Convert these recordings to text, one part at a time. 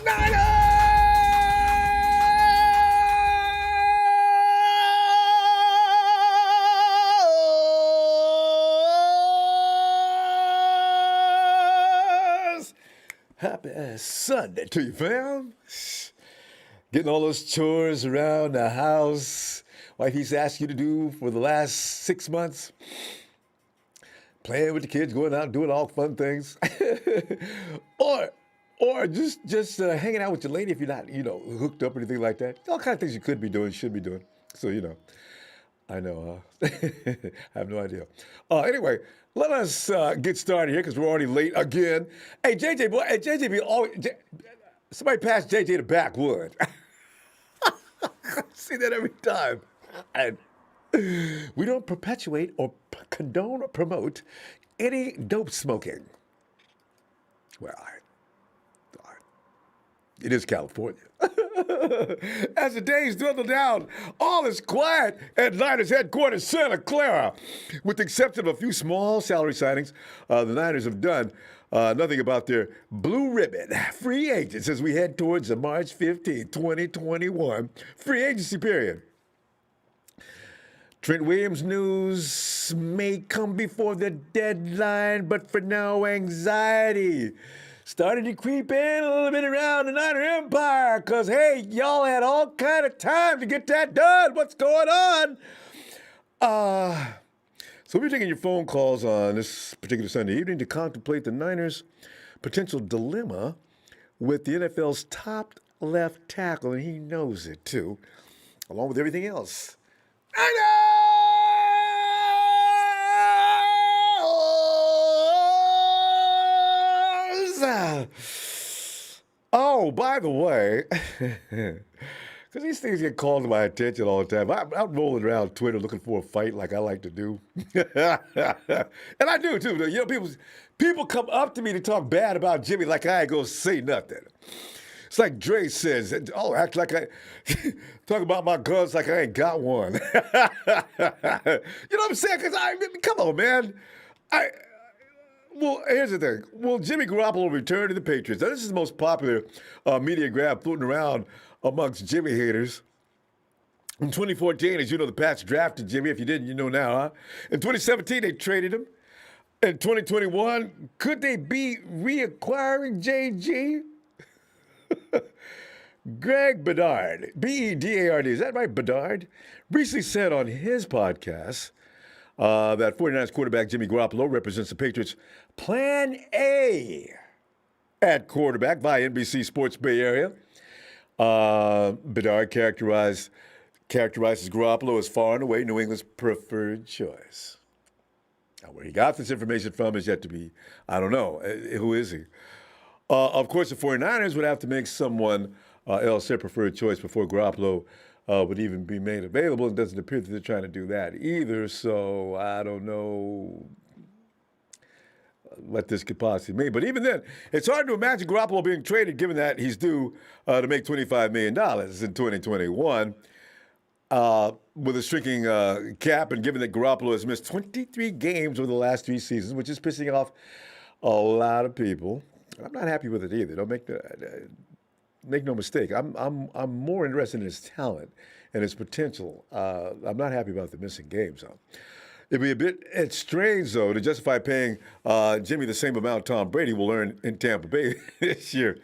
Niners! Happy Sunday to you, fam. Getting all those chores around the house, wifey's asked you to do for the last 6 months. Playing with the kids, going out and doing all fun things. or just hanging out with your lady if you're not, hooked up or anything like that. All kind of things you could be doing, should be doing. So, I know. I have no idea. Anyway, let us get started here because we're already late again. Hey, JJ, boy, somebody pass JJ the backwood. I see that every time. And we don't perpetuate or condone or promote any dope smoking. Well, it is California. As the days dwindle down, all is quiet at Niners headquarters, Santa Clara. With the exception of a few small salary signings, the Niners have done nothing about their blue ribbon free agents as we head towards the March 15, 2021 free agency period. Trent Williams news may come before the deadline, but for now, anxiety started to creep in a little bit around the Niner Empire because, hey, y'all had all kind of time to get that done. What's going on? So we're taking your phone calls on this particular Sunday evening to contemplate the Niners' potential dilemma with the NFL's top left tackle, and he knows it too, along with everything else. Oh, by the way, because these things get called to my attention all the time. I'm rolling around Twitter looking for a fight like I like to do. And I do, too. People come up to me to talk bad about Jimmy like I ain't going to say nothing. It's like Dre says, act like I talk about my guns like I ain't got one. You know what I'm saying? Because come on, man. Well, here's the thing. Will Jimmy Garoppolo return to the Patriots? Now, this is the most popular media grab floating around amongst Jimmy haters. In 2014, as you know, the Pats drafted Jimmy. If you didn't, you know now, huh? In 2017, they traded him. In 2021, could they be reacquiring JG? Greg Bedard, Bedard, is that right, Bedard? Recently said on his podcast that 49ers quarterback Jimmy Garoppolo represents the Patriots' Plan A at quarterback via NBC Sports Bay Area. Bedard characterizes Garoppolo as far and away New England's preferred choice. Now, where he got this information from is yet to be, I don't know. Who is he? Of course, the 49ers would have to make someone else their preferred choice before Garoppolo would even be made available. It doesn't appear that they're trying to do that either, so I don't know what this could possibly mean. But even then, it's hard to imagine Garoppolo being traded given that he's due to make $25 million in 2021 with a shrinking cap, and given that Garoppolo has missed 23 games over the last 3 seasons, which is pissing off a lot of people. I'm not happy with it either. Don't make no mistake. I'm more interested in his talent and his potential. I'm not happy about the missing games. It'd be a bit strange, though, to justify paying Jimmy the same amount Tom Brady will earn in Tampa Bay this year.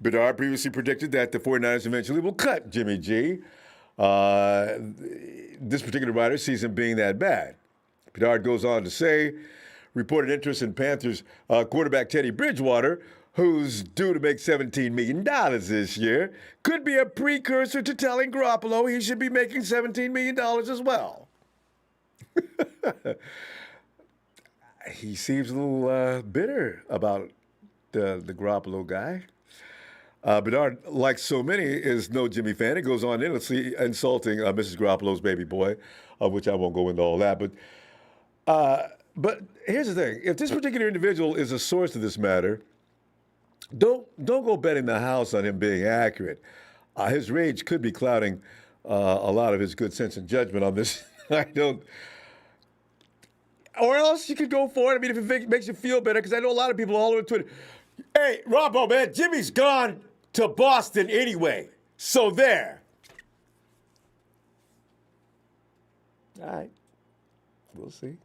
Bedard previously predicted that the 49ers eventually will cut Jimmy G. This particular writer sees him being that bad. Bedard goes on to say, reported interest in Panthers quarterback Teddy Bridgewater, who's due to make $17 million this year, could be a precursor to telling Garoppolo he should be making $17 million as well. He seems a little bitter about the Garoppolo guy. Bedard, like so many, is no Jimmy fan. It goes on endlessly insulting Mrs. Garoppolo's baby boy, which I won't go into all that. But here's the thing. If this particular individual is a source of this matter, don't go betting the house on him being accurate. His rage could be clouding a lot of his good sense and judgment on this. Or else you could go for it. I mean, if it makes you feel better, because I know a lot of people all over Twitter. Hey, Ronbo, man, Jimmy's gone. to Boston anyway. So there. All right. We'll see.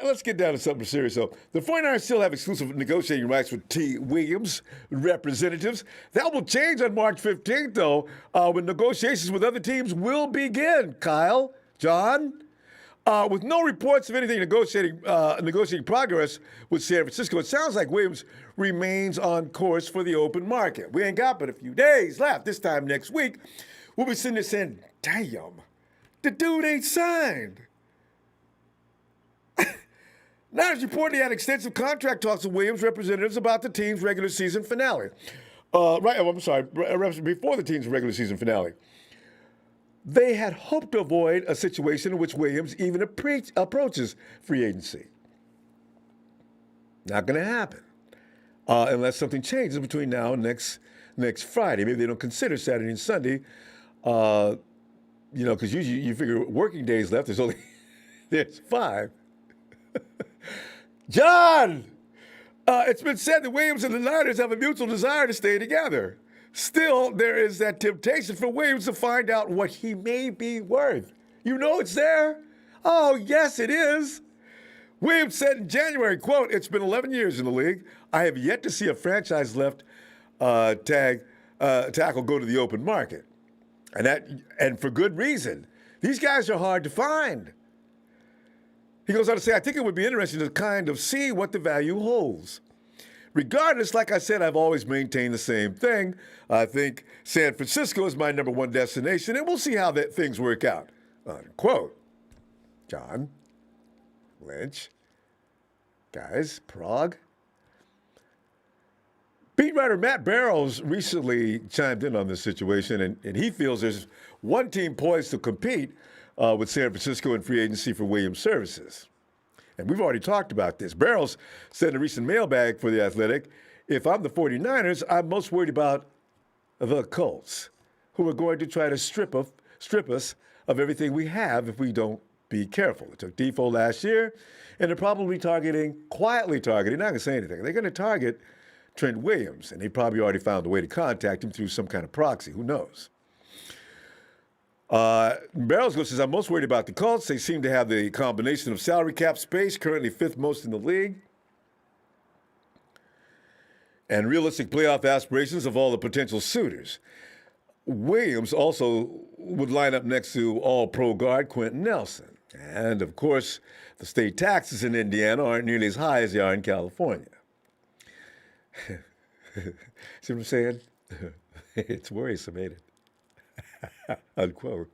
Let's get down to something serious. So the 49ers still have exclusive negotiating rights with T. Williams representatives. That will change on March 15th, though, when negotiations with other teams will begin. Kyle, John, with no reports of anything negotiating progress with San Francisco, it sounds like Williams remains on course for the open market. We ain't got but a few days left. This time next week, we'll be sitting there saying, damn, the dude ain't signed. Niners reportedly had extensive contract talks with Williams representatives about the team's regular season finale. Before the team's regular season finale. They had hoped to avoid a situation in which Williams even approaches free agency. Not going to happen unless something changes between now and next Friday. Maybe they don't consider Saturday and Sunday, because usually you figure working days left. There's 5. John, it's been said that Williams and the Niners have a mutual desire to stay together. Still, there is that temptation for Williams to find out what he may be worth. You know it's there? Oh, yes, it is. Williams said in January, quote, "It's been 11 years in the league. I have yet to see a franchise left tackle go to the open market. And for good reason. These guys are hard to find." He goes on to say, "I think it would be interesting to kind of see what the value holds. Regardless, like I said, I've always maintained the same thing. I think San Francisco is my number 1 destination, and we'll see how things work out." Unquote. John, Lynch, guys, Prague. Beat writer Matt Barrows recently chimed in on this situation, and he feels there's one team poised to compete with San Francisco in free agency for Williams' services. And we've already talked about this. Barrows said in a recent mailbag for The Athletic, "If I'm the 49ers, I'm most worried about the Colts, who are going to try to strip us of everything we have if we don't be careful. It took Defoe last year, and they're probably quietly targeting, not going to say anything. They're going to target Trent Williams, and they probably already found a way to contact him through some kind of proxy. Who knows?" Barrows says, "I'm most worried about the Colts. They seem to have the combination of salary cap space, currently 5th most in the league, and realistic playoff aspirations of all the potential suitors. Williams also would line up next to all-pro guard Quentin Nelson. And, of course, the state taxes in Indiana aren't nearly as high as they are in California." See what I'm saying? It's worrisome, ain't it? Unquote.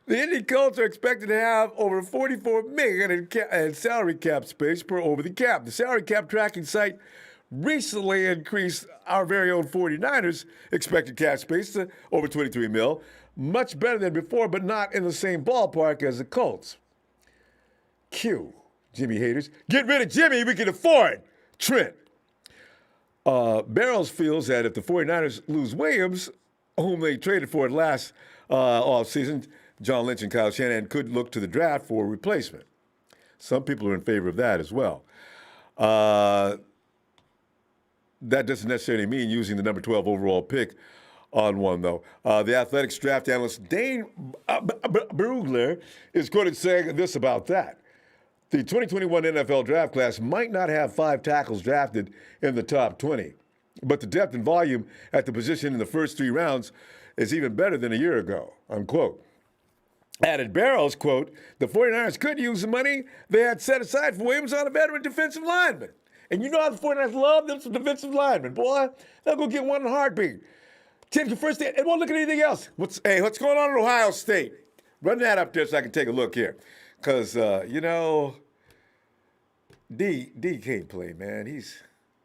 The Indy Colts are expected to have over $44 million in salary cap space per over the cap. The salary cap tracking site recently increased our very own 49ers expected cap space to over $23 million, much better than before, but not in the same ballpark as the Colts. Q, Jimmy haters. Get rid of Jimmy, we can afford Trent. Barrows feels that if the 49ers lose Williams, whom they traded for last offseason, John Lynch and Kyle Shanahan could look to the draft for a replacement. Some people are in favor of that as well. That doesn't necessarily mean using the number 12 overall pick on one, though. The Athletics draft analyst Dane Brugler is quoted saying this about that. The 2021 NFL draft class might not have 5 tackles drafted in the top 20, but the depth and volume at the position in the first 3 rounds is even better than a year ago, unquote. Added Barrows, quote, "The 49ers could use the money they had set aside for Williams on a veteran defensive lineman." And you know how the 49ers love them some defensive linemen, boy. They'll go get one in a heartbeat. Take your first day and won't look at anything else. What's going on in Ohio State? Run that up there so I can take a look here. Because, D can't play, man.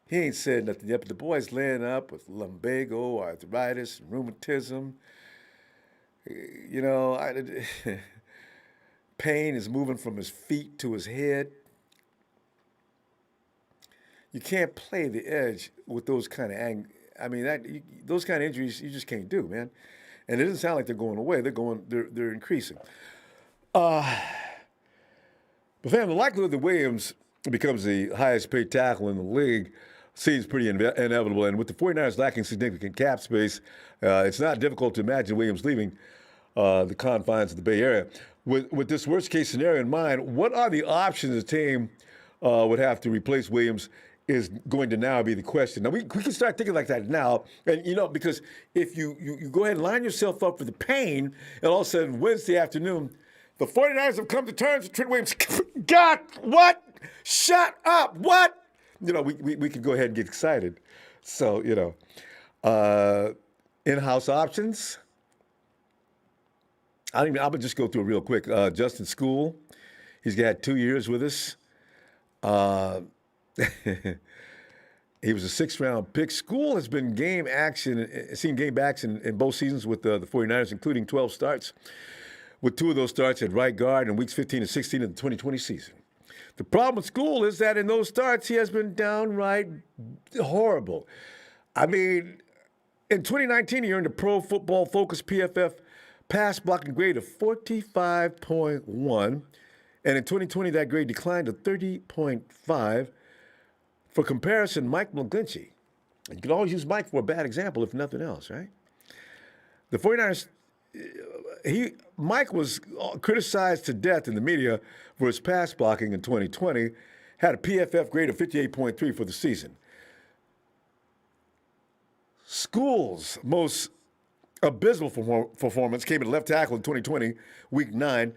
He ain't said nothing yet, but the boy's laying up with lumbago, arthritis, rheumatism. Pain is moving from his feet to his head. You can't play the edge with those kind of those kind of injuries you just can't do, man. And it doesn't sound like they're going away. They're increasing. But fam, the likelihood that Williams becomes the highest paid tackle in the league seems pretty inevitable. And with the 49ers lacking significant cap space, it's not difficult to imagine Williams leaving the confines of the Bay Area. With this worst-case scenario in mind, what are the options the team would have to replace Williams is going to now be the question. Now, we can start thinking like that now. And, because if you go ahead and line yourself up for the pain, and all of a sudden Wednesday afternoon, the 49ers have come to terms with Trent Williams. God, what? Shut up. What? We can go ahead and get excited. So, in-house options. I'll just go through it real quick. Justin School, he's got 2 years with us. He was a sixth-round pick. School has been seen game action in both seasons with the 49ers, including 12 starts, with 2 of those starts at right guard in weeks 15 and 16 of the 2020 season. The problem with School is that in those starts, he has been downright horrible. In 2019, he earned a Pro Football Focus PFF pass blocking grade of 45.1, and in 2020, that grade declined to 30.5. For comparison, Mike McGlinchey, you can always use Mike for a bad example, if nothing else, right? The 49ers, Mike was criticized to death in the media for his pass blocking in 2020, had a PFF grade of 58.3 for the season. School's most abysmal performance came at left tackle in 2020, Week 9,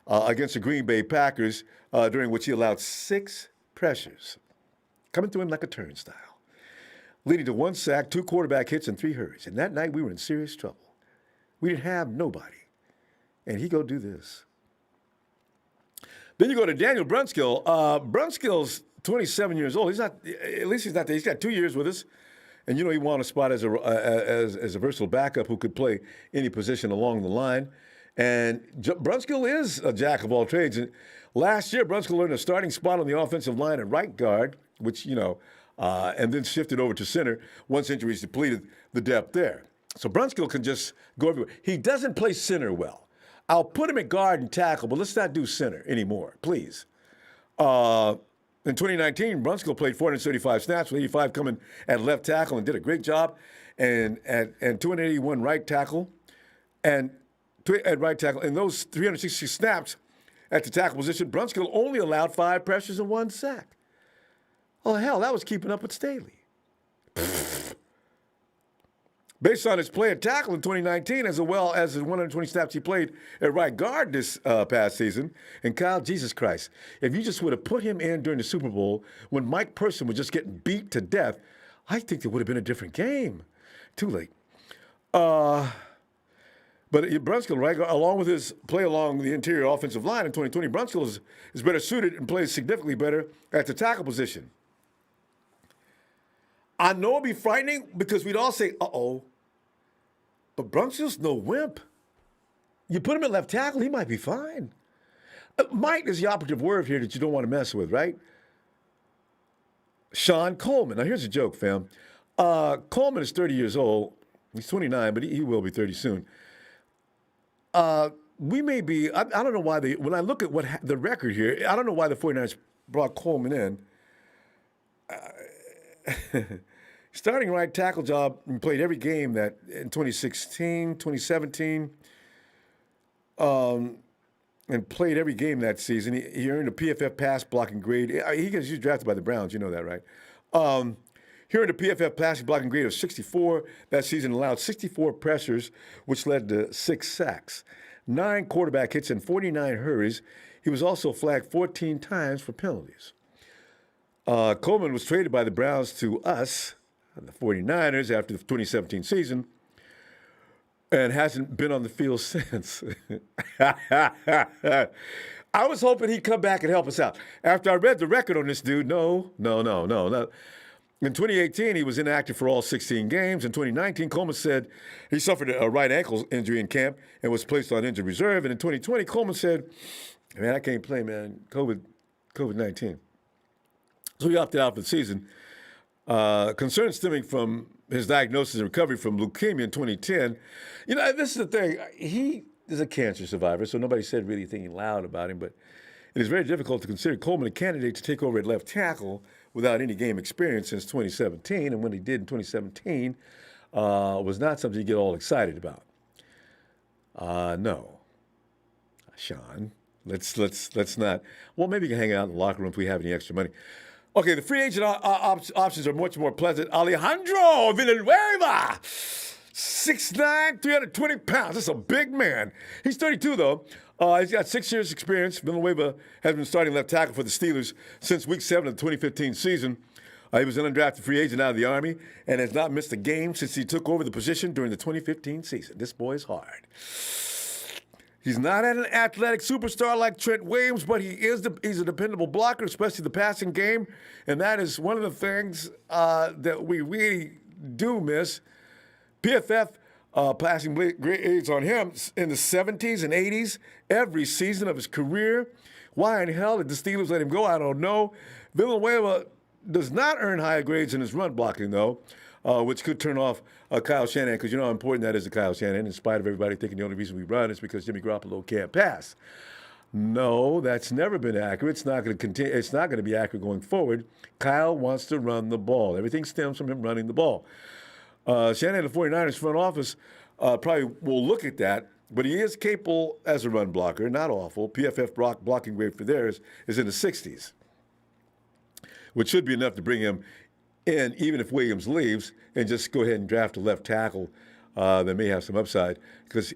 against the Green Bay Packers, during which he allowed 6 pressures, coming to him like a turnstile, leading to 1 sack, 2 quarterback hits, and 3 hurries. And that night, we were in serious trouble. We didn't have nobody. And he go do this. Then you go to Daniel Brunskill. Brunskill's 27 years old. He's not there. He's got 2 years with us. And, he won a spot as a versatile backup who could play any position along the line. And Brunskill is a jack of all trades. And last year, Brunskill earned a starting spot on the offensive line at right guard, which, and then shifted over to center once injuries depleted the depth there. So Brunskill can just go everywhere. He doesn't play center well. I'll put him at guard and tackle, but let's not do center anymore, please. In 2019, Brunskill played 435 snaps, with 85 coming at left tackle and did a great job, and 281 right tackle, and at right tackle. In those 360 snaps at the tackle position, Brunskill only allowed 5 pressures and 1 sack. Oh, hell, that was keeping up with Staley. Based on his play at tackle in 2019, as well as the 120 snaps he played at right guard this past season, and Kyle, Jesus Christ, if you just would have put him in during the Super Bowl when Mike Person was just getting beat to death, I think it would have been a different game. Too late. But Brunskill, right, along with his play along the interior offensive line in 2020, Brunskill is better suited and plays significantly better at the tackle position. I know it'd be frightening because we'd all say, uh-oh, but Brunskill's no wimp. You put him at left tackle, he might be fine. Might is the operative word here that you don't want to mess with, right? Sean Coleman. Now, here's a joke, fam. Coleman is 30 years old. He's 29, but he will be 30 soon. We may be, I don't know why when I look at the record here, I don't know why the 49ers brought Coleman in. Starting right tackle job, and played every game that in 2016, 2017, and played every game that season. He earned a PFF pass blocking grade. He was drafted by the Browns, you know that, right? He earned a PFF pass blocking grade of 64 that season, allowed 64 pressures, which led to 6 sacks, 9 quarterback hits, and 49 hurries. He was also flagged 14 times for penalties. Coleman was traded by the Browns to us, the 49ers, after the 2017 season, and hasn't been on the field since. I was hoping he'd come back and help us out. After I read the record on this dude, no. In 2018, he was inactive for all 16 games. In 2019, Coleman said he suffered a right ankle injury in camp and was placed on injured reserve. And in 2020, Coleman said, man, I can't play, man, COVID-19. So he opted out for the season. Concerns stemming from his diagnosis and recovery from leukemia in 2010. This is the thing. He is a cancer survivor, so nobody said really anything loud about him, but it is very difficult to consider Coleman a candidate to take over at left tackle without any game experience since 2017, and when he did in 2017 was not something you get all excited about. No, Sean, let's not. Well, maybe you can hang out in the locker room if we have any extra money. Okay, the free agent options are much more pleasant. Alejandro Villanueva, 6'9", 320 pounds. That's a big man. He's 32, though. He's got 6 years' experience. Villanueva has been starting left tackle for the Steelers since Week 7 of the 2015 season. He was an undrafted free agent out of the Army and has not missed a game since he took over the position during the 2015 season. This boy is hard. He's not an athletic superstar like Trent Williams, but he's a dependable blocker, especially the passing game. And that is one of the things that we really do miss. PFF passing grades on him in the 70s and 80s every season of his career. Why in hell did the Steelers let him go? I don't know. Villanueva does not earn higher grades in his run blocking, though, which could turn off Kyle Shanahan, because you know how important that is to Kyle Shanahan, in spite of everybody thinking the only reason we run is because Jimmy Garoppolo can't pass. No, that's never been accurate. It's not going to continue. It's not going to be accurate going forward. Kyle wants to run the ball. Everything stems from him running the ball. Shanahan, the 49ers front office, probably will look at that, but he is capable as a run blocker, not awful. PFF blocking grade for theirs is in the 60s, which should be enough to bring him in, even if Williams leaves, and just go ahead and draft a left tackle that may have some upside, because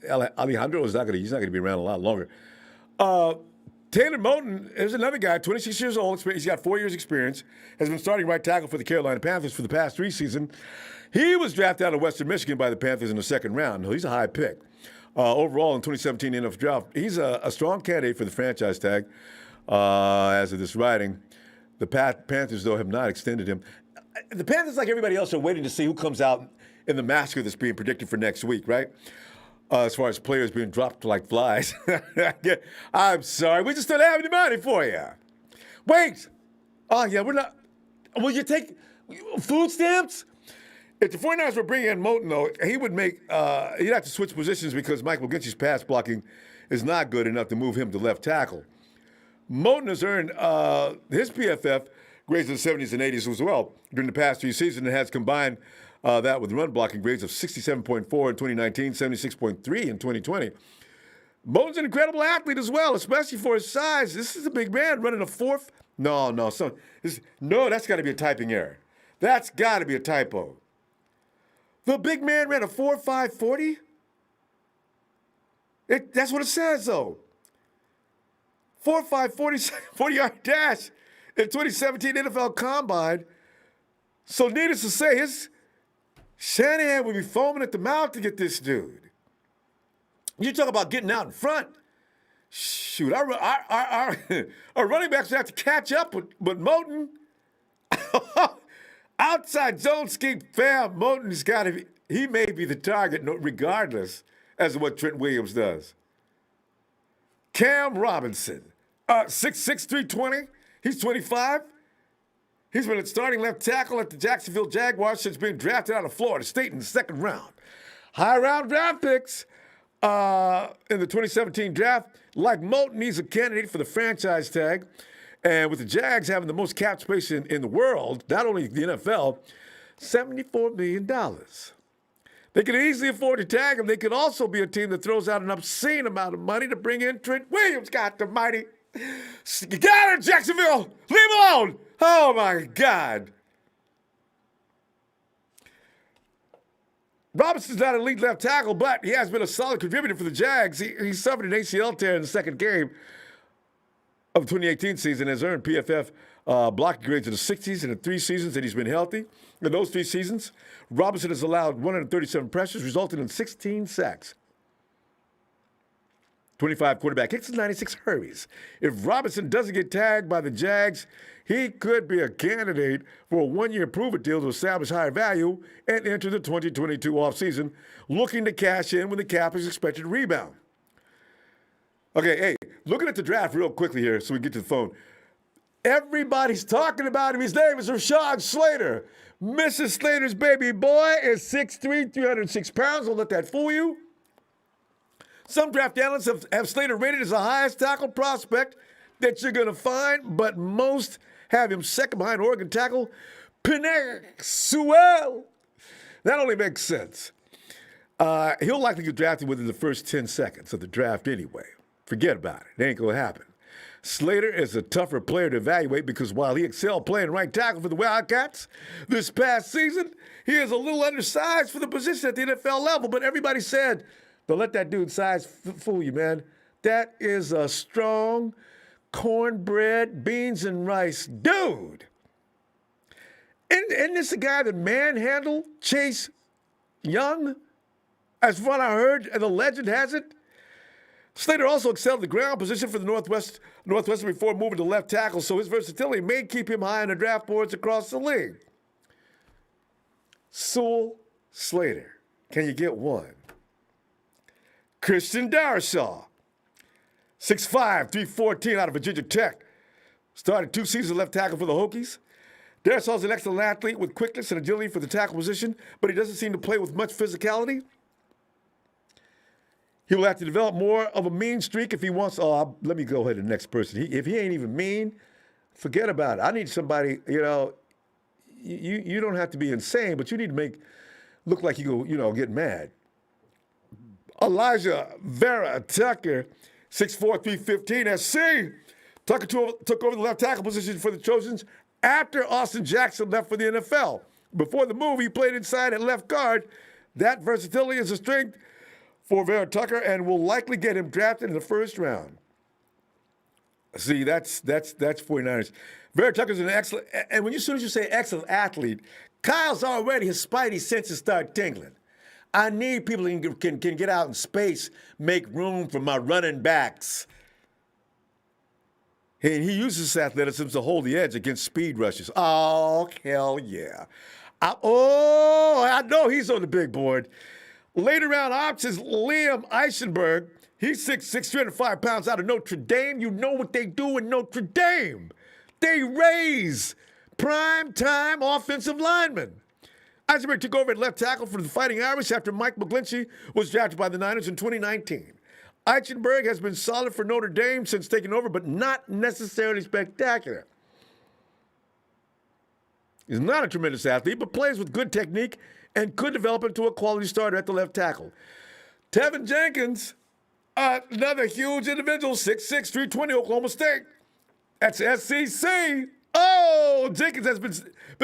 Alejandro is he's not going to be around a lot longer. Taylor Moton is another guy, 26 years old. He's got 4 years experience, has been starting right tackle for the Carolina Panthers for the past 3 seasons. He was drafted out of Western Michigan by the Panthers in the second round. He's a high pick. Overall, in 2017 NFL draft, he's a strong candidate for the franchise tag as of this writing. The Panthers, though, have not extended him. The Panthers, like everybody else, are waiting to see who comes out in the massacre that's being predicted for next week, right? As far as players being dropped like flies. I'm sorry, we just don't have any money for you. Wait. Oh, yeah, we're not. Will you take food stamps? If the 49ers were bringing in Moton, though, he would make, he'd have to switch positions because Mike McGlinchey's pass blocking is not good enough to move him to left tackle. Moton has earned his PFF grades in the 70s and 80s as well during the past 3 seasons, and has combined that with run blocking grades of 67.4 in 2019, 76.3 in 2020. Moton's an incredible athlete as well, especially for his size. This is a big man running a fourth. No, that's got to be a typing error. That's got to be a typo. The big man ran a 4.5 40? That's what it says, though. 4.5 40-yard dash in 2017 NFL Combine. So needless to say, Shanahan would be foaming at the mouth to get this dude. You talk about getting out in front. Shoot, our running backs have to catch up with Moton. Outside zone scheme, fam, Moton's got to be, he may be the target regardless as to what Trent Williams does. Cam Robinson, 6'6", 320. He's 25. He's been a starting left tackle at the Jacksonville Jaguars since being drafted out of Florida State in the second round. High round draft picks in the 2017 draft. Like Moton, he's a candidate for the franchise tag. And with the Jags having the most cap space in the world, not only the NFL, $74 million. They could easily afford to tag him. They could also be a team that throws out an obscene amount of money to bring in Trent Williams. God the mighty. Get out of Jacksonville. Leave him alone. Oh, my God. Robinson's not an elite left tackle, but he has been a solid contributor for the Jags. He suffered an ACL tear in the second game of the 2018 season, has earned PFF blocking grades in the 60s in the 3 seasons that he's been healthy. In those 3 seasons, Robinson has allowed 137 pressures, resulting in 16 sacks. 25 quarterback hits and 96 hurries. If Robinson doesn't get tagged by the Jags, he could be a candidate for a 1-year prove-it deal to establish higher value and enter the 2022 offseason, looking to cash in when the cap is expected to rebound. Okay, hey, looking at the draft real quickly here so we get to the phone. Everybody's talking about him. His name is Rashawn Slater. Mrs. Slater's baby boy is 6'3", 306 pounds. Don't let that fool you. Some draft analysts have Slater rated as the highest tackle prospect that you're going to find, but most have him second behind Oregon tackle Penei Sewell. That only makes sense. He'll likely get drafted within the first 10 seconds of the draft anyway. Forget about it. It ain't going to happen. Slater is a tougher player to evaluate because while he excelled playing right tackle for the Wildcats this past season, he is a little undersized for the position at the NFL level. But everybody said, don't let that dude's size fool you, man. That is a strong cornbread, beans and rice dude. Isn't this the guy that manhandled Chase Young? As far as I heard, and the legend has it, Slater also excelled the ground position for the Northwestern before moving to left tackle, so his versatility may keep him high on the draft boards across the league. Sewell Slater, can you get one? Christian Darrisaw, 6'5", 314 out of Virginia Tech. Started 2 seasons left tackle for the Hokies. Darrisaw is an excellent athlete with quickness and agility for the tackle position, but he doesn't seem to play with much physicality. He will have to develop more of a mean streak if he wants. Let me go ahead to the next person. If he ain't even mean, forget about it. I need somebody, you don't have to be insane, but you need to look like you go, get mad. Elijah Vera Tucker, 6'4", 315 SC. Tucker took over the left tackle position for the Trojans after Austin Jackson left for the NFL. Before the move, he played inside at left guard. That versatility is a strength for Vera Tucker and will likely get him drafted in the first round. See, that's 49ers. Vera Tucker's an excellent, and as soon as you say excellent athlete, Kyle's already, his spidey senses start tingling. I need people who can get out in space, make room for my running backs. And he uses his athleticism to hold the edge against speed rushes. Oh, hell yeah. I know he's on the big board. Later round options, Liam Eichenberg. He's 6'6", 305 pounds out of Notre Dame. You know what they do in Notre Dame. They raise prime-time offensive linemen. Eichenberg took over at left tackle for the Fighting Irish after Mike McGlinchey was drafted by the Niners in 2019. Eichenberg has been solid for Notre Dame since taking over, but not necessarily spectacular. He's not a tremendous athlete, but plays with good technique and could develop into a quality starter at the left tackle. Tevin Jenkins, another huge individual, 6'6", 320, Oklahoma State. That's SEC. Oh, Jenkins has been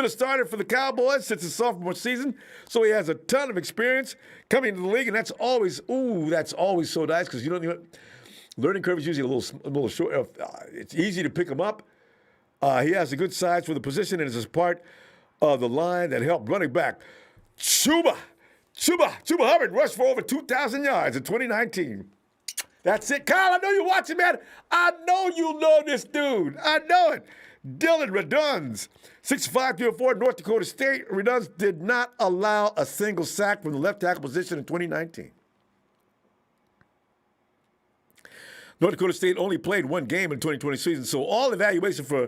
a starter for the Cowboys since his sophomore season, so he has a ton of experience coming into the league, and that's always so nice because learning curve is usually a little short. It's easy to pick him up. He has a good size for the position and is part of the line that helped running back Chuba Hubbard rushed for over 2,000 yards in 2019. That's it. Kyle, I know you're watching, man. I know you know this dude. I know it. Dylan Reduns, 6'5", 304, North Dakota State. Reduns did not allow a single sack from the left tackle position in 2019. North Dakota State only played one game in the 2020 season, so all evaluation for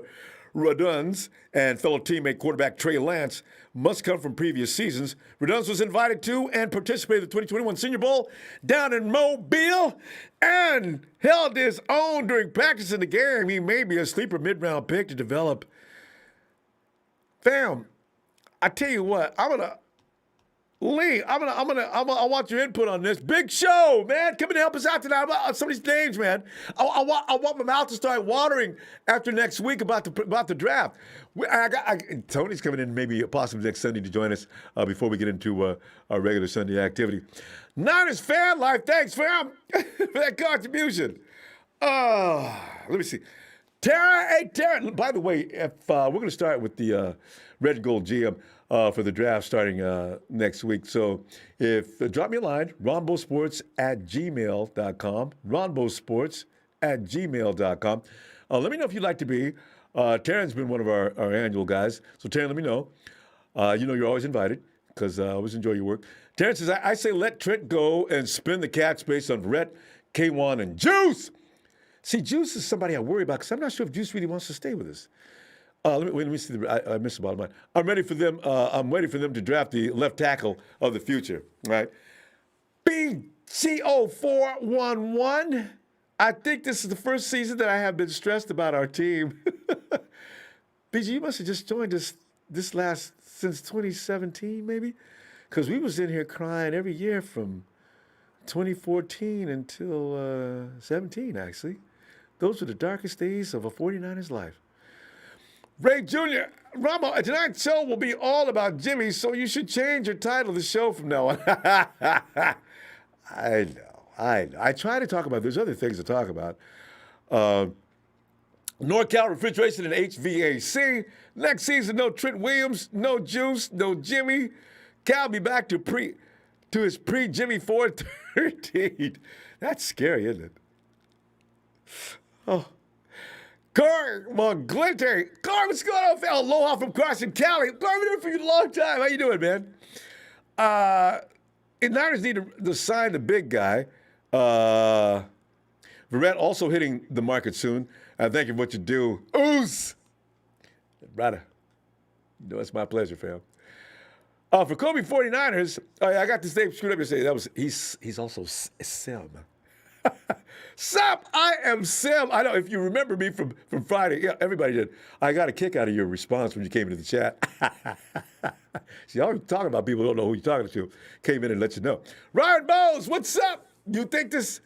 Reduns and fellow teammate quarterback Trey Lance must come from previous seasons. Reduns was invited to and participated in the 2021 Senior Bowl down in Mobile and held his own during practice in the game. He may be a sleeper mid-round pick to develop. Fam, I tell you what, Lee, I want your input on this. Big show, man. Come and help us out tonight about some of these names, man. I want my mouth to start watering after next week about the draft. Tony's coming in maybe possibly next Sunday to join us before we get into our regular Sunday activity. Niners fan life. Thanks, fam, for that contribution. Let me see. Tara, by the way, if we're going to start with the Red and Gold GM for the draft starting next week. So drop me a line, ronbosports@gmail.com, ronbosports@gmail.com. Let me know if you'd like to be. Taryn's been one of our annual guys. So Taryn, let me know. You're always invited because I always enjoy your work. Taryn says, I say let Trent go and spin the cap space on Rhett, K1, and Juice. See, Juice is somebody I worry about because I'm not sure if Juice really wants to stay with us. Let me see. I missed the bottom line. I'm ready for them. I'm waiting for them to draft the left tackle of the future. Right? BGO411. I think this is the first season that I have been stressed about our team. BG, you must have just joined us since 2017, maybe? Because we was in here crying every year from 2014 until 17, actually. Those were the darkest days of a 49ers life. Ray Jr., Ronbo, tonight's show will be all about Jimmy, so you should change your title of the show from now on. I know. I try to talk about, there's other things to talk about. NorCal Refrigeration and HVAC. Next season, no Trent Williams, no Juice, no Jimmy. Cal be back to his pre-Jimmy 413. That's scary, isn't it? Oh. Corey McGlinty. Corey, what's going on, fella? Aloha from Carson, Cali. Corey, I've been here for you a long time. How you doing, man? Niners need to sign the big guy. Verrett also hitting the market soon. Thank you for what you do. Ooze! Brother. You know, it's my pleasure, fam. For Kobe 49ers, I got this name screwed up yesterday. He's also Sim. Sim, I am Sim. I know if you remember me from Friday. Yeah, everybody did. I got a kick out of your response when you came into the chat. See, I always talk about people who don't know who you're talking to. Came in and let you know. Ryan Bowes, what's up? You think this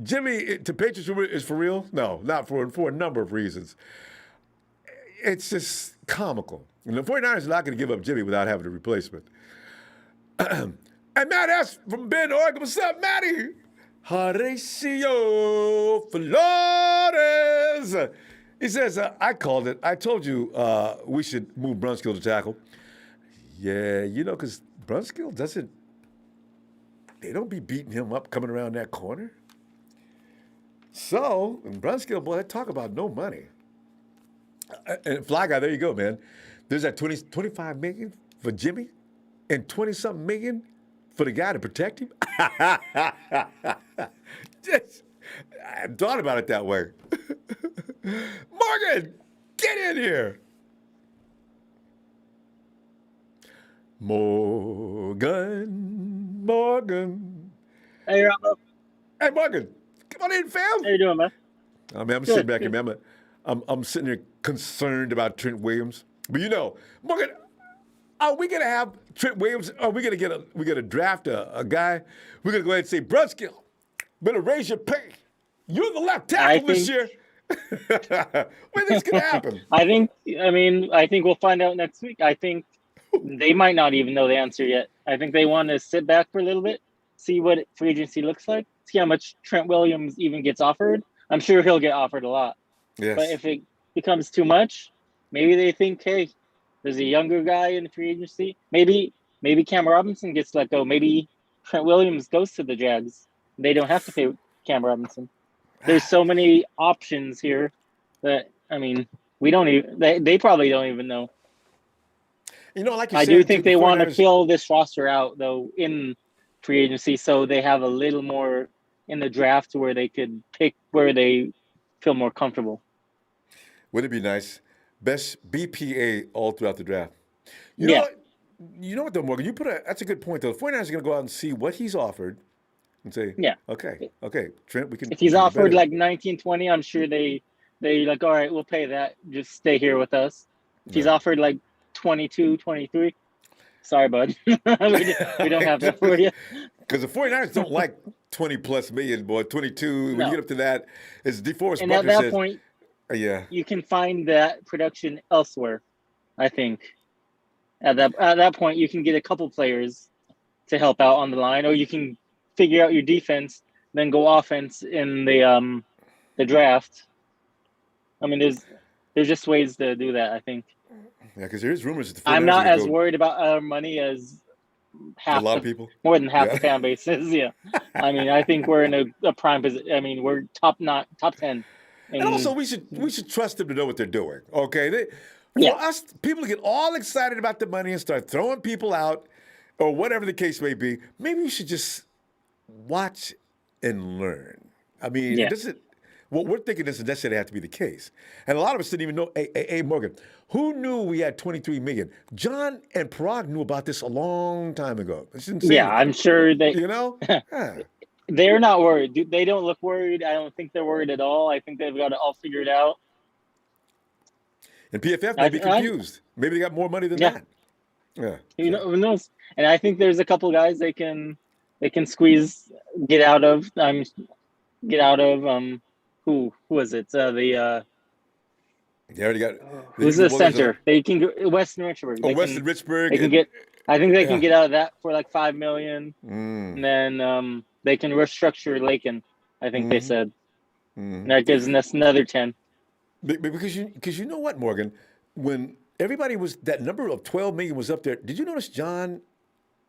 Jimmy to Patriots is for real? No, not for a number of reasons. It's just comical. And the 49ers are not going to give up Jimmy without having a replacement. And Matt S. from Bend, Oregon. What's up, Matty? Horacio Flores. He says, I called it. I told you we should move Brunskill to tackle. Yeah, because Brunskill they don't be beating him up coming around that corner. So, and Brunskill, boy, talk about no money. And Fly Guy, there you go, man. There's that $25 million for Jimmy and 20-something million for the guy to protect him. I hadn't thought about it that way. Morgan, get in here. Morgan. Hey, Ronbo. Hey, Morgan. Come on in, fam. How you doing, man? I mean, I'm sitting back here, man. I'm sitting here concerned about Trent Williams. But Morgan, are we gonna have Trent Williams? Are we gonna draft a guy? We're gonna go ahead and say, Brunskill, better raise your pay. You're the left tackle this year. What do you think's gonna happen? I think we'll find out next week. I think they might not even know the answer yet. I think they want to sit back for a little bit, see what free agency looks like, see how much Trent Williams even gets offered. I'm sure he'll get offered a lot. Yes. But if it becomes too much, maybe they think, hey, there's a younger guy in free agency. Maybe Cam Robinson gets let go. Maybe Trent Williams goes to the Jags. They don't have to pay Cam Robinson. There's so many options here that, we don't even, they probably don't even know. Like you I said, do think they want to fill this roster out, though, in free agency, so they have a little more in the draft where they could pick where they feel more comfortable. Would it be nice? Best BPA all throughout the draft. You know what, though, Morgan? That's a good point, though. The 49ers are going to go out and see what he's offered and say, okay, Trent, we can. If he's offered like 19, 20, I'm sure they like, all right, we'll pay that. Just stay here with us. If he's offered like 22, 23, sorry, bud. we don't have that for you. Because the 49ers don't like 20-plus million, boy. 22, when you get up to that, as DeForest and Buckner at that says, point, you can find that production elsewhere, I think. At that point, you can get a couple players to help out on the line, or you can figure out your defense, then go offense in the draft. There's just ways to do that, I think. Yeah, because there is rumors that the 49ers I'm not as worried about our money as a lot of people. More than half the fan base is. Yeah, I think we're in a prime position. We're top 10. And also, we should trust them to know what they're doing. Okay, for us, people get all excited about the money and start throwing people out, or whatever the case may be. Maybe we should just watch and learn. What we're thinking doesn't necessarily have to be the case. And a lot of us didn't even know. Hey, Morgan, who knew we had $23 million? John and Parag knew about this a long time ago. I'm sure they. They're not worried. They don't look worried. I don't think they're worried at all. I think they've got it all figured out. And PFF may be confused. Maybe they got more money than that. Yeah. Who knows? And I think there's a couple guys they can squeeze, get out of. Who was it? They already got. Who's the center? They can go Weston Richburg. Weston Richburg. They can get. I think they can get out of that for like $5 million, and then they can restructure Lakin. I think they said that gives us another 10. Because you know what, Morgan, when everybody was that number of 12 million was up there, did you notice John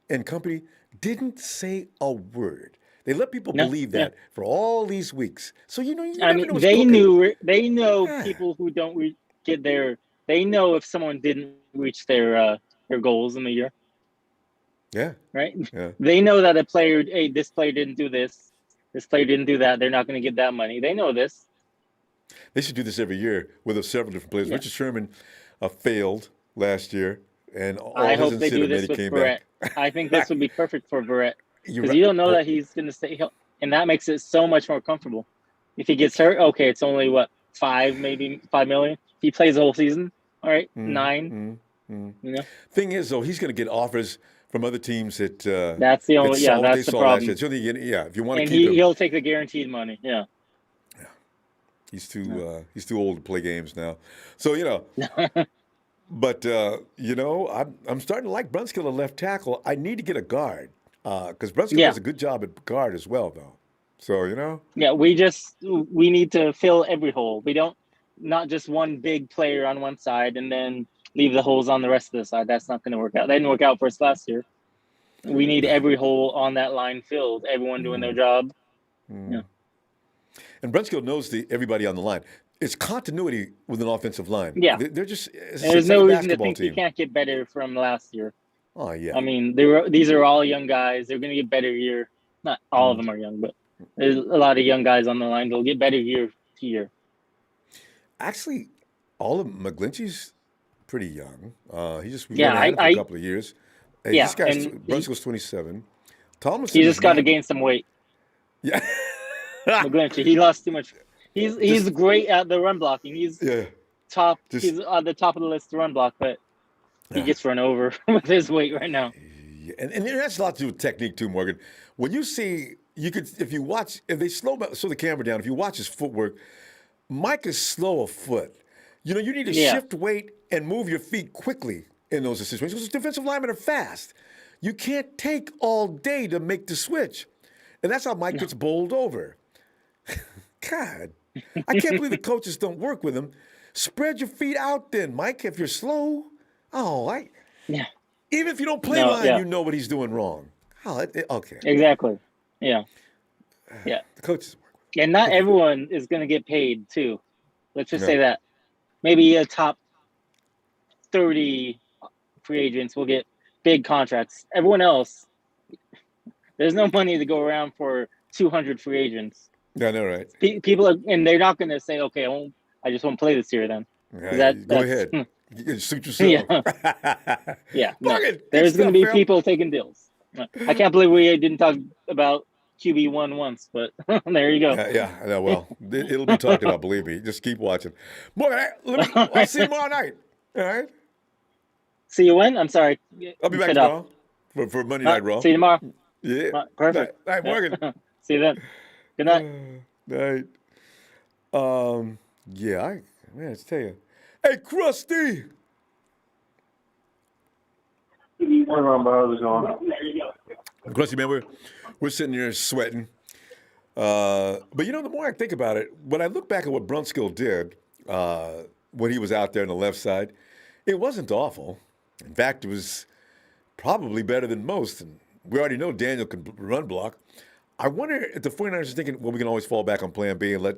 and company didn't say a word? They let people believe that for all these weeks. So you never know they know people who don't get there. They know if someone didn't reach their goals in the year. Yeah. Right. Yeah. They know that a player, hey, this player didn't do this. This player didn't do that. They're not going to get that money. They know this. They should do this every year with several different players. Yeah. Richard Sherman failed last year, and I hope they do this with Verrett. I think this would be perfect for Verrett because you don't know that he's going to stay, and that makes it so much more comfortable. If he gets hurt, okay, it's only $5 million. If he plays the whole season, all right, $9 million. You know? Thing is, though, he's going to get offers from other teams that that's the only that's the problem. If you want to keep him, he'll take the guaranteed money. Yeah. He's too old to play games now. So but I'm starting to like Brunskill at left tackle. I need to get a guard because Brunskill does a good job at guard as well, though. So Yeah, we need to fill every hole. We don't not just one big player on one side and then leave the holes on the rest of the side. That's not going to work out. That didn't work out for us last year. We need every hole on that line filled. Everyone doing their job. Yeah. And Brunskill knows everybody on the line. It's continuity with an offensive line. Yeah. They're just there's no reason to think you can't get better from last year. Oh, yeah. I mean, these are all young guys. They're going to get better year. Not all of them are young, but there's a lot of young guys on the line. They'll get better year to year. Actually, all of McGlinchey's pretty young. He just been for a couple of years. Hey, this guy's Brunskill's 27. Tomlinson. He just got to gain some weight. Yeah. McGlinchey, he lost too much. He's great at the run blocking. He's top. He's at the top of the list to run block, but he gets run over with his weight right now. Yeah. And that's a lot to do with technique too, Morgan. When you see, if they slow the camera down, if you watch his footwork, Mike is slow of foot. You need to shift weight and move your feet quickly in those situations because defensive linemen are fast. You can't take all day to make the switch. And that's how Mike gets bowled over. God, I can't believe the coaches don't work with him. Spread your feet out then, Mike, if you're slow. Even if you don't play line, you know what he's doing wrong. Okay. Exactly. Yeah. Yeah. The coaches work with him. And not everyone is going to get paid, too. Let's just say that. Maybe a top 30 free agents will get big contracts. Everyone else, there's no money to go around for 200 free agents. Yeah, I know, right? People are, and they're not going to say, "Okay, I just won't play this year." Then go ahead, you can suit yourself. Yeah. Morgan, there's going to be people taking deals. I can't believe we didn't talk about QB1 once, but there you go. Yeah, I know. Well, it'll be talked about. Believe me. Just keep watching. Morgan, I'll see you tomorrow night. All right. See you when? I'm sorry. I'll be back tomorrow for Monday Night Raw. See you tomorrow. Yeah. Perfect. All right, Morgan. See you then. Good night. Night. Let's tell you. Hey, Krusty. Hey, Ronbo, how's it going? Krusty, man, we're sitting here sweating. But the more I think about it, when I look back at what Brunskill did when he was out there on the left side, it wasn't awful. In fact, it was probably better than most. And we already know Daniel can run block. I wonder if the 49ers are thinking, we can always fall back on plan B and let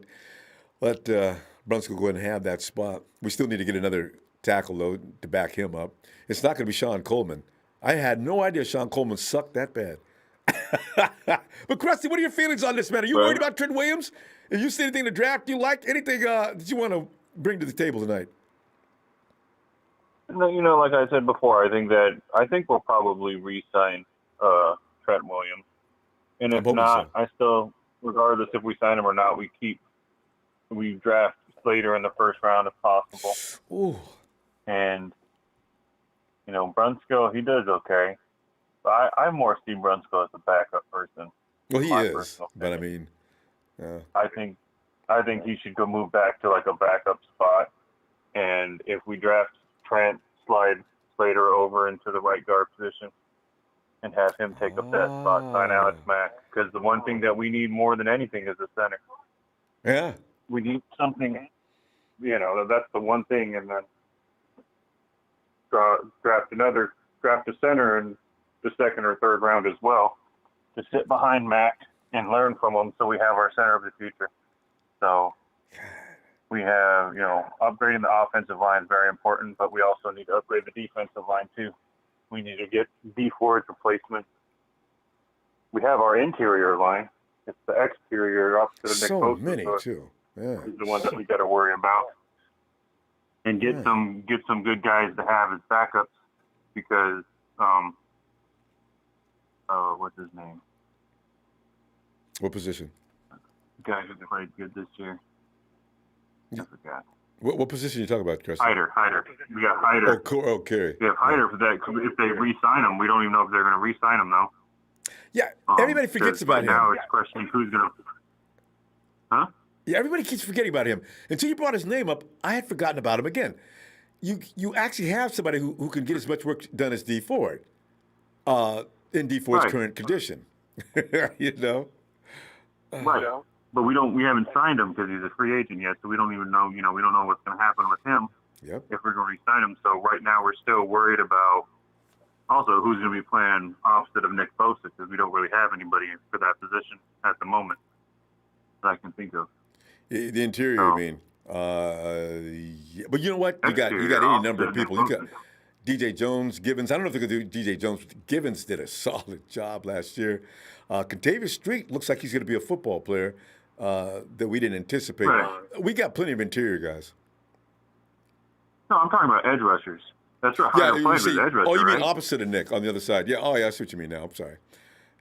Brunskill go ahead and have that spot. We still need to get another tackle, though, to back him up. It's not going to be Sean Coleman. I had no idea Sean Coleman sucked that bad. But, Krusty, what are your feelings on this, man? Are you worried about Trent Williams? If you see anything in the draft you like, anything that you want to bring to the table tonight? No, like I said before, I think we'll probably re-sign Trent Williams. And if not, I still, regardless if we sign him or not, we draft later in the first round if possible. Ooh, And, Brunskill, he does okay. But I more see Brunskill as a backup person. Well, he my is, personal but I opinion. mean, I think he should go move back to like a backup spot. And if we draft Trent, slide Slater over into the right guard position and have him take up that spot, sign Alex Mack. Because the one thing that we need more than anything is a center. yeah. We need something, that's the one thing. And then draft a center in the second or third round as well to sit behind Mack and learn from him so we have our center of the future. So we have, upgrading the offensive line is very important, but we also need to upgrade the defensive line too. We need to get D-Ford replacement. We have our interior line. It's the exterior opposite of Nick So Bosa. many, So too. Yeah. it's the one that we got to worry about. And get some good guys to have as backups because, what's his name? What position? The guy who played good this year. I forgot. What position are you talking about, Chris? Hyder. We got Hyder. Oh, Kerry. We have Hyder for that. If they re-sign him, we don't even know if they're going to re-sign him, though. Yeah, everybody forgets about him. Now it's questioning who's going to... Huh? Yeah, everybody keeps forgetting about him. Until you brought his name up, I had forgotten about him again. You actually have somebody who can get as much work done as D. Ford in D. Ford's current condition. Right. But we haven't signed him because he's a free agent yet, so we don't even know, we don't know what's going to happen with him. Yep. If we're going to re-sign him. So right now we're still worried about also who's going to be playing opposite of Nick Bosa because we don't really have anybody for that position at the moment that I can think of. The interior, I mean. Yeah. But you know what? You got any number of people. You got DJ Jones, Givens. I don't know if they could do DJ Jones. Givens did a solid job last year. Contavious Street looks like he's going to be a football player that we didn't anticipate. Right. We got plenty of interior guys. No, I'm talking about edge rushers. That's right. Yeah, edge rusher, you mean right? opposite of Nick on the other side? Yeah. Oh, yeah. I see what you mean now. I'm sorry.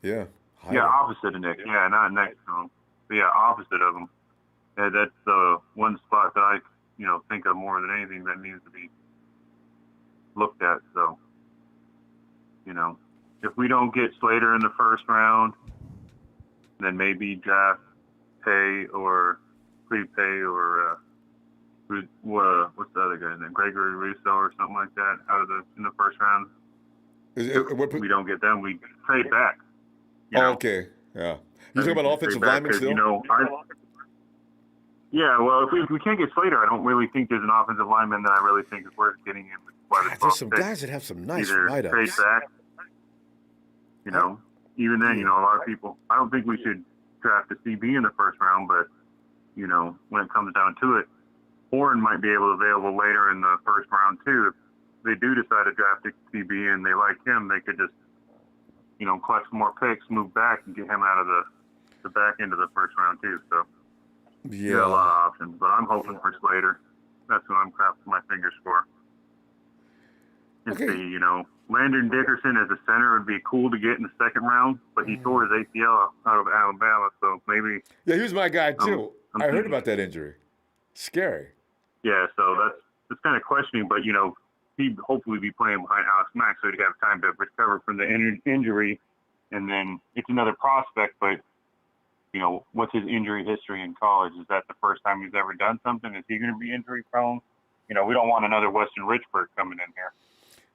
Yeah. Yeah, opposite of Nick. Yeah, not next to him. But yeah, opposite of him. Yeah, that's the one spot that I, think of more than anything that needs to be looked at. So, if we don't get Slater in the first round, then maybe draft pay or prepay or what's the other guy's name? Gregory Russo or something like that in the first round. If we don't get them, we trade back. Okay. Yeah. You talking about offensive linemen still? Yeah, well, if we can't get Slater, I don't really think there's an offensive lineman that I really think is worth getting in. There's some guys that have some nice either write-ups. trade back, even then, a lot of people, I don't think we should draft a CB in the first round, but, when it comes down to it, Horn might be available later in the first round, too. If they do decide to draft a CB and they like him, they could just, collect some more picks, move back, and get him out of the back end of the first round, too. So, yeah, a lot of options, but I'm hoping for Slater. That's what I'm crossing my fingers for. Okay. Landon Dickerson as a center would be cool to get in the second round, but he tore his ACL out of Alabama, so maybe. Yeah, he was my guy too. I heard about that injury. Scary. Yeah, so that's kind of questioning, but he'd hopefully be playing behind Alex Mack, so he'd have time to recover from the injury, and then it's another prospect, but. What's his injury history in college? Is that the first time he's ever done something? Is he going to be injury prone? We don't want another Weston Richburg coming in here.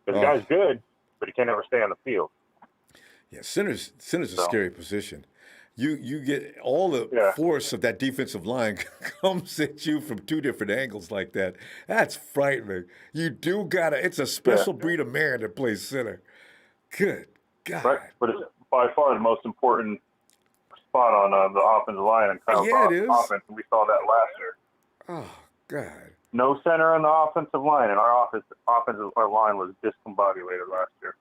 The guy's good, but he can't ever stay on the field. Yeah, center's a scary position. You get all the force of that defensive line comes at you from two different angles like that. That's frightening. You do it's a special breed of man that plays center. Good God. Right, but it's by far the most important spot on the offensive line and it is. Offense, and we saw that last year. Oh God! No center on the offensive line, and our offensive line was discombobulated last year.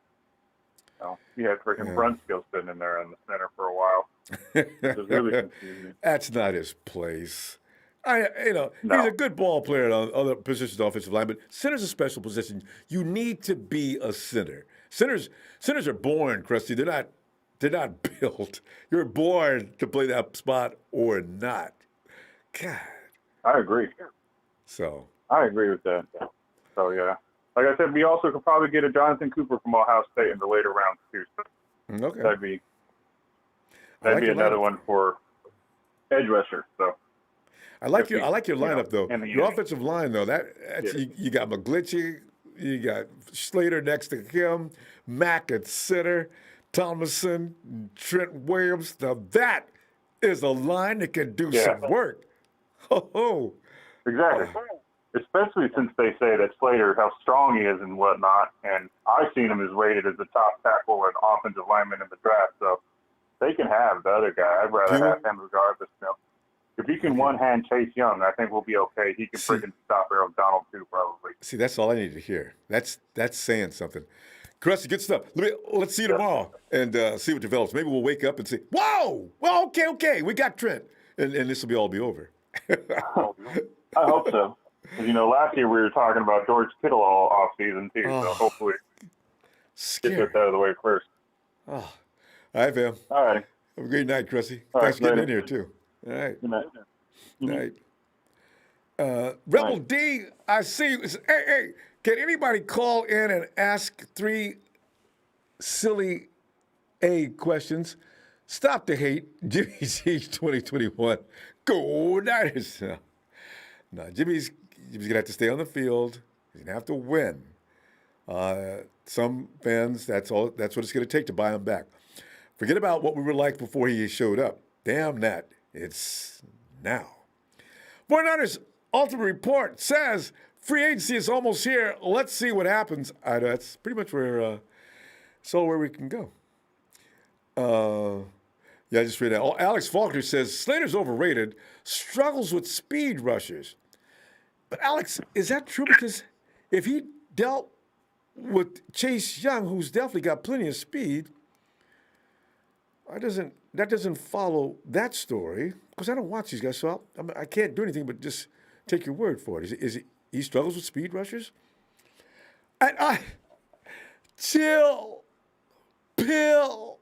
You had freaking Brunskill sitting in there in the center for a while. It was really confusing. That's not his place. He's a good ball player on other positions, offensive line, but center's a special position. You need to be a center. Centers are born, Krusty. They're not built. You're born to play that spot or not. God. I agree. So. I agree with that. So, yeah. like I said, we also could probably get a Jonathan Cooper from Ohio State in the later rounds too. So Okay. that'd be like your another lineup. one for edge rusher. So I like your lineup though. in the Your unit. offensive line though, that's Yeah. you got McGlinchey, you got Slater next to him, Mack at center, Thomason, Trent Williams. Now that is a line that can do some work. Oh, Exactly. Especially since they say that Slater, how strong he is and whatnot, and I've seen him as rated as the top tackle and offensive lineman in the draft. So they can have the other guy. I'd rather have him regardless. You know, if he can one-hand Chase Young, I think we'll be okay. He can freaking stop Aaron Donald too, probably. see, that's all I need to hear. That's saying something. Crusty, good stuff. Let's see you tomorrow and see what develops. Maybe we'll wake up and say, "Whoa, well, okay, we got Trent," and this will all be over. I hope so. Because, you know, last year we were talking about George Kittle all off-season too, so hopefully get that out of the way first. Oh. All right, fam. All right. Have a great night, Crusty. All Thanks for right, getting in later. here, too. All right. Good night. Night. Rebel D, I see you. Hey, can anybody call in and ask 3 silly A questions? Stop the hate. Jimmy G's 2021. Go Niners. No, Jimmy's going to have to stay on the field. He's going to have to win. Some fans, that's what it's going to take to buy him back. Forget about what we were like before he showed up. Damn that. It's now. 49ers Ultimate Report says free agency is almost here. Let's see what happens. That's pretty much where we can go. I just read that. Oh, Alex Faulkner says Slater's overrated, struggles with speed rushers. But Alex, is that true? Because if he dealt with Chase Young, who's definitely got plenty of speed, that doesn't follow that story because I don't watch these guys, so I can't do anything but just take your word for it. He struggles with speed rushers? And chill, Phil,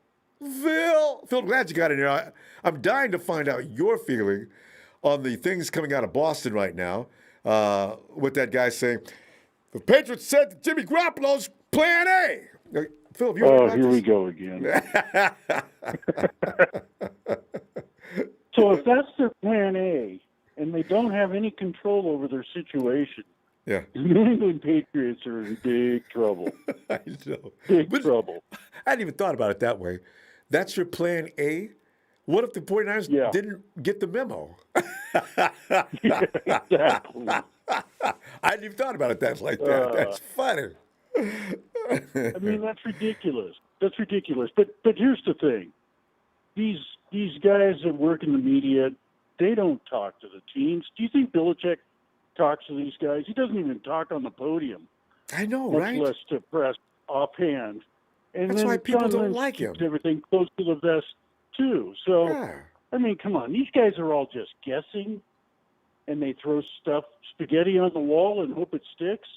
glad you got in here. I'm dying to find out your feeling on the things coming out of Boston right now with that guy saying, the Patriots said that Jimmy Garoppolo's plan A. Phil, have you heard about here this? we go again. So if that's their plan A, and they don't have any control over their situation, Yeah. the New England Patriots are in big trouble. I know. Big But trouble. I hadn't even thought about it that way. That's your plan A? What if the 49ers didn't get the memo? Exactly. I hadn't even thought about it like that. That's funny. I mean, that's ridiculous. That's ridiculous. But here's the thing. These guys that work in the media, they don't talk to the teams. Do you think Belichick talks to these guys? He doesn't even talk on the podium. I know, much right? less to press offhand. And That's then why people John don't Lynch like him. keeps everything close to the vest, too. So, Yeah. I mean, come on. These guys are all just guessing, and they throw spaghetti on the wall and hope it sticks.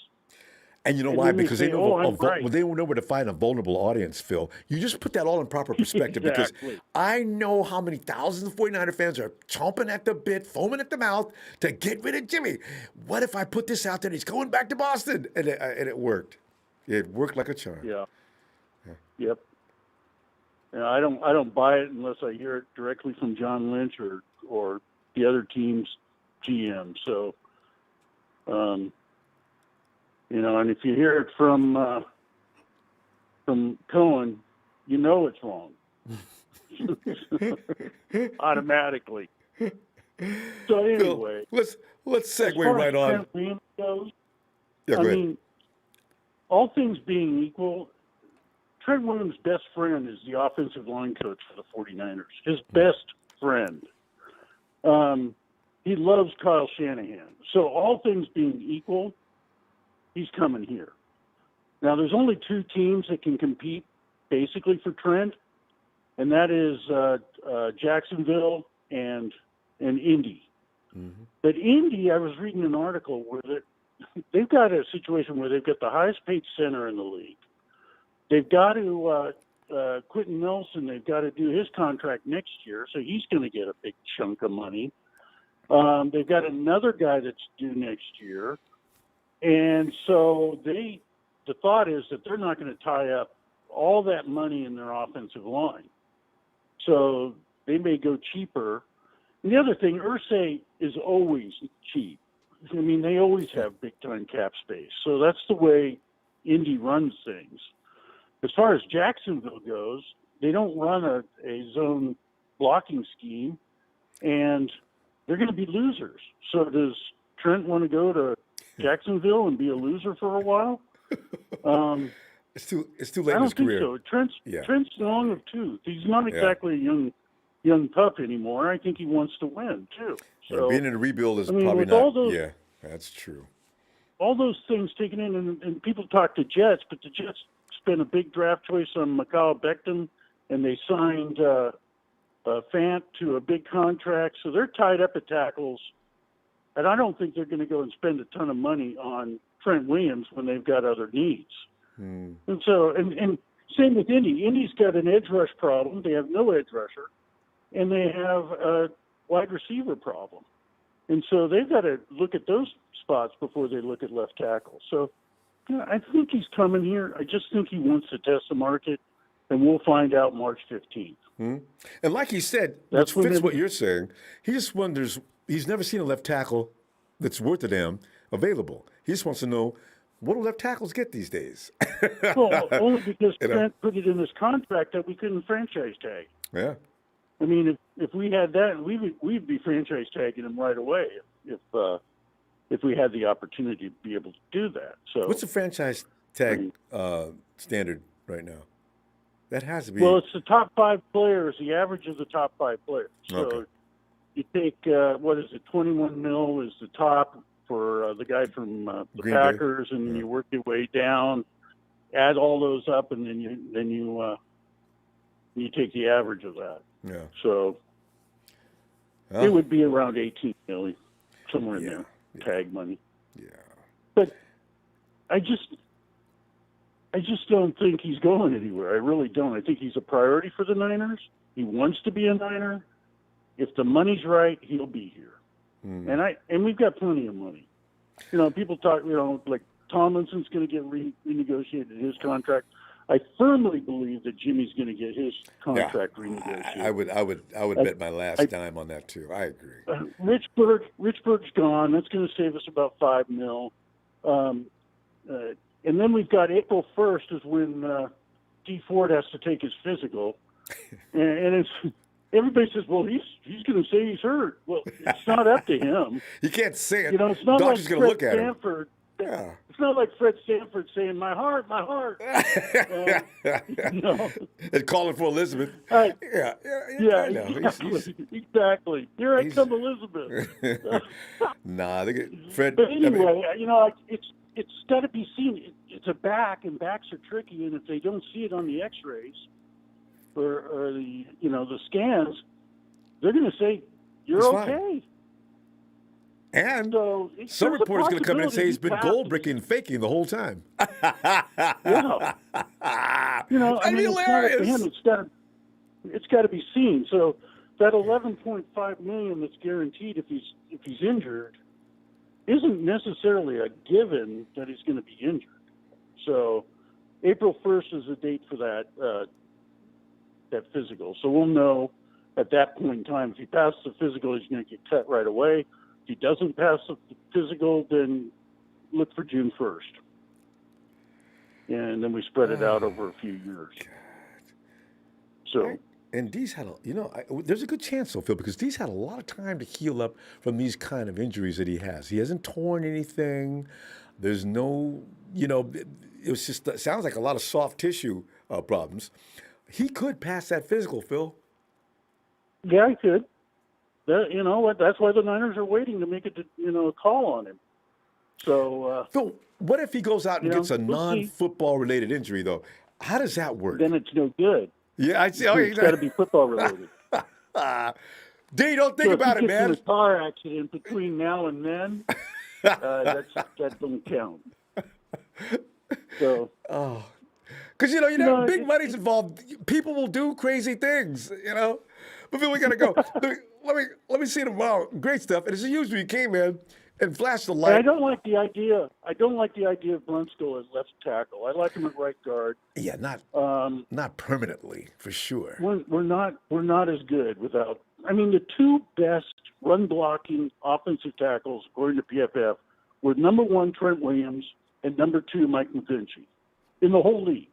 And you know And why? then they Because say, they know I'm right. they know where to find a vulnerable audience, Phil. You just put that all in proper perspective because Exactly. I know how many thousands of 49er fans are chomping at the bit, foaming at the mouth to get rid of Jimmy. What if I put this out there and he's going back to Boston? And it worked. It worked like a charm. Yeah. Yep. And I don't buy it unless I hear it directly from John Lynch or the other team's GM. So, and if you hear it from Cohen, you know it's wrong. Automatically. So anyway, Phil, let's as segue far right as on. Trent Williams goes, Yeah, go I ahead. mean, all things being equal, Trent Williams' best friend is the offensive line coach for the 49ers. His best friend. He loves Kyle Shanahan. So all things being equal, he's coming here. Now, there's only 2 teams that can compete basically for Trent, and that is Jacksonville and Indy. Mm-hmm. But Indy, I was reading an article where they've got a situation where they've got the highest paid center in the league. They've got to Quentin Nelson. They've got to do his contract next year, so he's going to get a big chunk of money. They've got another guy that's due next year, and so they the thought is that they're not going to tie up all that money in their offensive line. So they may go cheaper. And the other thing, Irsay is always cheap. I mean, they always have big-time cap space. So that's the way Indy runs things. As far as Jacksonville goes, they don't run a zone blocking scheme, and they're going to be losers. So does Trent want to go to Jacksonville and be a loser for a while? It's too late I in his don't career. think so. Trent's long of tooth. He's not exactly a young pup anymore. I think he wants to win too. So Being in a rebuild is probably not. Yeah, that's true. All those things taken in, and people talk to Jets, but the Jets spent a big draft choice on Mikal Becton, and they signed Fant to a big contract, so they're tied up at tackles. And I don't think they're going to go and spend a ton of money on Trent Williams when they've got other needs. And so, and same with Indy. Indy's got an edge rush problem. They have no edge rusher, and they have a wide receiver problem. And so they've got to look at those spots before they look at left tackle. So I think he's coming here. I just think he wants to test the market, and we'll find out March 15th. And like he said, That's which fits what you're saying, he just wonders, he's never seen a left tackle that's worth a damn available. He just wants to know, what do left tackles get these days? Well, only because Trent put it in his contract that we couldn't franchise tag. Yeah. I mean, if we had that, we'd be franchise tagging him right away if we had the opportunity to be able to do that. So what's the franchise tag standard right now? That has to be. Well, it's the top 5 players, the average of the top 5 players. So you take, 21 mil is the top for the guy from the Green Packers, Bay. and you work your way down, add all those up, and then you take the average of that. Yeah. So it would be around 18 million, somewhere in there, tag money. Yeah. But I just don't think he's going anywhere. I really don't. I think he's a priority for the Niners. He wants to be a Niner. If the money's right, he'll be here. And we've got plenty of money. You know, people talk, like Tomlinson's going to get renegotiated his contract. I firmly believe that Jimmy's going to get his contract renegotiated. I would bet my last dime on that too. I agree. Richburg's gone. That's going to save us about $5 million. And then we've got April 1st is when D Ford has to take his physical, and it's everybody says, well, he's going to say he's hurt. Well, it's not up to him. You can't say it. It's not Doctor's like going to look at Stanford. him. Yeah. It's not like Fred Stanford saying, my heart. And calling for Elizabeth. Yeah, exactly. Here I come, Elizabeth. Nah, they get Fred. But anyway, it's got to be seen. It's a back, and backs are tricky, and if they don't see it on the X-rays or the scans, they're going to say you're okay. And so some reporters going to come in and say he's been goal passed. bricking, faking the whole time. Yeah. That'd be hilarious. It's got to be seen. So that $11.5 million that's guaranteed if he's injured isn't necessarily a given that he's going to be injured. So April 1st is the date for that physical. So we'll know at that point in time if he passes the physical, he's going to get cut right away. If he doesn't pass the physical, then look for June 1st. And then we spread it out over a few years. So. And D's had there's a good chance, though, Phil, because D's had a lot of time to heal up from these kind of injuries that he has. He hasn't torn anything. There's no, it sounds like a lot of soft tissue problems. He could pass that physical, Phil. Yeah, he could. That's why the Niners are waiting to make a call on him. So, Phil, what if he goes out and gets a non-football related injury, though? How does that work? Then it's no good. Yeah, I see. It's got to be football related. D, don't think about it, man. If he gets in a car accident between now and then, that don't count. So. Because big money's involved. People will do crazy things, But Phil, we gotta go. Let me see you tomorrow. Great stuff. And as usual, you came, man. and flash the And I light. don't like the idea. I don't like the idea of Brunskill as left tackle. I like him at right guard. Yeah, not permanently for sure. We're not as good without. I mean, the two best run blocking offensive tackles according to PFF were number 1 Trent Williams and number 2 Mike McGlinchey in the whole league.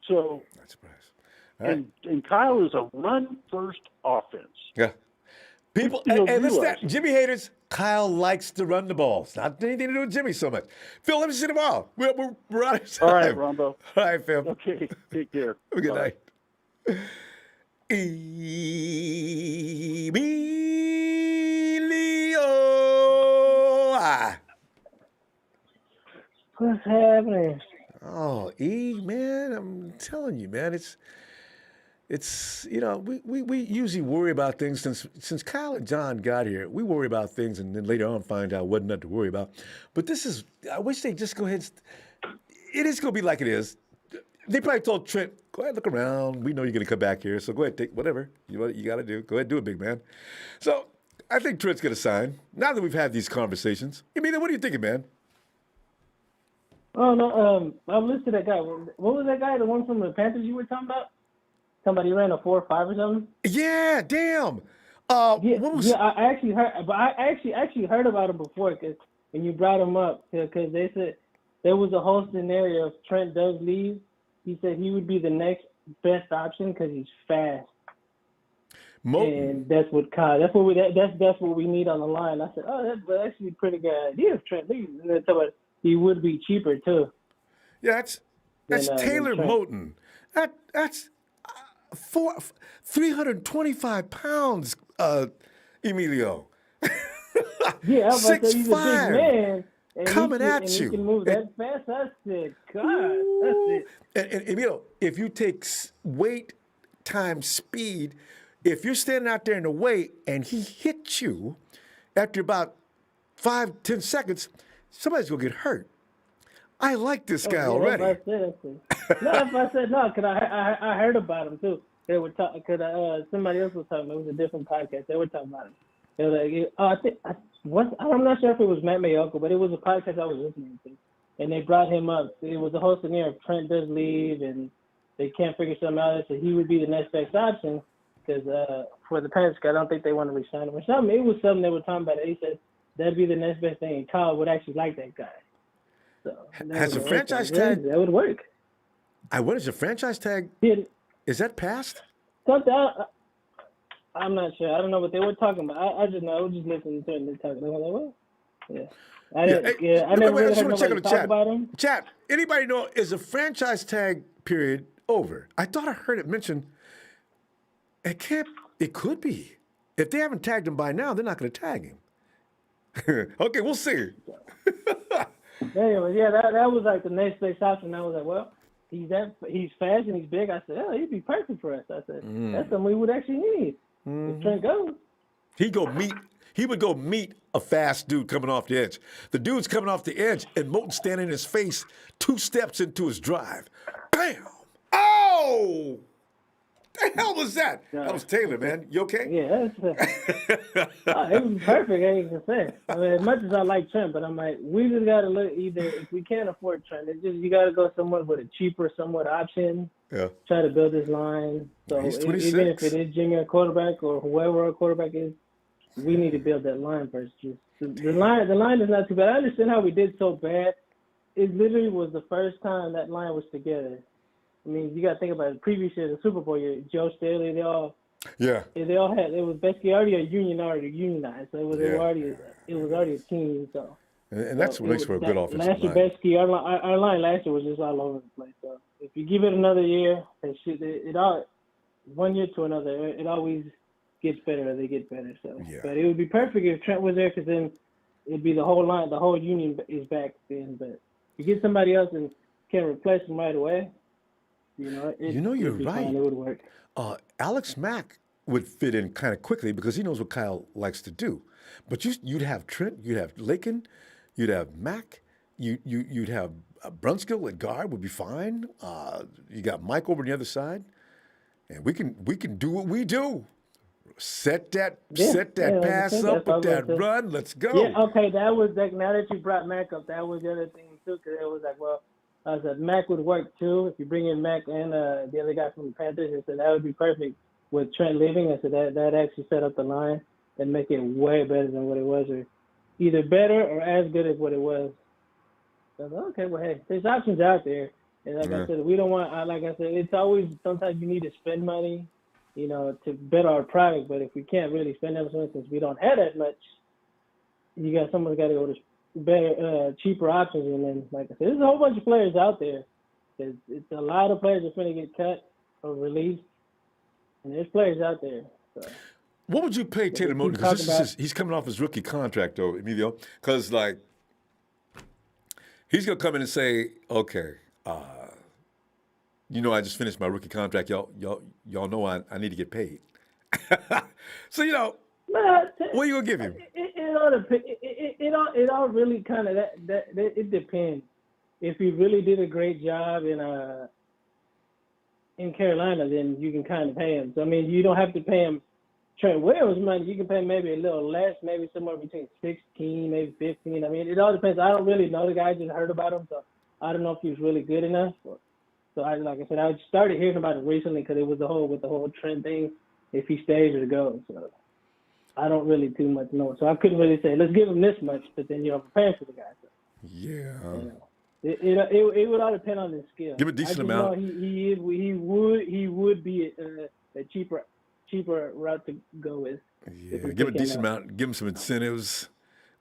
So, Not surprised. All right. and Kyle is a run first offense. Yeah. People, People and listen to realize that. it. Jimmy haters, Kyle likes to run the ball. It's not anything to do with Jimmy so much. Phil, let me see them all. We're out of time. All right, Ronbo. All right, Phil. Okay, take care. Have a good Bye. night. Emilio. What's happening? Oh, man, I'm telling you, man, it's we usually worry about things since Kyle and John got here. We worry about things and then later on find out what not to worry about. But I wish they'd just go ahead. It is going to be like it is. They probably told Trent, go ahead, look around. We know you're going to come back here, so go ahead, take whatever you got to do. Go ahead, do it, big man. So I think Trent's going to sign. Now that we've had these conversations, Emilio, what are you thinking, man? Oh no, I'm listening to that guy. What was that guy? The one from the Panthers you were talking about? Somebody ran a 4.5 or something. Yeah, damn. I actually heard, but I actually heard about him before because when you brought him up, because they said there was a whole scenario if Trent does leave. He said he would be the next best option because he's fast, and that's what Kyle. That's what we need on the line. I said, oh, that's actually a pretty good idea if Trent leaves. And then somebody, he would be cheaper too. Yeah, that's Taylor Trent. Moton. That's 325 pounds, Emilio. Yeah, I was like, he's a 6'5", big man. And coming at and you. He can move that fast. I said, God, that's it. And Emilio, if you take weight times speed, if you're standing out there in the weight and he hits you after about 5-10 seconds, somebody's gonna get hurt. I like this guy already. That's what I said no, because I heard about him too. They were talking, because somebody else was talking. It was a different podcast. They were talking about him. They were like, I'm not sure if it was Matt Mayoko, but it was a podcast I was listening to, and they brought him up. It was a whole scenario if Trent does leave and they can't figure something out, so he would be the next best option. Because for the Panthers, I don't think they want to resign him or something. It was something they were talking about. They said that'd be the next best thing. And Kyle would actually like that guy. So has a franchise tag? That would work. What is a franchise tag? Yeah. Is that passed? Something. I'm not sure. I don't know what they were talking about. I just know. I was just listening to them talking. I was like, well, yeah. I never really heard nobody talk about him. Chat, anybody know, is a franchise tag period over? I thought I heard it mentioned. It could be. If they haven't tagged him by now, they're not going to tag him. Okay, we'll see. Anyway, yeah, that was like the next best option. I was like, well, he's fast and he's big. I said, oh, he'd be perfect for us. I said, that's something we would actually need. If Trent goes. He would go meet a fast dude coming off the edge. The dude's coming off the edge and Moton standing in his face 2 steps into his drive. Bam! Oh! The hell was that? That was Taylor, man. You okay? Yeah, it was perfect. I ain't gonna say. I mean, as much as I like Trent, but I'm like, we just gotta look. Either if we can't afford Trent, it's just you gotta go somewhat with a cheaper, somewhat option. Yeah. Try to build this line. So He's even 26. if it is Jimmy a quarterback or whoever our quarterback is, we need to build that line first. Just the line is not too bad. I understand how we did so bad. It literally was the first time that line was together. I mean, you got to think about it. Previous year, the Super Bowl year, Joe Staley, they all had. It was basically already unionized. So it was already a team. So and that's what makes for a good offensive last year, line. basically, our line last year was just all over the place. So if you give it another year, one year to another, it always gets better. They get better. So, but it would be perfect if Trent was there, because then it'd be the whole line, the whole union is back then. But if you get somebody else and can replace them right away. You're right. Fine. It would work. Alex Mack would fit in kind of quickly because he knows what Kyle likes to do. But you'd have Trent, you'd have Lakin, you'd have Mack, you'd have Brunskill at guard would be fine. You got Mike over on the other side, and we can do what we do. Set that Yeah, pass that's up what I with was that gonna say. run. Let's go. Yeah, okay, that was like, now that you brought Mac up, that was the other thing too, because it was like, well, I said Mac would work too if you bring in Mac and the other guy from the Panthers. I said that would be perfect with Trent leaving. I said that actually set up the line and make it way better than what it was, or either better or as good as what it was. So I was like, okay, well, hey, there's options out there. And like I said, we don't want, like I said, it's always, sometimes you need to spend money, to better our product. But if we can't really spend that much, since we don't have that much, someone's got to go to better, cheaper options. And then, like I said, there's a whole bunch of players out there. It's a lot of players that's going to get cut or released. And there's players out there. So. What would you pay Taylor Moton? Because he's coming off his rookie contract, though, Emilio. Because, like, he's going to come in and say, okay, I just finished my rookie contract. Y'all know I need to get paid. So, what are you going to give him? It all really kind of, it depends. If he really did a great job in Carolina, then you can kind of pay him. So, I mean, you don't have to pay him Trent Williams money. You can pay maybe a little less, maybe somewhere between 16, maybe 15. I mean, it all depends. I don't really know the guy. I just heard about him, so I don't know if he was really good enough. So, like I said, I started hearing about it recently because it was the whole Trent thing, if he stays or goes. So I don't really too much know. So I couldn't really say, let's give him this much, but then you're preparing for the guy. So, yeah. It would all depend on his skill. Give a decent amount. He would be a cheaper route to go with. Yeah, give a decent amount. Give him some incentives.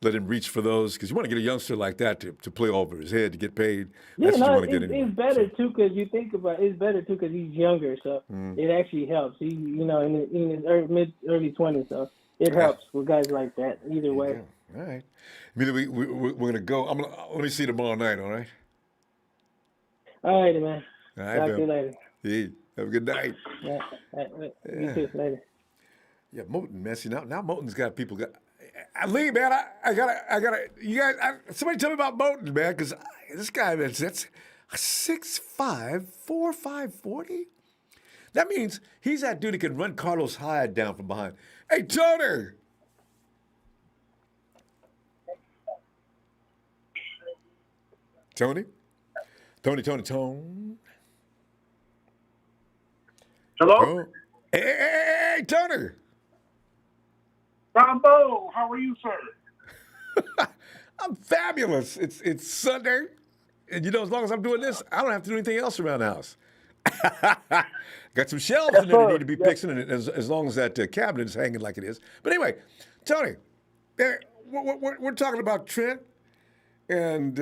Let him reach for those, because you want to get a youngster like that to play over his head to get paid. That's what you want to get anyway. It's better too, because you think about it, it's better too because he's younger, so it actually helps. He, in his early 20s, so it helps with guys like that. Either way. All right. I mean, we're gonna go. Let me see you tomorrow night. All right. All right, man. All right, talk to you later. Hey, have a good night. Yeah. You too. Later. Yeah, Moton, man. See, now Moton's got people. Lee, man, I gotta. You guys, somebody tell me about Moton, man, because this guy, man, that's 6'5", 4'5", 40. That means he's that dude that can run Carlos Hyde down from behind. Hey, Tony. Tony. Hello? Oh. Hey, Tony. Ronbo, how are you, sir? I'm fabulous. It's Sunday, and as long as I'm doing this, I don't have to do anything else around the house. Got some shelves in there that need to be fixed, and as long as that cabinet is hanging like it is. But anyway, Tony, we're talking about Trent, and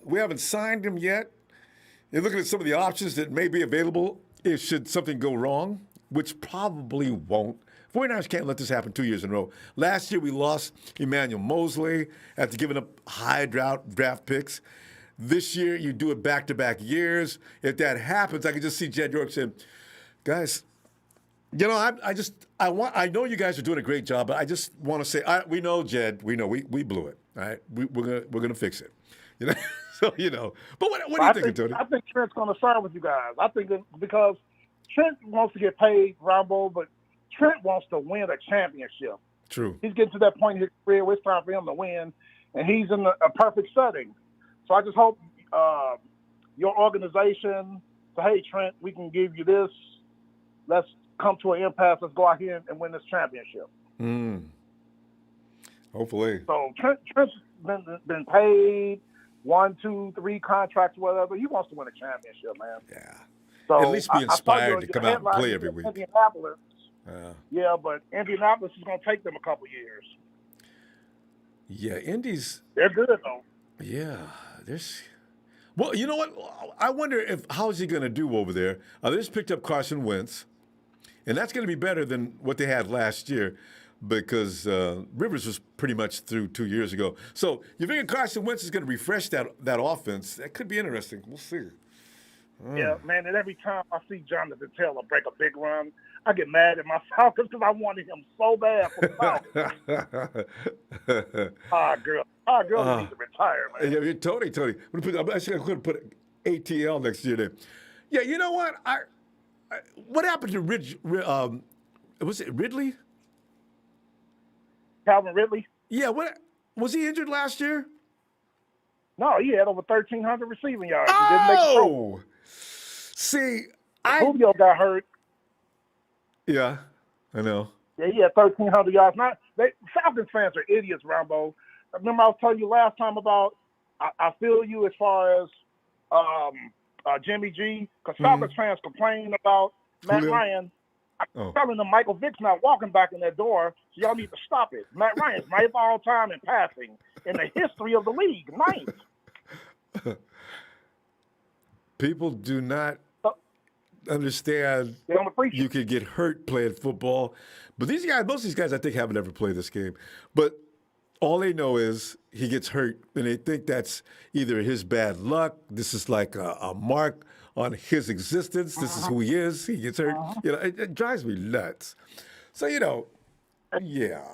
we haven't signed him yet. You're looking at some of the options that may be available should something go wrong, which probably won't. 49ers can't let this happen 2 years in a row. Last year, we lost Emmanuel Mosley after giving up high draft picks. This year, you do it back-to-back years. If that happens, I can just see Jed York saying, guys, I know you guys are doing a great job, but I just want to say, we know, Jed, we know we blew it. All right, we're gonna fix it. So But what are you thinking, Tony? I think Trent's going to sign with you guys. I think because Trent wants to get paid, Ronbo, but Trent wants to win a championship. True. He's getting to that point in his career where it's time for him to win, and he's in a perfect setting. So I just hope your organization say, hey, Trent, we can give you this. Let's come to an impasse. Let's go out here and win this championship. Hopefully. So Trent's been paid 1, 2, 3 contracts, whatever. He wants to win a championship, man. Yeah. So at least be inspired to come out and play every week. Indianapolis. Yeah, but Indianapolis is going to take them a couple years. Yeah, Indy's. They're good, though. Yeah, well, you know what? I wonder how's he going to do over there. They just picked up Carson Wentz, and that's going to be better than what they had last year because Rivers was pretty much through 2 years ago. So you figure Carson Wentz is going to refresh that offense. That could be interesting. We'll see. Yeah, man, and every time I see Jonathan Taylor break a big run, I get mad at my Falcons because I wanted him so bad for the Falcons. Girl needs to retire, man. Yeah, Tony. I'm actually going to put ATL next year there. Yeah, you know what? What happened to was it Ridley? Calvin Ridley. Yeah, what was he injured last year? No, he had over 1,300 receiving yards. He didn't make the Pro Bowl. See, Julio got hurt. Yeah, I know. Yeah, he had 1,300 yards. Falcons fans are idiots, Ronbo. Remember I was telling you last time about I feel you as far as Jimmy G, because Falcons fans complain about Matt Julio? Ryan. I'm telling them Michael Vick's not walking back in that door, so y'all need to stop it. Matt Ryan's ninth all time in passing in the history of the league. Ninth. People do not understand They don't appreciate you could get hurt playing football. But these guys, most of these guys, I think, haven't ever played this game. But all they know is he gets hurt, and they think that's either his bad luck. This is like a mark on his existence. This is who he is. He gets hurt. You know, it drives me nuts. So, you know, yeah.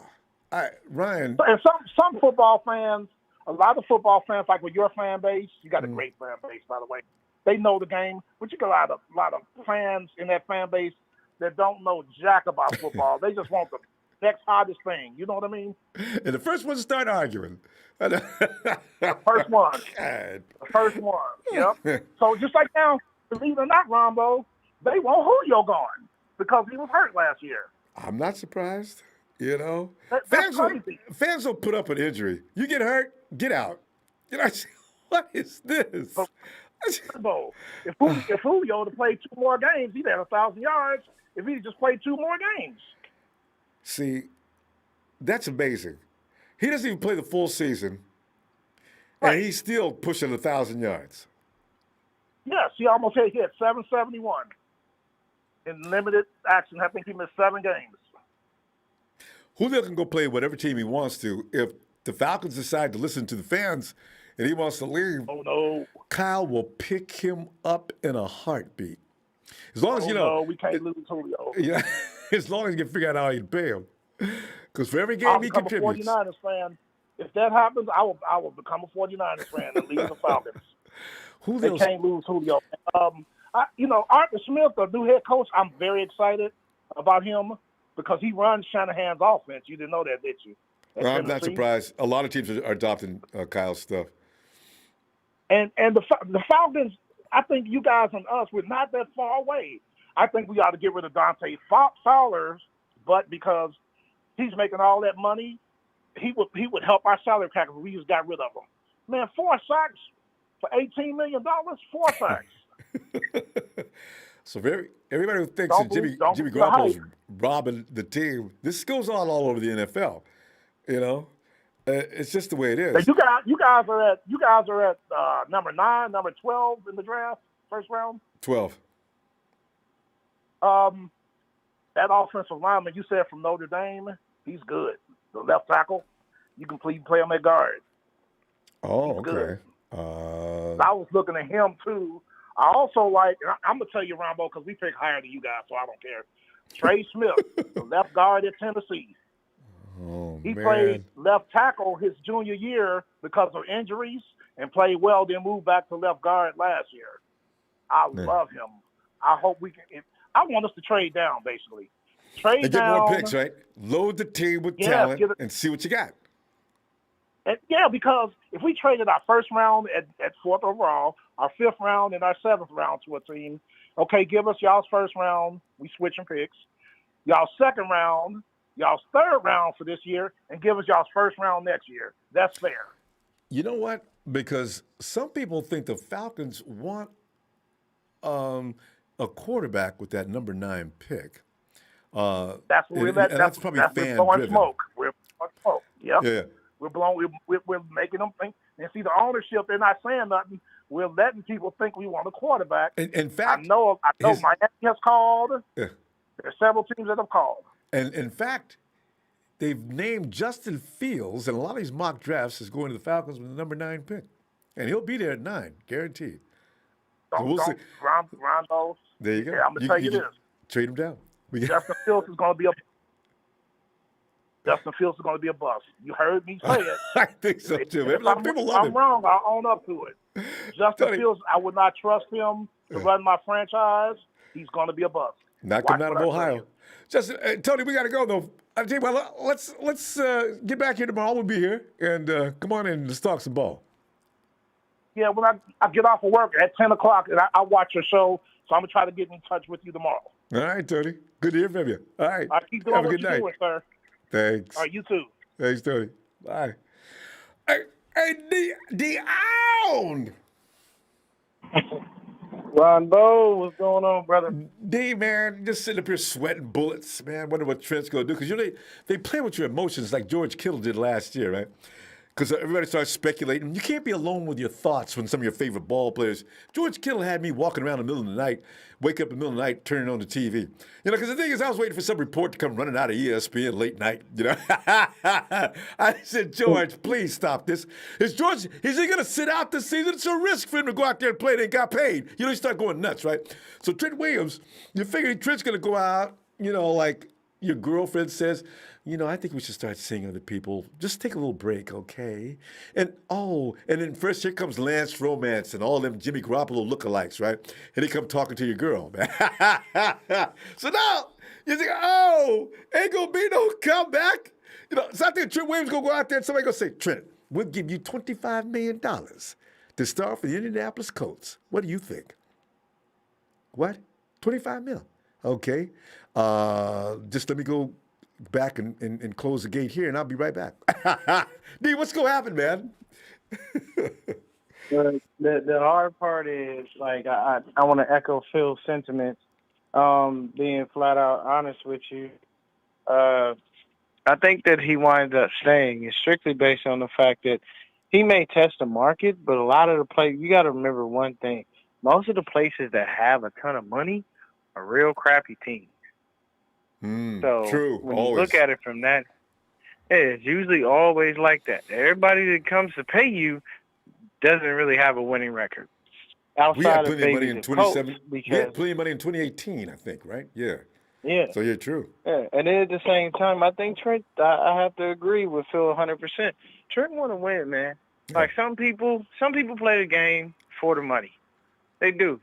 Ryan. And some football fans, a lot of football fans, like with your fan base, you got a great fan base, by the way. They know the game, but you got a lot of fans in that fan base that don't know jack about football. They just want the next hottest thing. You know what I mean? And the first one to start arguing. The first one. God. The first one. Yep. So just like now, believe it or not, Ronbo, they want Julio gone because he was hurt last year. I'm not surprised. You know, That's crazy. Fans will put up an injury. You get hurt, get out. You know, what is this? Ronbo, if Julio had played 2 more games, he'd had 1,000 yards. If he just played 2 more games. See, that's amazing. He doesn't even play the full season, and he's still pushing 1,000 yards. Yes, he almost hit 771 in limited action. I think he missed 7 games. Julio can go play whatever team he wants to. If the Falcons decide to listen to the fans and he wants to leave, oh no, Kyle will pick him up in a heartbeat. As long as you know, no, we can't lose Julio. Yeah, as long as you can figure out how you pay him. Because for every game he contributes. I'm a 49ers fan. If that happens, I will become a 49ers fan and leave the Falcons. They can't lose Julio. Arthur Smith, the new head coach, I'm very excited about him because he runs Shanahan's offense. You didn't know that, did you? I'm not surprised. A lot of teams are adopting Kyle's stuff. And the Falcons, I think you guys and us, we're not that far away. I think we ought to get rid of Dante Fowler's, but because he's making all that money, he would help our salary cap if we just got rid of him. Man, 4 sacks for $18 million, 4 sacks. So everybody who thinks that Jimmy Garoppolo's robbing the team, this goes on all over the NFL. You know, it's just the way it is. You guys are at number 9, number 12 in the draft, first round. 12. That offensive lineman you said from Notre Dame, he's good. The left tackle, you can play him at guard. Oh, he's okay. Good. I was looking at him too. I also like. I'm gonna tell you, Ronbo, because we pick higher than you guys, so I don't care. Trey Smith, the left guard at Tennessee. Oh, he played left tackle his junior year because of injuries and played well, then moved back to left guard last year. I love him. I hope we can. I want us to trade down, basically. Trade down. Get more picks, right? Load the team with talent and see what you got. Yeah, because if we traded our first round at 4th overall, our 5th round, and our 7th round to a team, okay, give us y'all's first round. We switching picks. Y'all's 2nd round, y'all's 3rd round for this year, and give us y'all's first round next year. That's fair. You know what? Because some people think the Falcons want a quarterback with that number 9 pick. That's what that's probably fan driven. Smoke. We're blowing smoke. Yep. Yeah. We're making them think. And see, the ownership, they're not saying nothing. We're letting people think we want a quarterback. In fact, I know Miami has called. Yeah. There's several teams that have called. And in fact, they've named Justin Fields, and a lot of these mock drafts is going to the Falcons with the number 9 pick. And he'll be there at 9, guaranteed. Ronbo. There you go. Yeah, I'm going to tell you this. Trade him down. Justin Fields is going to be a bust. You heard me say it. I think so, too. If I'm wrong, I'll own up to it. Justin Fields, I would not trust him to run my franchise. He's going to be a bust. Not Watch coming out of what I tell Ohio. you. Just Tony, we got to go though. I tell you what, let's get back here tomorrow. We'll be here and come on in and let's talk some ball. Yeah, when I get off of work at 10 o'clock, and I watch your show, so I'm going to try to get in touch with you tomorrow. All right, Tony. Good to hear from you. All right. All right, keep doing Have a what good you're night. doing, sir. Thanks. All right, you too. Thanks, Tony. Bye. Hey, Dion! Ronbo, what's going on, brother? D, man, just sitting up here sweating bullets, man. Wonder what Trent's going to do. Because they play with your emotions like George Kittle did last year, right? Because everybody starts speculating. You can't be alone with your thoughts when some of your favorite ball players. George Kittle had me walking around in the middle of the night, wake up in the middle of the night, turning on the TV. You know, because the thing is, I was waiting for some report to come running out of ESPN late night. You know, I said, George, please stop this. Is he going to sit out this season? It's a risk for him to go out there and play. They got paid. You know, you start going nuts, right? So Trent Williams, you figure Trent's going to go out, you know, like your girlfriend says, you know, I think we should start seeing other people. Just take a little break, okay? And then first here comes Lance Romance and all them Jimmy Garoppolo lookalikes, right? And they come talking to your girl, man. So now you think, ain't gonna be no comeback. You know, so I think Trent Williams gonna go out there and somebody gonna say, Trent, we'll give you $25 million to start for the Indianapolis Colts. What do you think? What? 25 mil. Okay. Just let me go back and close the gate here, and I'll be right back. D, what's going to happen, man? The hard part is, like, I want to echo Phil's sentiments, being flat out honest with you. I think that he winds up staying is strictly based on the fact that he may test the market, but a lot of the places, you got to remember one thing. Most of the places that have a ton of money are real crappy teams. So True. when Always. you look at it from that, it's usually always like that. Everybody that comes to pay you doesn't really have a winning record. We had Outside of plenty of money babies in and Colts, 27. We had plenty of money in 2018, I think, right? Yeah. Yeah. So yeah, true. Yeah, and then at the same time, I think Trent, I have to agree with Phil 100%. Trent want to win, man. Yeah. Like some people play the game for the money. They do.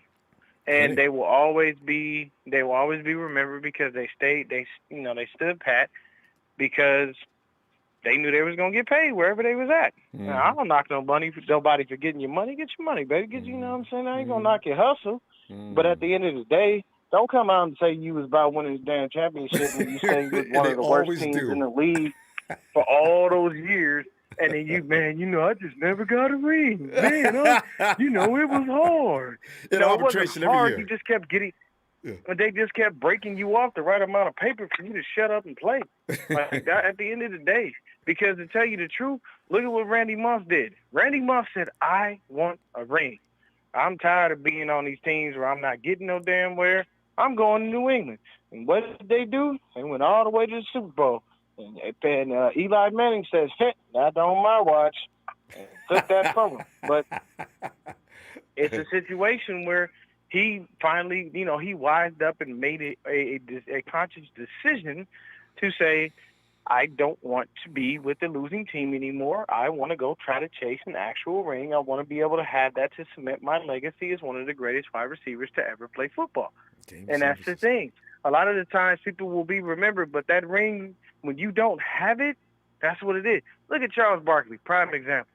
And they will always be remembered because they stood pat because they knew they was gonna get paid wherever they was at. Mm-hmm. Now, I don't knock nobody for getting your money. Get your money, baby. You know what I'm saying? I ain't gonna knock your hustle. Mm-hmm. But at the end of the day, don't come out and say you was about winning the damn championship when you say you was one of the worst teams in the league for all those years. And then I just never got a ring. Man, it was hard. In arbitration it wasn't hard. every year. You just kept getting, they just kept breaking you off the right amount of paper for you to shut up and play. Like that, at the end of the day. Because to tell you the truth, look at what Randy Moss did. Randy Moss said, I want a ring. I'm tired of being on these teams where I'm not getting no damn where. I'm going to New England. And what did they do? They went all the way to the Super Bowl. And Eli Manning says, not on my watch. And took that from him. But it's a situation where he finally, he wised up and made a conscious decision to say, I don't want to be with the losing team anymore. I want to go try to chase an actual ring. I want to be able to have that to cement my legacy as one of the greatest wide receivers to ever play football. And that's the thing. A lot of the times people will be remembered, but that ring, when you don't have it, that's what it is. Look at Charles Barkley, prime example.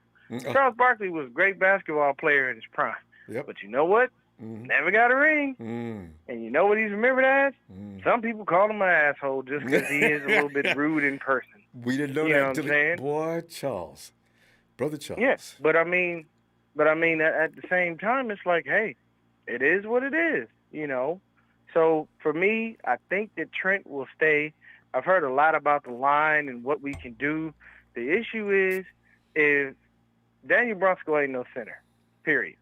Charles Barkley was a great basketball player in his prime. Yep. But you know what? Never got a ring. And you know what he's remembered as? Some people call him an asshole just because he is a little bit rude in person. We didn't know that until boy, Charles. Brother Charles. Yes, but I mean, at the same time, it's like, hey, it is what it is, So for me, I think that Trent will stay. I've heard a lot about the line and what we can do. The issue is Daniel Brunskill ain't no center, period.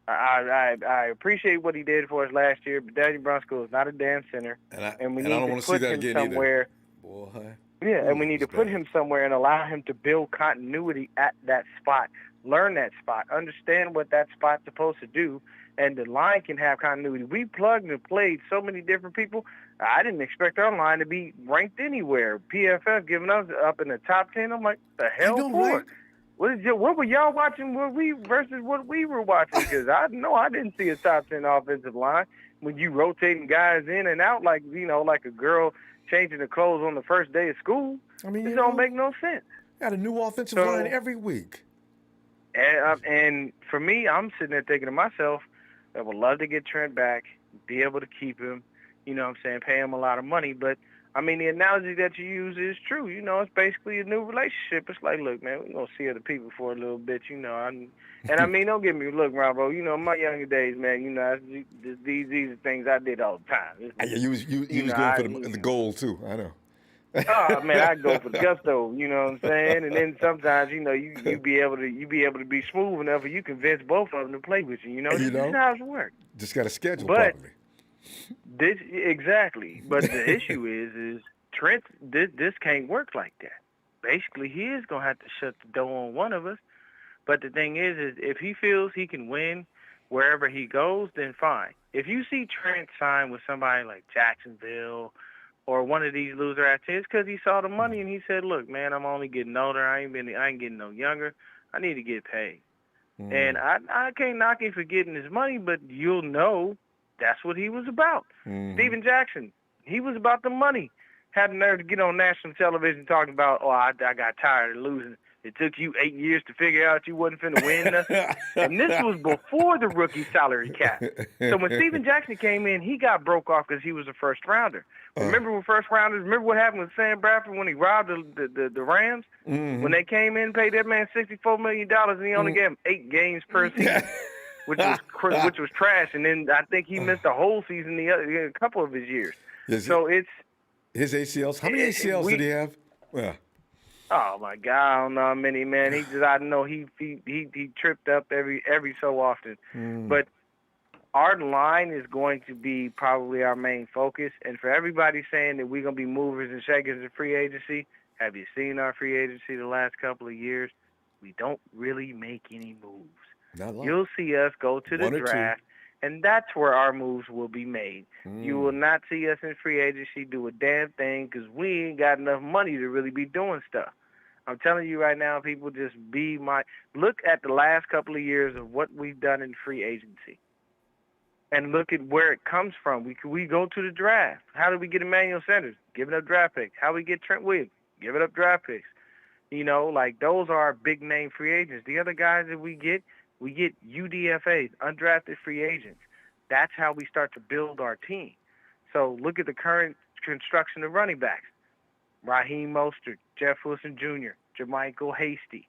I appreciate what he did for us last year, but Daniel Brunskill is not a damn center. And we need to put him somewhere. Boy. Yeah, and we need to put him somewhere and allow him to build continuity at that spot. Learn that spot. Understand what that spot's supposed to do. And the line can have continuity. We plugged and played so many different people. I didn't expect our line to be ranked anywhere. PFF giving us up in the top 10. I'm like, the hell for it? What were y'all watching versus what we were watching? Because I know I didn't see a top 10 offensive line. when you rotating guys in and out like like a girl changing her clothes on the first day of school. I mean, It don't make no sense. Got a new offensive So- line every week. And for me, I'm sitting there thinking to myself, I would love to get Trent back, be able to keep him, you know what I'm saying, pay him a lot of money. But, I mean, the analogy that you use is true. You know, it's basically a new relationship. It's like, look, man, we're going to see other people for a little bit, you know. And I mean, don't get me, look, Ronbo, you know, in my younger days, man, you know, these are things I did all the time. Yeah, you was going for the goal, too. I know. Oh man, I go for the gusto, you know what I'm saying? And then sometimes, you know, you be able to be smooth enough, and you convince both of them to play with you. You know, this is how it works. Just got to schedule But properly. Exactly. But the issue is Trent. This can't work like that. Basically, he is gonna have to shut the door on one of us. But the thing is if he feels he can win wherever he goes, then fine. If you see Trent sign with somebody like Jacksonville or one of these loser ass teams, because he saw the money and he said, "Look, man, I'm only getting older. I ain't getting no younger. I need to get paid." And I can't knock him for getting his money, but you'll know that's what he was about. Steven Jackson, he was about the money. Had the nerve to get on national television talking about, I got tired of losing. It took you 8 years to figure out you wasn't finna win nothing. And this was before the rookie salary cap. So when Steven Jackson came in, he got broke off because he was a first rounder. Remember what happened with Sam Bradford when he robbed the Rams? When they came in and paid that man $64 million and he only gave him 8 games per season, which was trash. And then I think he missed the whole season a couple of his years. So it's his ACLs. How many ACLs did he have? Yeah. Oh my God, I don't know how many, man. I know he tripped up every so often. But our line is going to be probably our main focus. And for everybody saying that we're gonna be movers and shakers in free agency, have you seen our free agency the last couple of years? We don't really make any moves. Not long. You'll see us go to the draft, and that's where our moves will be made. You will not see us in free agency do a damn thing because we ain't got enough money to really be doing stuff. I'm telling you right now, people, just look at the last couple of years of what we've done in free agency and look at where it comes from. We go to the draft. How did we get Emmanuel Sanders? Giving up draft picks. How we get Trent Williams? Giving up draft picks. You know, like those are our big name free agents. The other guys that we get UDFAs, undrafted free agents. That's how we start to build our team. So look at the current construction of running backs. Raheem Mostert, Jeff Wilson Jr., Jermichael Hasty,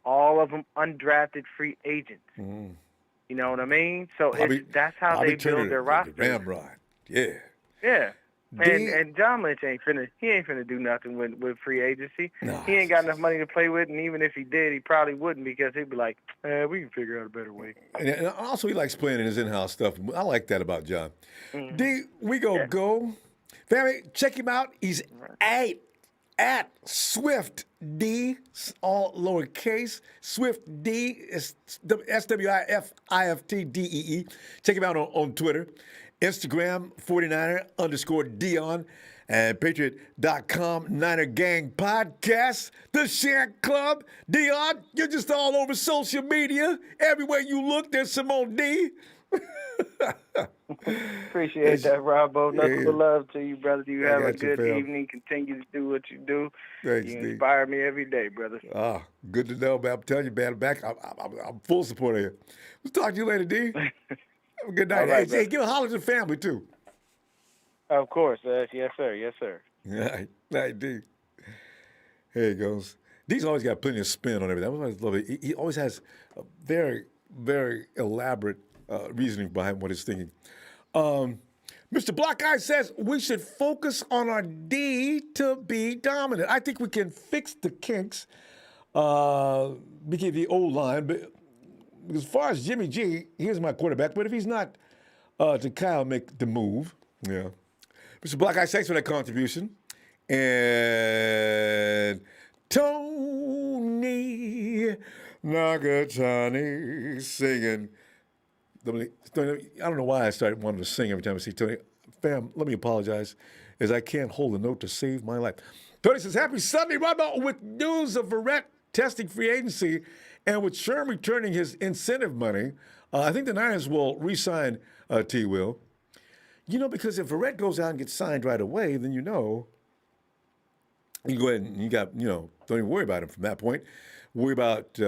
all of them undrafted free agents. You know what I mean? So that's how they build their roster. Ramrod, yeah. Yeah. And John Lynch ain't finna do nothing with free agency. No, he ain't got enough money to play with, and even if he did, he probably wouldn't because he'd be like, we can figure out a better way. And also, he likes playing in his in-house stuff. I like that about John. D, we go. Family, check him out. He's at Swift D, all lowercase. Swift D is SWIFIFTDEE. Check him out on Twitter. Instagram, 49er_Dion, and Patriot.com, Niner Gang Podcast, The Share Club. Dion, you're just all over social media. Everywhere you look, there's Simone D. Appreciate that, Ronbo. Nothing but love to you, brother. You have a good fam. evening. Continue to do what you do. Thanks, you D. inspire me every day, brother. Good to know, man. I'm telling you, man, I'm full support of you. We'll talk to you later, D. Have a good night. Right, hey, give a holler to the family, too. Of course. Yes, sir. Yes, sir. All right, D. Here he goes. D's always got plenty of spin on everything. I always love it. He always has a very, very elaborate reasoning behind what he's thinking. Mr. Black Eye says we should focus on our D to be dominant. I think we can fix the kinks, because the old line. But as far as Jimmy G, here's my quarterback. But if he's not, to Kyle make the move. Yeah. Mr. Black Eye, thanks for that contribution. And Tony Nakatani singing. I don't know why I started wanting to sing every time I see Tony. Fam, let me apologize, as I can't hold a note to save my life. Tony says, happy Sunday, Ronbo, with news of Verrett testing free agency and with Sherm returning his incentive money. I think the Niners will re-sign T. Will. Because if Verrett goes out and gets signed right away, then you go ahead and you got, don't even worry about him from that point. Worry about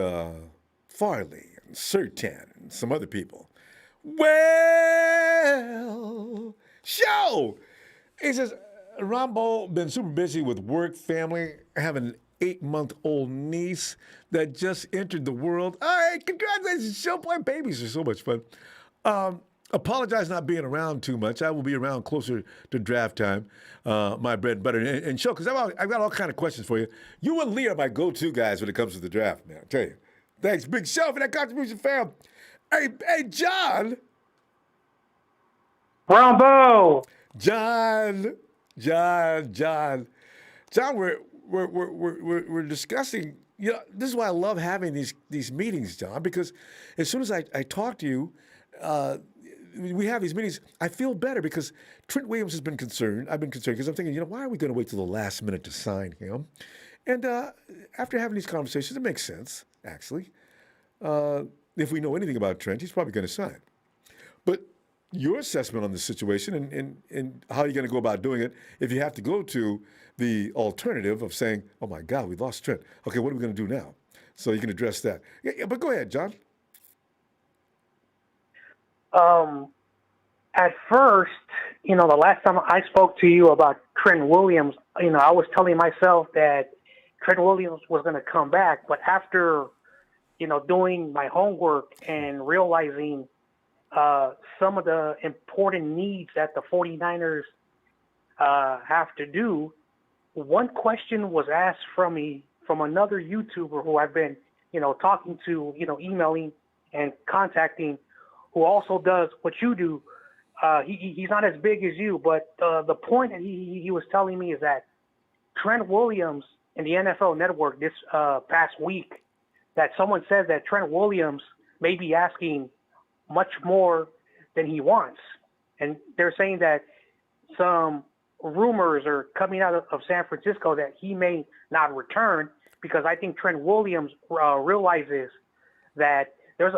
Farley and Sertan and some other people. Well, show! He says, Ronbo been super busy with work, family, having an 8-month-old niece that just entered the world. All right, congratulations, show boy. Babies are so much fun. Apologize not being around too much. I will be around closer to draft time. My bread and butter. And show, because I've got all kind of questions for you. You and Lee are my go-to guys when it comes to the draft, man. I tell you. Thanks, Big Show, for that contribution, fam. Hey, John. Ronbo. John, we're discussing. This is why I love having these meetings, John, because as soon as I talk to you, we have these meetings. I feel better because Trent Williams has been concerned. I've been concerned because I'm thinking, why are we going to wait till the last minute to sign him? And after having these conversations, it makes sense, actually. If we know anything about Trent, he's probably going to sign. But your assessment on the situation and how you're going to go about doing it, if you have to go to the alternative of saying, oh, my God, we lost Trent. Okay, what are we going to do now? So you can address that. Yeah, but go ahead, John. At first, the last time I spoke to you about Trent Williams, I was telling myself that Trent Williams was going to come back. But after, doing my homework and realizing some of the important needs that the 49ers have to do, one question was asked from me from another YouTuber who I've been, talking to, emailing and contacting, who also does what you do. He's not as big as you, but the point that he was telling me is that Trent Williams in the NFL Network this past week, that someone said that Trent Williams may be asking much more than he wants. And they're saying that some rumors are coming out of San Francisco that he may not return, because I think Trent Williams realizes that there's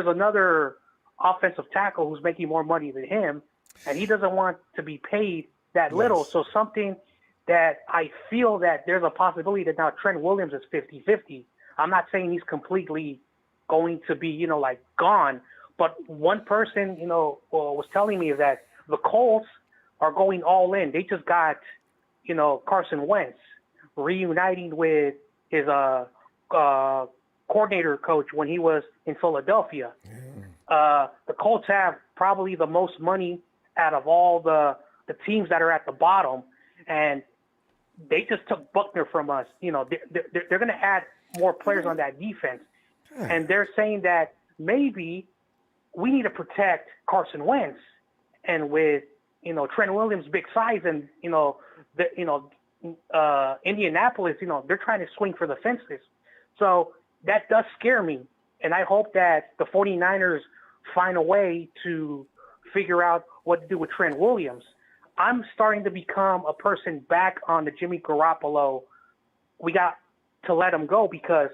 another offensive tackle who's making more money than him, and he doesn't want to be paid that little. So something that I feel that there's a possibility that now Trent Williams is 50-50. I'm not saying he's completely going to be, gone, but one person, was telling me that the Colts are going all in. They just got, Carson Wentz reuniting with his coordinator coach when he was in Philadelphia. The Colts have probably the most money out of all the teams that are at the bottom, and they just took Buckner from us. They're going to add more players on that defense, and they're saying that maybe we need to protect Carson Wentz, and with Trent Williams' big size and Indianapolis, they're trying to swing for the fences. So that does scare me, and I hope that the 49ers find a way to figure out what to do with Trent Williams. I'm starting to become a person back on the Jimmy Garoppolo. We got to let him go, because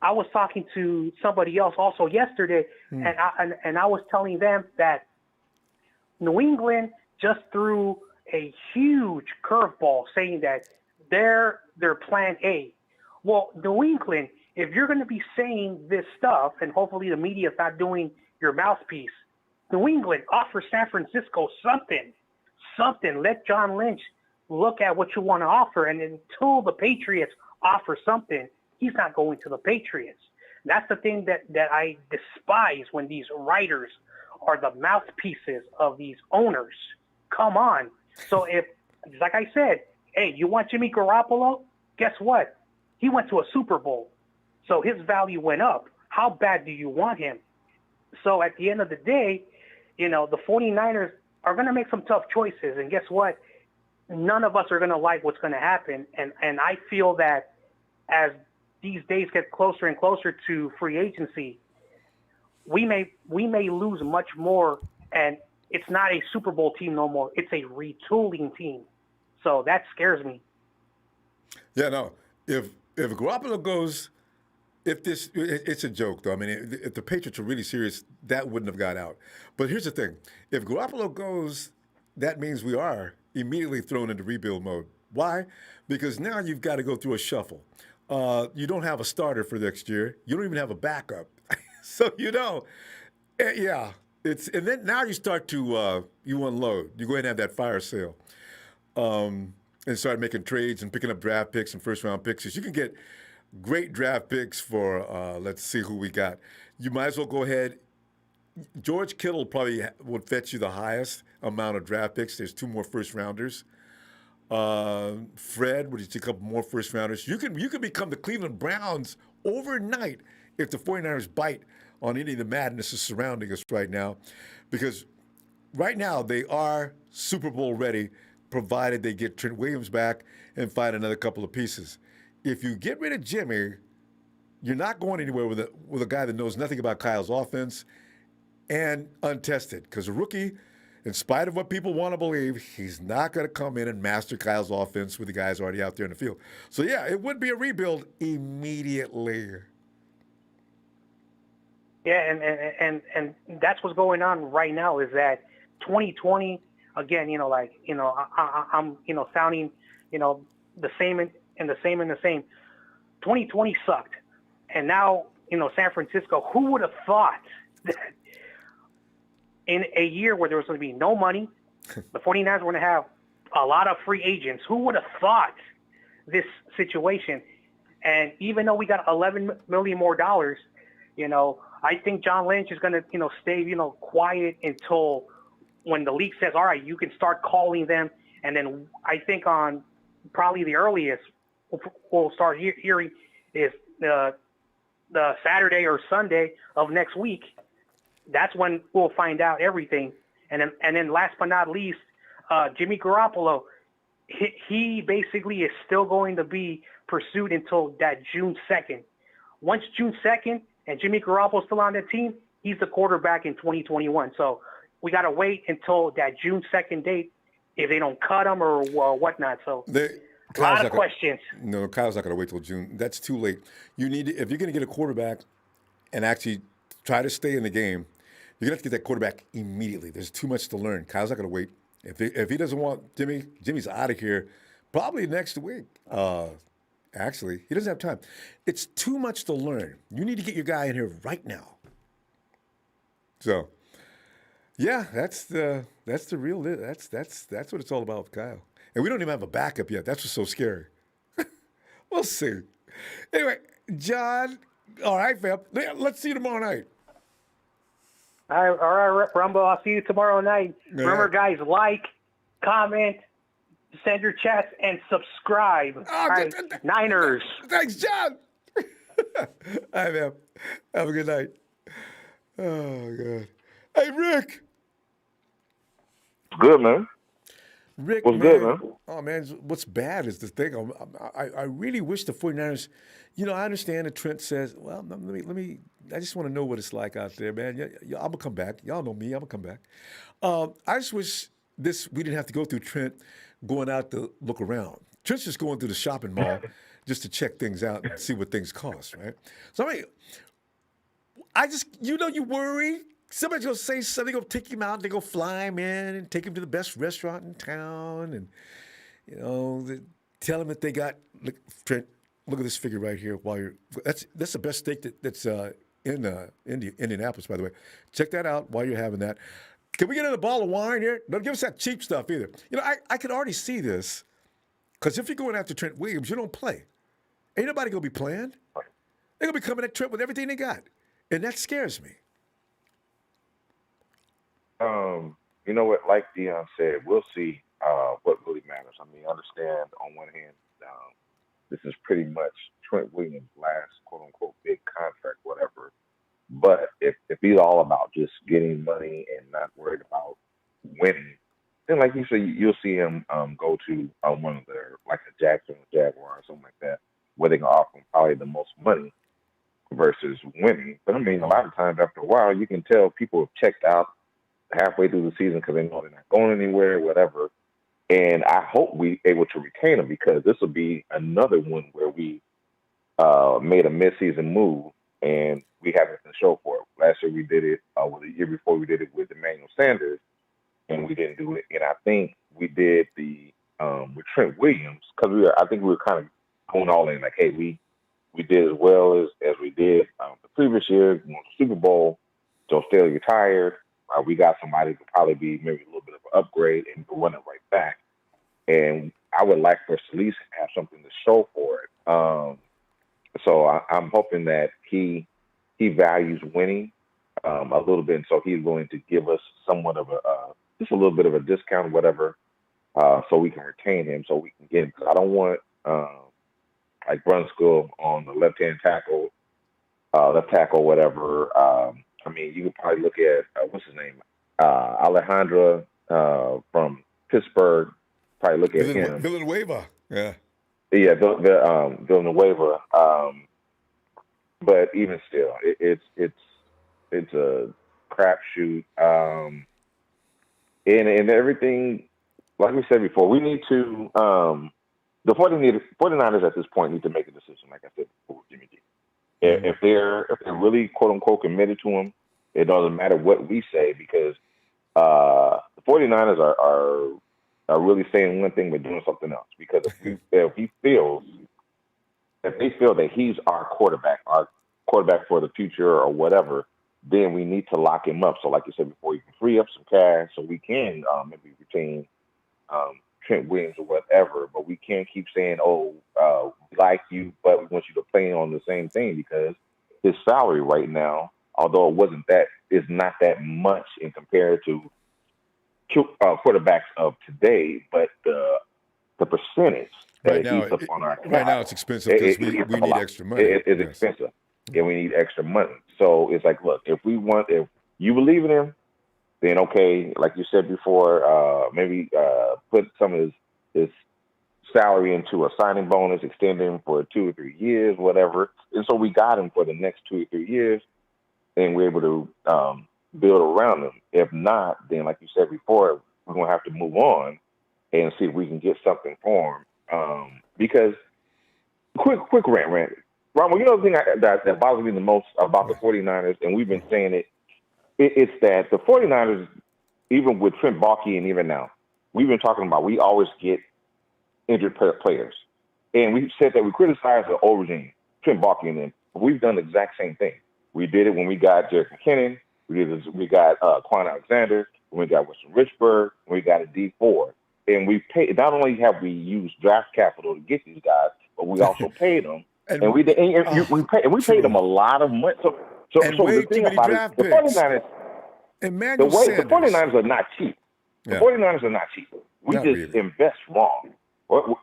I was talking to somebody else also yesterday, and I was telling them that New England just threw a huge curveball, saying that they're their plan A. Well, New England, if you're going to be saying this stuff, and hopefully the media is not doing your mouthpiece, New England, offer San Francisco something. Let John Lynch look at what you want to offer, and until the Patriots offer something, he's not going to the Patriots. That's the thing that I despise, when these writers are the mouthpieces of these owners. Come on. So if, like I said, hey, you want Jimmy Garoppolo? Guess what? He went to a Super Bowl, so his value went up. How bad do you want him? So at the end of the day, the 49ers are going to make some tough choices, and guess what? None of us are going to like what's going to happen, and I feel that as these days get closer and closer to free agency, we may lose much more, and it's not a Super Bowl team no more. It's a retooling team. So that scares me. Yeah, no. If Garoppolo goes it's a joke though. I mean, if the Patriots are really serious, that wouldn't have got out. But here's the thing: if Garoppolo goes, that means we are immediately thrown into rebuild mode. Why? Because now you've got to go through a shuffle. You don't have a starter for next year. You don't even have a backup. So yeah. And then now you start to you unload. You go ahead and have that fire sale, and start making trades and picking up draft picks and first round picks. You can get great draft picks for. Let's see who we got. You might as well go ahead. George Kittle probably would fetch you the highest amount of draft picks. There's 2 more first rounders. Fred, would you take a couple more first rounders? You can become the Cleveland Browns overnight if the 49ers bite on any of the madness that's surrounding us right now, because right now they are Super Bowl ready, provided they get Trent Williams back and find another couple of pieces. If you get rid of Jimmy, you're not going anywhere with a guy that knows nothing about Kyle's offense and untested, because a rookie, in spite of what people want to believe, he's not going to come in and master Kyle's offense with the guys already out there in the field. So, yeah, it would be a rebuild immediately. Yeah, and that's what's going on right now is that 2020, again, I'm sounding, the same and the same. 2020 sucked. And now, San Francisco, who would have thought that in a year where there was going to be no money, the 49ers were going to have a lot of free agents. Who would have thought this situation? And even though we got $11 million more dollars, I think John Lynch is going to, stay, quiet until when the league says, all right, you can start calling them. And then I think on probably the earliest we'll start hearing is the Saturday or Sunday of next week. That's when we'll find out everything. And then last but not least, Jimmy Garoppolo, he basically is still going to be pursued until that June 2nd. Once June 2nd and Jimmy Garoppolo's still on that team, he's the quarterback in 2021. So we got to wait until that June 2nd date if they don't cut him or whatnot. So a lot of questions. No, Kyle's not going to wait till June. That's too late. You need if you're going to get a quarterback and actually try to stay in the game, you're going to have to get that quarterback immediately. There's too much to learn. Kyle's not going to wait. If he doesn't want Jimmy's out of here probably next week. Actually, he doesn't have time. It's too much to learn. You need to get your guy in here right now. So, yeah, that's the real. That's what it's all about with Kyle. And we don't even have a backup yet. That's what's so scary. We'll see. Anyway, John. All right, fam. Let's see you tomorrow night. All right, Ronbo. I'll see you tomorrow night. Yeah. Remember, guys, like, comment, send your chats, and subscribe. All right, Niners. Thanks, John. All right, man. Have a good night. Oh, God. Hey, Rick. Good, man. Rick, what's good, man? Oh, man, what's bad is the thing. I really wish the 49ers, I understand that Trent says, well, let me, I just want to know what it's like out there, man. I'm going to come back. Y'all know me. I'm going to come back. I just wish we didn't have to go through Trent going out to look around. Trent's just going through the shopping mall just to check things out and see what things cost, right? So, I mean, you worry. Somebody's going to say something, they're going to take him out, they're going to fly him in and take him to the best restaurant in town and, tell him that they got, look, Trent, look at this figure right here. That's the best steak that's in Indianapolis, by the way. Check that out while you're having that. Can we get another bottle of wine here? Don't give us that cheap stuff either. I can already see this because if you're going after Trent Williams, you don't play. Ain't nobody going to be playing. They're going to be coming at Trent with everything they got. And that scares me. You know what? Like Dion said, we'll see what really matters. I mean, understand on one hand, this is pretty much Trent Williams' last quote-unquote big contract, whatever. But if he's all about just getting money and not worried about winning, then like you said, you'll see him go to one of their, like a Jacksonville Jaguar or something like that, where they can offer him probably the most money versus winning. But I mean, a lot of times after a while, you can tell people have checked out halfway through the season because they know they're not going anywhere, whatever. And I hope we able to retain him because this will be another one where we made a midseason move, and we have nothing to show for it. Last year we did it, the year before we did it with Emmanuel Sanders, and we didn't do it. And I think we did the with Trent Williams because I think we were kind of going all in, like, hey, we did as well as we did the previous year, won the Super Bowl. Joe Staley retired. We got somebody who could probably be maybe a little bit of an upgrade and run it right back. And I would like for us to at least have something to show for it. So I'm hoping that he values winning a little bit, and so he's willing to give us somewhat of just a little bit of a discount, whatever, so we can retain him, so we can get him. Because I don't want like Brunskill on the left tackle, whatever. I mean, you could probably look at what's his name, Alejandro from Pittsburgh. Probably look at him. Villanueva, yeah. Yeah, Villanueva. But even still, it's a crapshoot. And everything, like we said before, we need to the 49ers at this point need to make a decision, like I said before, Jimmy G. If they're really quote unquote committed to him, it doesn't matter what we say, because the 49ers are really saying one thing but doing something else. Because if they feel that he's our quarterback for the future or whatever, then we need to lock him up. So like you said before, you can free up some cash so we can maybe retain Trent Williams or whatever, but we can't keep saying, we like you, but we want you to play on the same thing, because his salary right now, although is not that much in compared to quarterbacks of today, but the percentage that it eats up on our cap, right now it's expensive because we need extra money. It's expensive, and we need extra money. So it's like, look, if you believe in him, then okay, like you said before, maybe put some of his salary into a signing bonus, extend him for 2 or 3 years, whatever. And so we got him for the next 2 or 3 years, and we're able to build around him. If not, then like you said before, we're going to have to move on and see if we can get something for him. Because quick rant. Ronbo, you know the thing that bothers me the most about the 49ers, and we've been saying it's that the 49ers, even with Trent Baalke and even now, we've been talking about we always get injured players. And we've said that we criticize the old regime, Trent Baalke and them, but we've done the exact same thing. We did it when we got Jerick McKinnon, we got Quan Alexander, when we got Winston Richburg, when we got a D4. And we paid, not only have we used draft capital to get these guys, but we also paid them. And we paid them a lot of money. So the thing about it, the 49ers, the 49ers are not cheap. The 49ers are not cheap. We just invest wrong.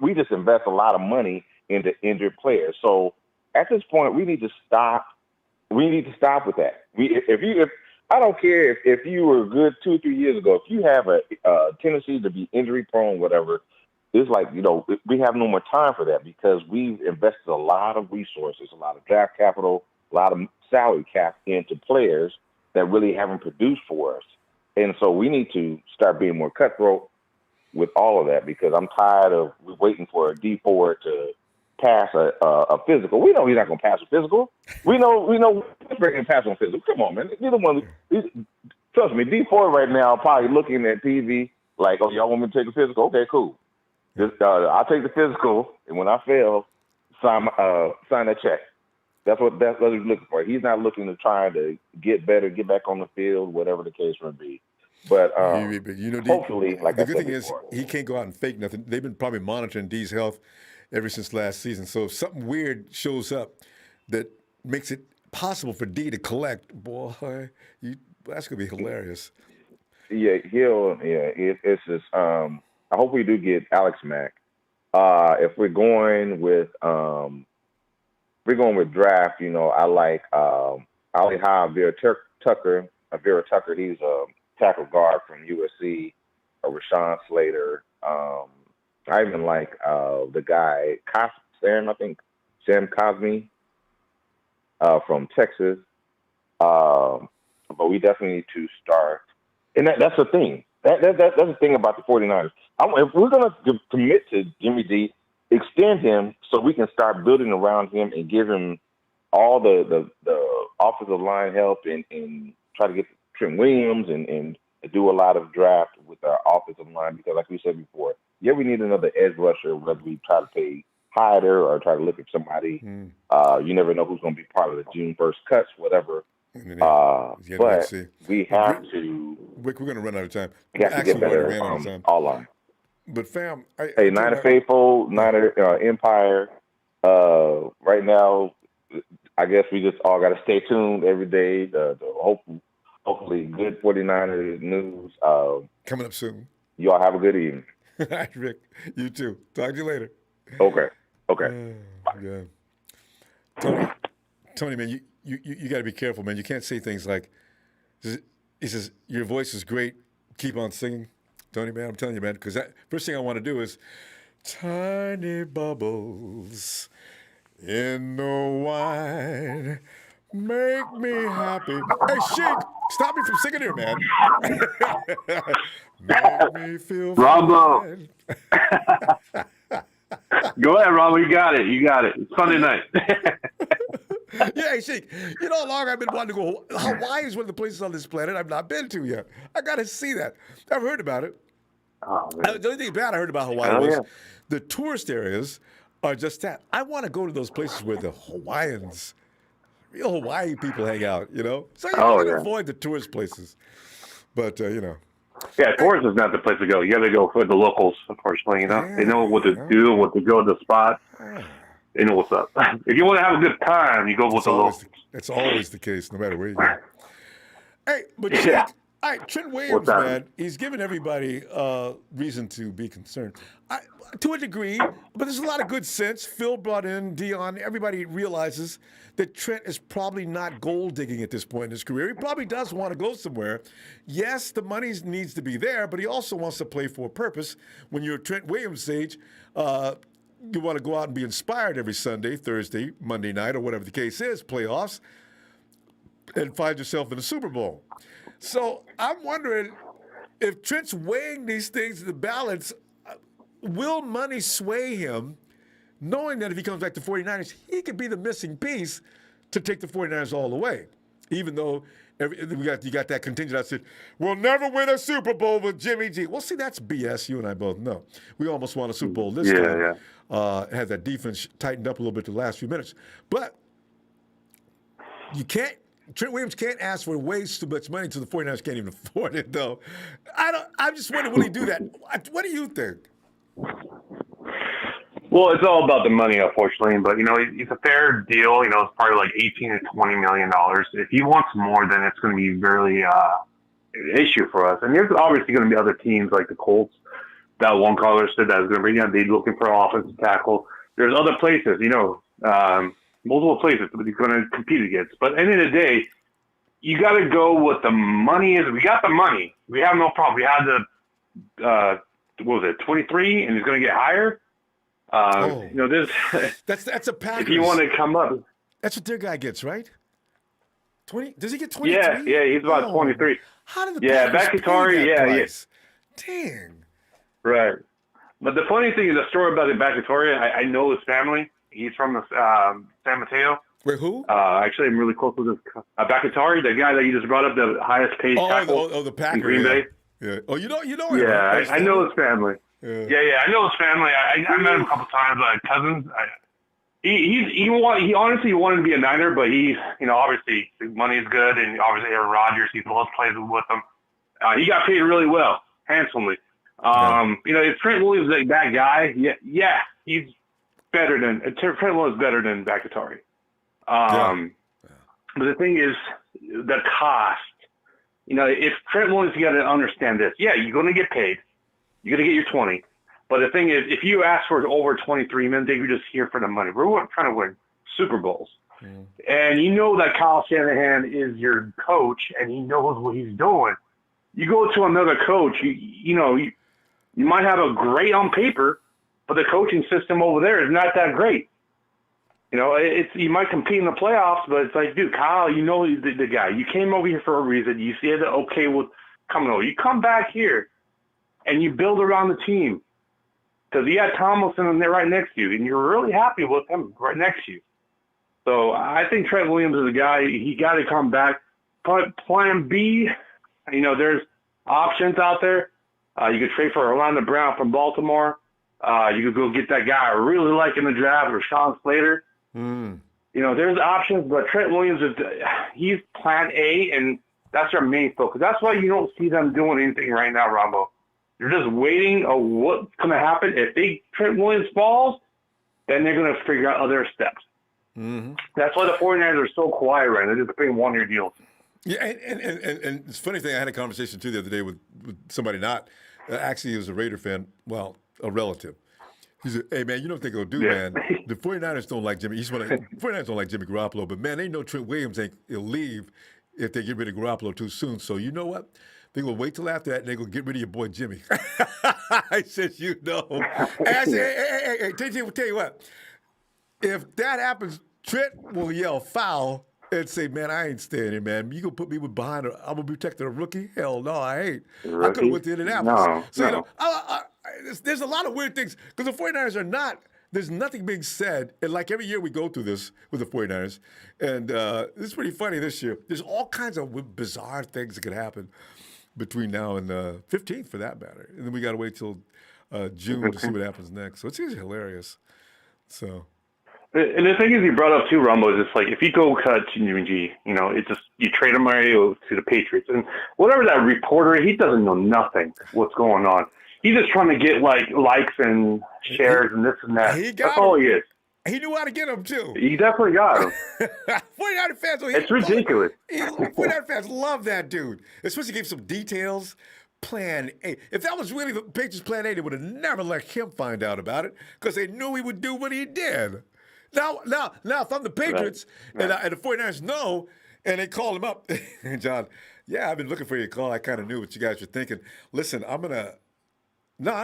We just invest a lot of money into injured players. So at this point, we need to stop. We need to stop with that. If I don't care if you were good 2 or 3 years ago, if you have a tendency to be injury prone, whatever, it's like, we have no more time for that, because we've invested a lot of resources, a lot of draft capital, a lot of salary cap into players that really haven't produced for us. And so we need to start being more cutthroat with all of that, because I'm tired of waiting for a D4 to pass a physical. We know he's not going to pass a physical. We know he's going to pass on physical. Come on, man. Trust me, D4 right now probably looking at TV like, oh, y'all want me to take a physical? Okay, cool. Just I'll take the physical, and when I fail, sign that check. That's what he's looking for. He's not looking to try to get better, get back on the field, whatever the case may be. But hopefully, like the good thing is he can't go out and fake nothing. They've been probably monitoring D's health ever since last season. So if something weird shows up that makes it possible for D to collect, boy, that's gonna be hilarious. Yeah, it's just. I hope we do get Alex Mack. If we're going with draft, I like Alihai Vera-Tucker. He's a tackle guard from USC. Rashawn Slater. I even like the guy Sam Cosmi from Texas. But we definitely need to start, and that's the thing. That's the thing about the 49ers. If we're going to commit to Jimmy D, extend him so we can start building around him and give him all the offensive line help and try to get Trent Williams and do a lot of draft with our offensive line because, like we said before, we need another edge rusher, whether we try to pay Hyder or try to look at somebody. You never know who's going to be part of the June 1st cuts, whatever. But we have to. We're going to run out of time. We have to get better all line. But fam, hey, Niner Faithful, Niner Empire. Right now, I guess we just all got to stay tuned every day. The hopefully good 49ers news. Coming up soon. You all have a good evening. All right, Rick. You too. Talk to you later. Okay. Yeah. Tony, man, you got to be careful, man. You can't say things like, he says, your voice is great. Keep on singing. Tony, man, I'm telling you, man, because that first thing I want to do is tiny bubbles in the wine make me happy. Hey, Sheik, stop me from singing here, man. Make me feel Ronbo. Go ahead, Ronbo. You got it. It's Sunday night. Yeah, hey, Sheik, you know how long I've been wanting to go. Hawaii is one of the places on this planet I've not been to yet. I got to see that. I've heard about it. Oh, The only thing bad I heard about Hawaii was the tourist areas are just that. I want to go to those places where the Hawaiians, real Hawaii people hang out, you know? So you want to avoid the tourist places. But, you know. Yeah, tourist is not the place to go. You got to go for the locals, unfortunately, you know? They know what to do, what to go to the spot. They know what's up. If you want to have a good time, you go with the locals. It's always the case, no matter where you go. Hey, but all right, Trent Williams, man, he's given everybody reason to be concerned. To a degree, but there's a lot of good sense. Phil brought in Dion. Everybody realizes that Trent is probably not gold digging at this point in his career. He probably does want to go somewhere. Yes, the money needs to be there, but he also wants to play for a purpose. When you're Trent Williams' age, you want to go out and be inspired every Sunday, Thursday, Monday night, or whatever the case is, playoffs, and find yourself in the Super Bowl. So I'm wondering if Trent's weighing these things in the balance, will money sway him, knowing that if he comes back to 49ers, he could be the missing piece to take the 49ers all the way, even though you got that contingent that said, we'll never win a Super Bowl with Jimmy G. Well, see, that's BS. You and I both know. We almost won a Super Bowl this time. Had that defense tightened up a little bit the last few minutes. But Trent Williams can't ask for way too much money until the 49ers can't even afford it, though. I'm just wondering, will he do that? What do you think? Well, it's all about the money, unfortunately. But, you know, it's a fair deal. You know, it's probably like $18 to $20 million. If he wants more, then it's going to be really an issue for us. And there's obviously going to be other teams like the Colts. That one caller said that is going to bring down. They're looking for an offensive tackle. There's other places, you know, multiple places that he's going to compete against. But at the end of the day, you got to go what the money is. We got the money. We have no problem. We had the, 23, and he's going to get higher. You know, this. That's a Packers. If you want to come up. That's what their guy gets, right? 20? Does he get 23? Yeah, he's about 23. How did the Packers Bakatari, pay that price? Dang. Right. But the funny thing is the story about the Bakatari, I know his family. He's from San Mateo. Wait, who? Actually, I'm really close with this. Bakatari, the guy that you just brought up, the highest paid tackle the Packers, in Green Bay. Yeah. Oh, you know him. Yeah, I know his family. Yeah, I know his family. I met him a couple times, cousins. He honestly wanted to be a Niner, but he, you know, obviously his money is good, and obviously Aaron Rodgers, he both plays with him. He got paid really well, handsomely. You know, if Trent Williams is that guy, he's better than Trent Williams is better than Bakatari. But the thing is, the cost. You know, if Trent Williams, you got to understand this. Yeah, you're going to get paid. You're going to get your 20. But the thing is, if you ask for over 23 minutes, you're just here for the money. We're trying to win Super Bowls. And you know that Kyle Shanahan is your coach, and he knows what he's doing. You go to another coach, you know, you might have a great on paper, but the coaching system over there is not that great. You know, you might compete in the playoffs, but it's like, dude, Kyle, you know the guy. You came over here for a reason. You said okay with coming over. You come back here, and you build around the team. because you had Tomlinson in there right next to you, and you're really happy with him right next to you. So I think Trent Williams is a guy, he got to come back. But plan B, there's options out there. You could trade for Orlando Brown from Baltimore. You could go get that guy I really like in the draft, Rashawn Slater. There's options, but Trent Williams he's plan A, and that's their main focus. That's why you don't see them doing anything right now, Ronbo. You're just waiting on what's going to happen. If Trent Williams falls, then they're going to figure out other steps. That's why the 49ers are so quiet right now. They're just paying one-year deals. Yeah, and it's a funny thing. I had a conversation, too, the other day with somebody actually he was a Raider fan, well, a relative. He said, hey, man, you know what they're going to do, man? The 49ers don't like Jimmy. 49ers don't like Jimmy Garoppolo, but, man, they know Trent Williams he'll leave if they get rid of Garoppolo too soon. So you know what? They're going to wait till after that, and they're going to get rid of your boy Jimmy. I said, And I said, hey, tell you what. If that happens, Trent will yell foul and say, man, I ain't staying here, man. You going to put me behind I'm going to be protecting a rookie? Hell no, I ain't. I could have went to Indianapolis. So, there's a lot of weird things because the 49ers are not – there's nothing being said. And like every year we go through this with the 49ers. And it's pretty funny this year. There's all kinds of bizarre things that could happen between now and the 15th for that matter. And then we got to wait till June to see what happens next. So it's just hilarious. So – and the thing is, you brought up too, Ronbo, is it's like if you go cut Jimmy G, it's just you trade him to the Patriots, and whatever that reporter, he doesn't know nothing what's going on. He's just trying to get likes and shares and this and that. That's all he is. He knew how to get them too. He definitely got him. 49er fans, it's ridiculous. 49er fans love that dude. Especially give some details. Plan A. If that was really the Patriots' plan A, they would have never let him find out about it because they knew he would do what he did. Now, if I'm the Patriots and the 49ers know, and they call him up, John, I've been looking for your call. I kind of knew what you guys were thinking. Listen, I'm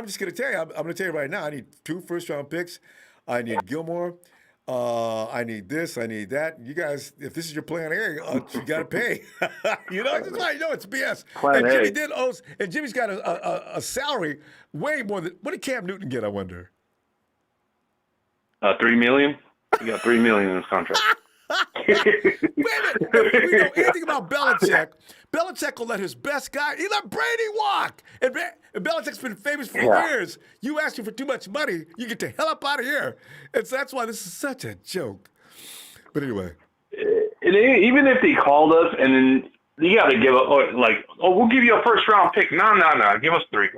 just going to tell you. I'm going to tell you right now, I need 2 first-round picks. I need Gilmore. I need this. I need that. You guys, if this is your plan A, you got to pay. It's BS. And Jimmy's got a salary way more than, what did Cam Newton get, I wonder? $3 million. He got $3 million in his contract. Wait a minute. If we know anything about Belichick, Belichick will let his best guy, he let Brady walk. And Belichick's been famous for years. You ask him for too much money, you get the hell up out of here. And so that's why this is such a joke. But anyway. Even if they called us and then you got to give we'll give you a first-round pick. No. Give us 3.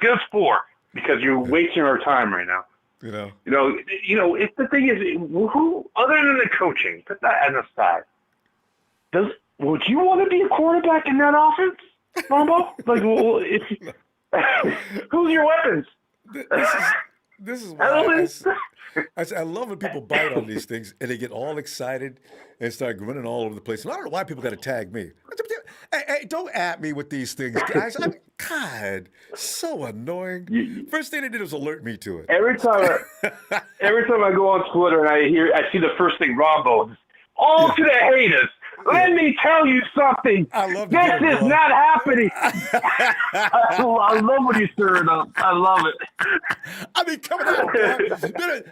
Give us 4 because you're wasting our time right now. It's the thing is, who other than the coaching, put that on the side. Would you want to be a quarterback in that offense, Ronbo? Who's your weapons? This is why I love when people bite on these things and they get all excited and start running all over the place. And I don't know why people got to tag me. Hey, don't at me with these things, guys. God, so annoying. First thing they did was alert me to it. Every time I go on Twitter and I see the first thing, Ronbo, all to the haters. Let me tell you something. This is not happening. I love when you stir it up. I love it. I mean, coming out, man.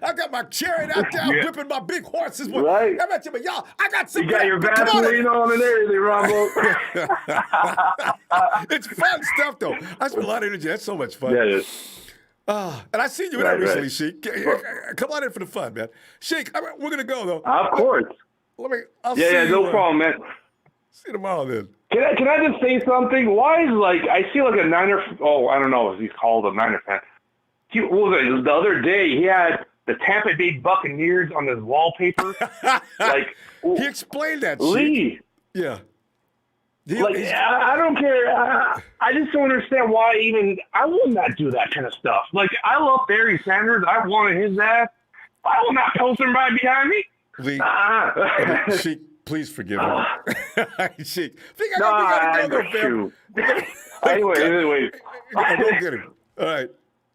I got my chariot out there, whipping my big horses. Right. I bet you, but y'all, I got some. You got your Vaseline on and everything, Ronbo. It's fun stuff, though. I spend a lot of energy. That's so much fun. Yeah, it is. And I seen you in that recently, Sheik. Come on in for the fun, man. Sheik, we're going to go, though. Of course. I'll see you. No problem, man. See you tomorrow, then. Can I just say something? Why is I see a Niner? Oh, I don't know if he's called a Niner fan. The other day he had the Tampa Bay Buccaneers on his wallpaper. He explained that. Lee. Yeah. I don't care. I just don't understand why I will not do that kind of stuff. I love Barry Sanders. I wanted his ass. I will not post him right behind me. Lee, Sheik, please forgive him. Sheik, we gotta go, fam. Anyway. Go get him. All right.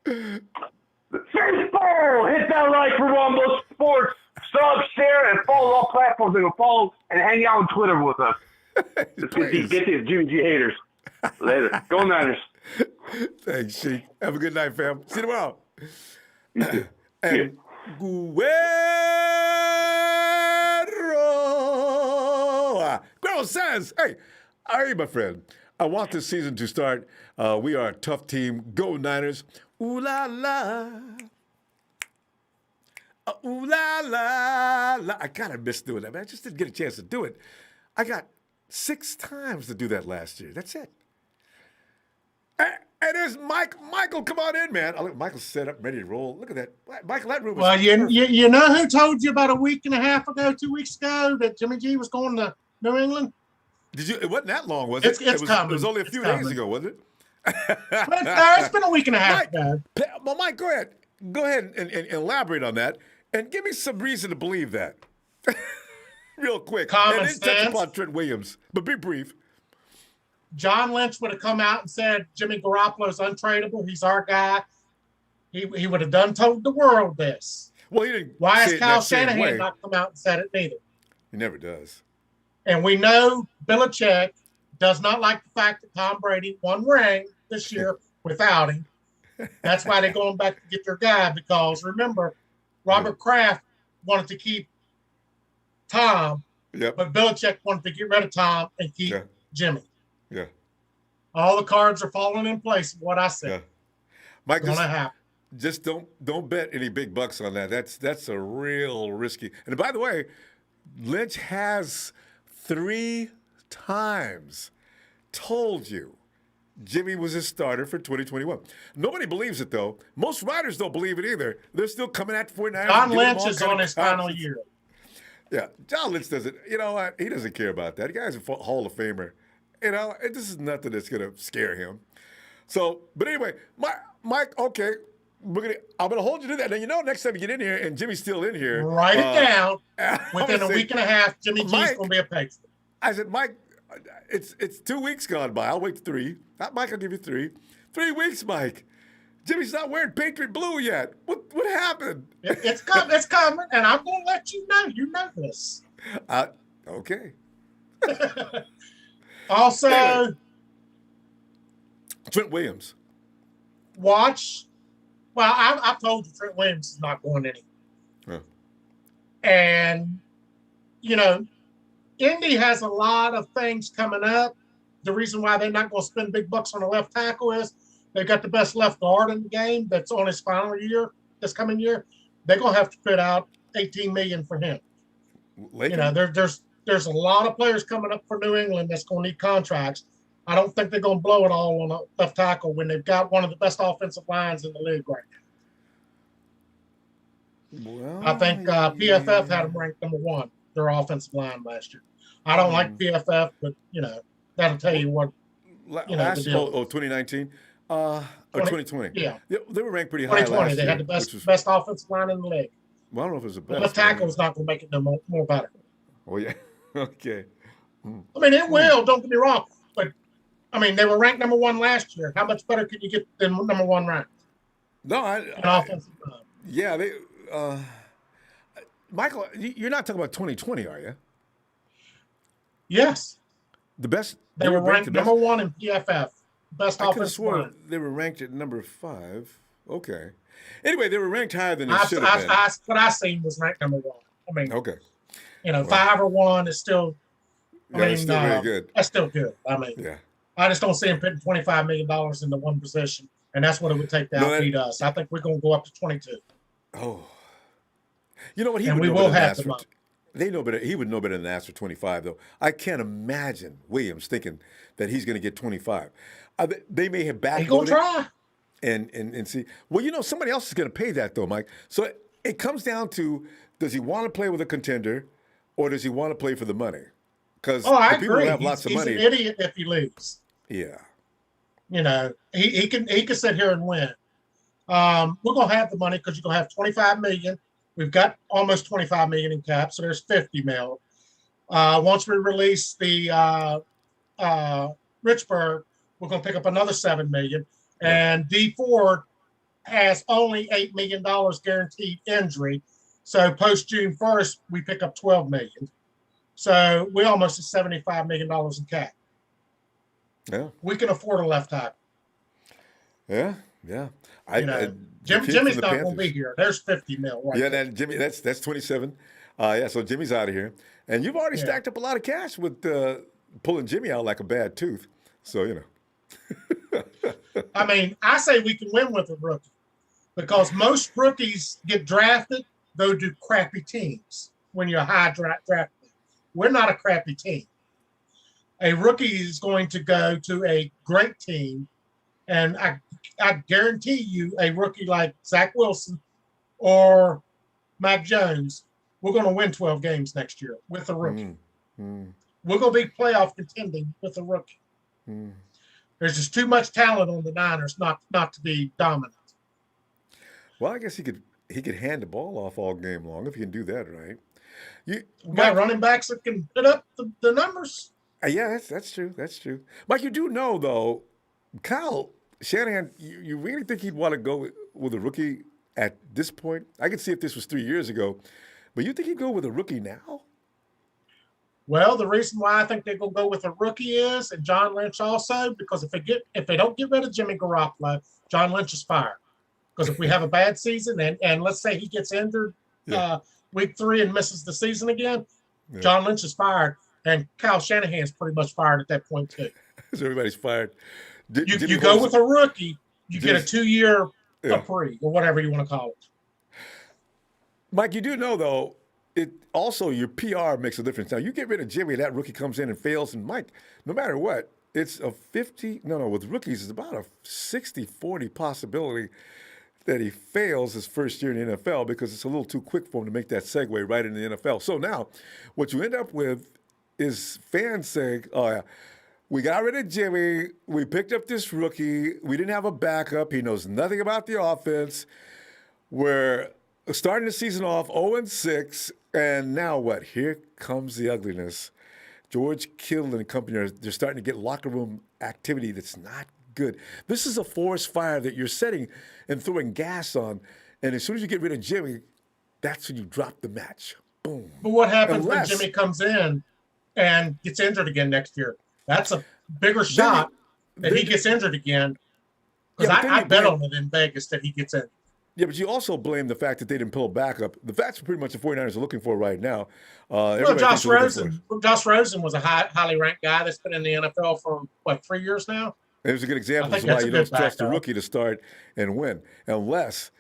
Baseball! Hit that like for Ronbo Sports. Sub, share, and follow all platforms. And follow and hang out on Twitter with us. Get these Jimmy G haters. Later. Go Niners. Thanks, Sheik. Have a good night, fam. See you tomorrow. You too. And Guerrero says, hey, my friend, I want this season to start. We are a tough team. Go Niners. Ooh la la. Ooh la la la. I kind of miss doing that, man. I just didn't get a chance to do it. I got 6 times to do that last year. That's it. And there's Michael, come on in, man. Oh, look, Michael's set up, ready to roll. Look at that. Michael, that room was Well, you know who told you about a week and a half ago, 2 weeks ago, that Jimmy G was going to New England? Did you? It wasn't that long, was it? It's coming. It was only a few days ago, wasn't it? It's been a week and a half ago. Well, Mike, go ahead. Go ahead and elaborate on that, and give me some reason to believe that. Real quick. Common and then touch sense. upon Trent Williams, but be brief. John Lynch would have come out and said Jimmy Garoppolo is untradeable. He's our guy. He would have told the world this. Well, he didn't. Why say has it Kyle that same way. Shanahan not come out and said it neither? He never does. And we know Belichick does not like the fact that Tom Brady won ring this year without him. That's why they're going back to get their guy, because remember, Robert Kraft wanted to keep Tom, but Belichick wanted to get rid of Tom and keep Jimmy. Yeah. All the cards are falling in place. What I said. Yeah. Mike, gonna happen. Just don't bet any big bucks on that. That's a real risky. And by the way, Lynch has 3 times told you Jimmy was his starter for 2021. Nobody believes it, though. Most writers don't believe it either. They're still coming at 49ers. John Lynch is on his final year. Yeah, John Lynch doesn't. You know what? He doesn't care about that. The guy's a Hall of Famer. You know, this is nothing that's going to scare him. So, but anyway, Mike, okay, I'm gonna hold you to that. And you know, next time you get in here and Jimmy's still in here, write it down. Within a week and a half, Jimmy G's going to be a Patriot. I said, Mike, it's 2 weeks gone by. I'll wait 3. Mike, I'll give you 3. 3 weeks, Mike. Jimmy's not wearing Patriot blue yet. What happened? It's coming, and I'm going to let you know. You know this. Okay. Also, anyway, Trent Williams. Watch. Well, I told you Trent Williams is not going anywhere. Huh. And, you know, Indy has a lot of things coming up. The reason why they're not going to spend big bucks on a left tackle is they've got the best left guard in the game that's on his final year, this coming year. They're going to have to put out $18 million for him. You know, there's a lot of players coming up for New England that's going to need contracts. I don't think they're going to blow it all on a left tackle when they've got one of the best offensive lines in the league right now. Well, I think PFF had them ranked number 1, their offensive line last year. I don't like PFF, but, you know, that'll tell you what, you know, 2019? Or 2020? Yeah. They were ranked pretty high last 2020, year. they had the best offensive line in the league. Well, I don't know if it was the best. The left tackle is not going to make it no more better. Oh, yeah. Okay. I mean, it will, don't get me wrong. But, I mean, they were ranked number 1 last year. How much better could you get than number 1 ranked? No, offensive line. Yeah, they. Michael, you're not talking about 2020, are you? Yes. The best. They were ranked number 1 in PFF. Best I could have offensive sworn line. they were ranked at number 5. Okay. Anyway, they were ranked higher than they should have been. What I seen was ranked number 1. I mean, okay. You know, 5 or 1 is still. It's still very good. That's still good. I mean, yeah. I just don't see him putting $25 million into one position, and that's what it would take to outbeat us. I think we're going to go up to 22. Oh. You know what? We will have the money. They know better. He would know better than ask for 25, though. I can't imagine Williams thinking that he's going to get 25. They may have backloaded. He's going to try. And see. Well, you know, somebody else is going to pay that, though, Mike. So it comes down to, does he want to play with a contender or does he want to play for the money? Because I people agree. who have lots of money. He's an idiot if he leaves. Yeah. You know, he can sit here and win. We're going to have the money because you're going to have $25 million. We've got almost $25 million in cap, so there's $50 million. Once we release the Richburg, we're going to pick up another $7 million. And D Ford has only $8 million guaranteed injury. So post June 1st, we pick up $12 million. So we almost have $75 million in cap. Yeah. We can afford a left tackle. Yeah. Yeah. Jimmy's not going to be here. There's 50 mil. Right there. Jimmy, that's 27. So Jimmy's out of here. And you've already stacked up a lot of cash with pulling Jimmy out like a bad tooth. So, I mean, I say we can win with a rookie because most rookies get drafted, go to crappy teams when you're a high draft. We're not a crappy team. A rookie is going to go to a great team, and I guarantee you a rookie like Zach Wilson or Mac Jones, we're going to win 12 games next year with a rookie. We're going to be playoff contending with a rookie. There's just too much talent on the Niners not to be dominant. Well, I guess he could hand the ball off all game long if he can do that right. We got running backs that can put up the numbers. Yeah, that's true. That's true. Mike, you do know, though, Kyle Shanahan, you really think he'd want to go with a rookie at this point? I could see if this was 3 years ago, but you think he'd go with a rookie now? Well, the reason why I think they're going to go with a rookie is, and John Lynch also, because if they don't get rid of Jimmy Garoppolo, John Lynch is fired. Because if we have a bad season and let's say he gets injured week 3 and misses the season again, John Lynch is fired. And Kyle Shanahan's pretty much fired at that point, too. So everybody's fired. You go with a rookie, you get a 2-year free or whatever you want to call it. Mike, you do know, though, it also your PR makes a difference. Now, you get rid of Jimmy, that rookie comes in and fails. And, Mike, no matter what, it's a 50 – no, with rookies, it's about a 60-40 possibility that he fails his first year in the NFL because it's a little too quick for him to make that segue right into the NFL. So now what you end up with is fans saying, oh, yeah, we got rid of Jimmy. We picked up this rookie. We didn't have a backup. He knows nothing about the offense. We're starting the season off 0-6, and now what? Here comes the ugliness. George Kittle and company, they're starting to get locker room activity that's not good. This is a forest fire that you're setting and throwing gas on, and as soon as you get rid of Jimmy, that's when you drop the match. Boom. But what happens when Jimmy comes in and gets injured again next year? That's a bigger shot that he gets injured again. Because I bet on it in Vegas that he gets injured. Yeah, but you also blame the fact that they didn't pull back up. The facts are pretty much the 49ers are looking for right now. Well, Josh Rosen was a highly ranked guy that's been in the NFL for, 3 years now? It was a good example of why you don't trust a rookie to start and win, unless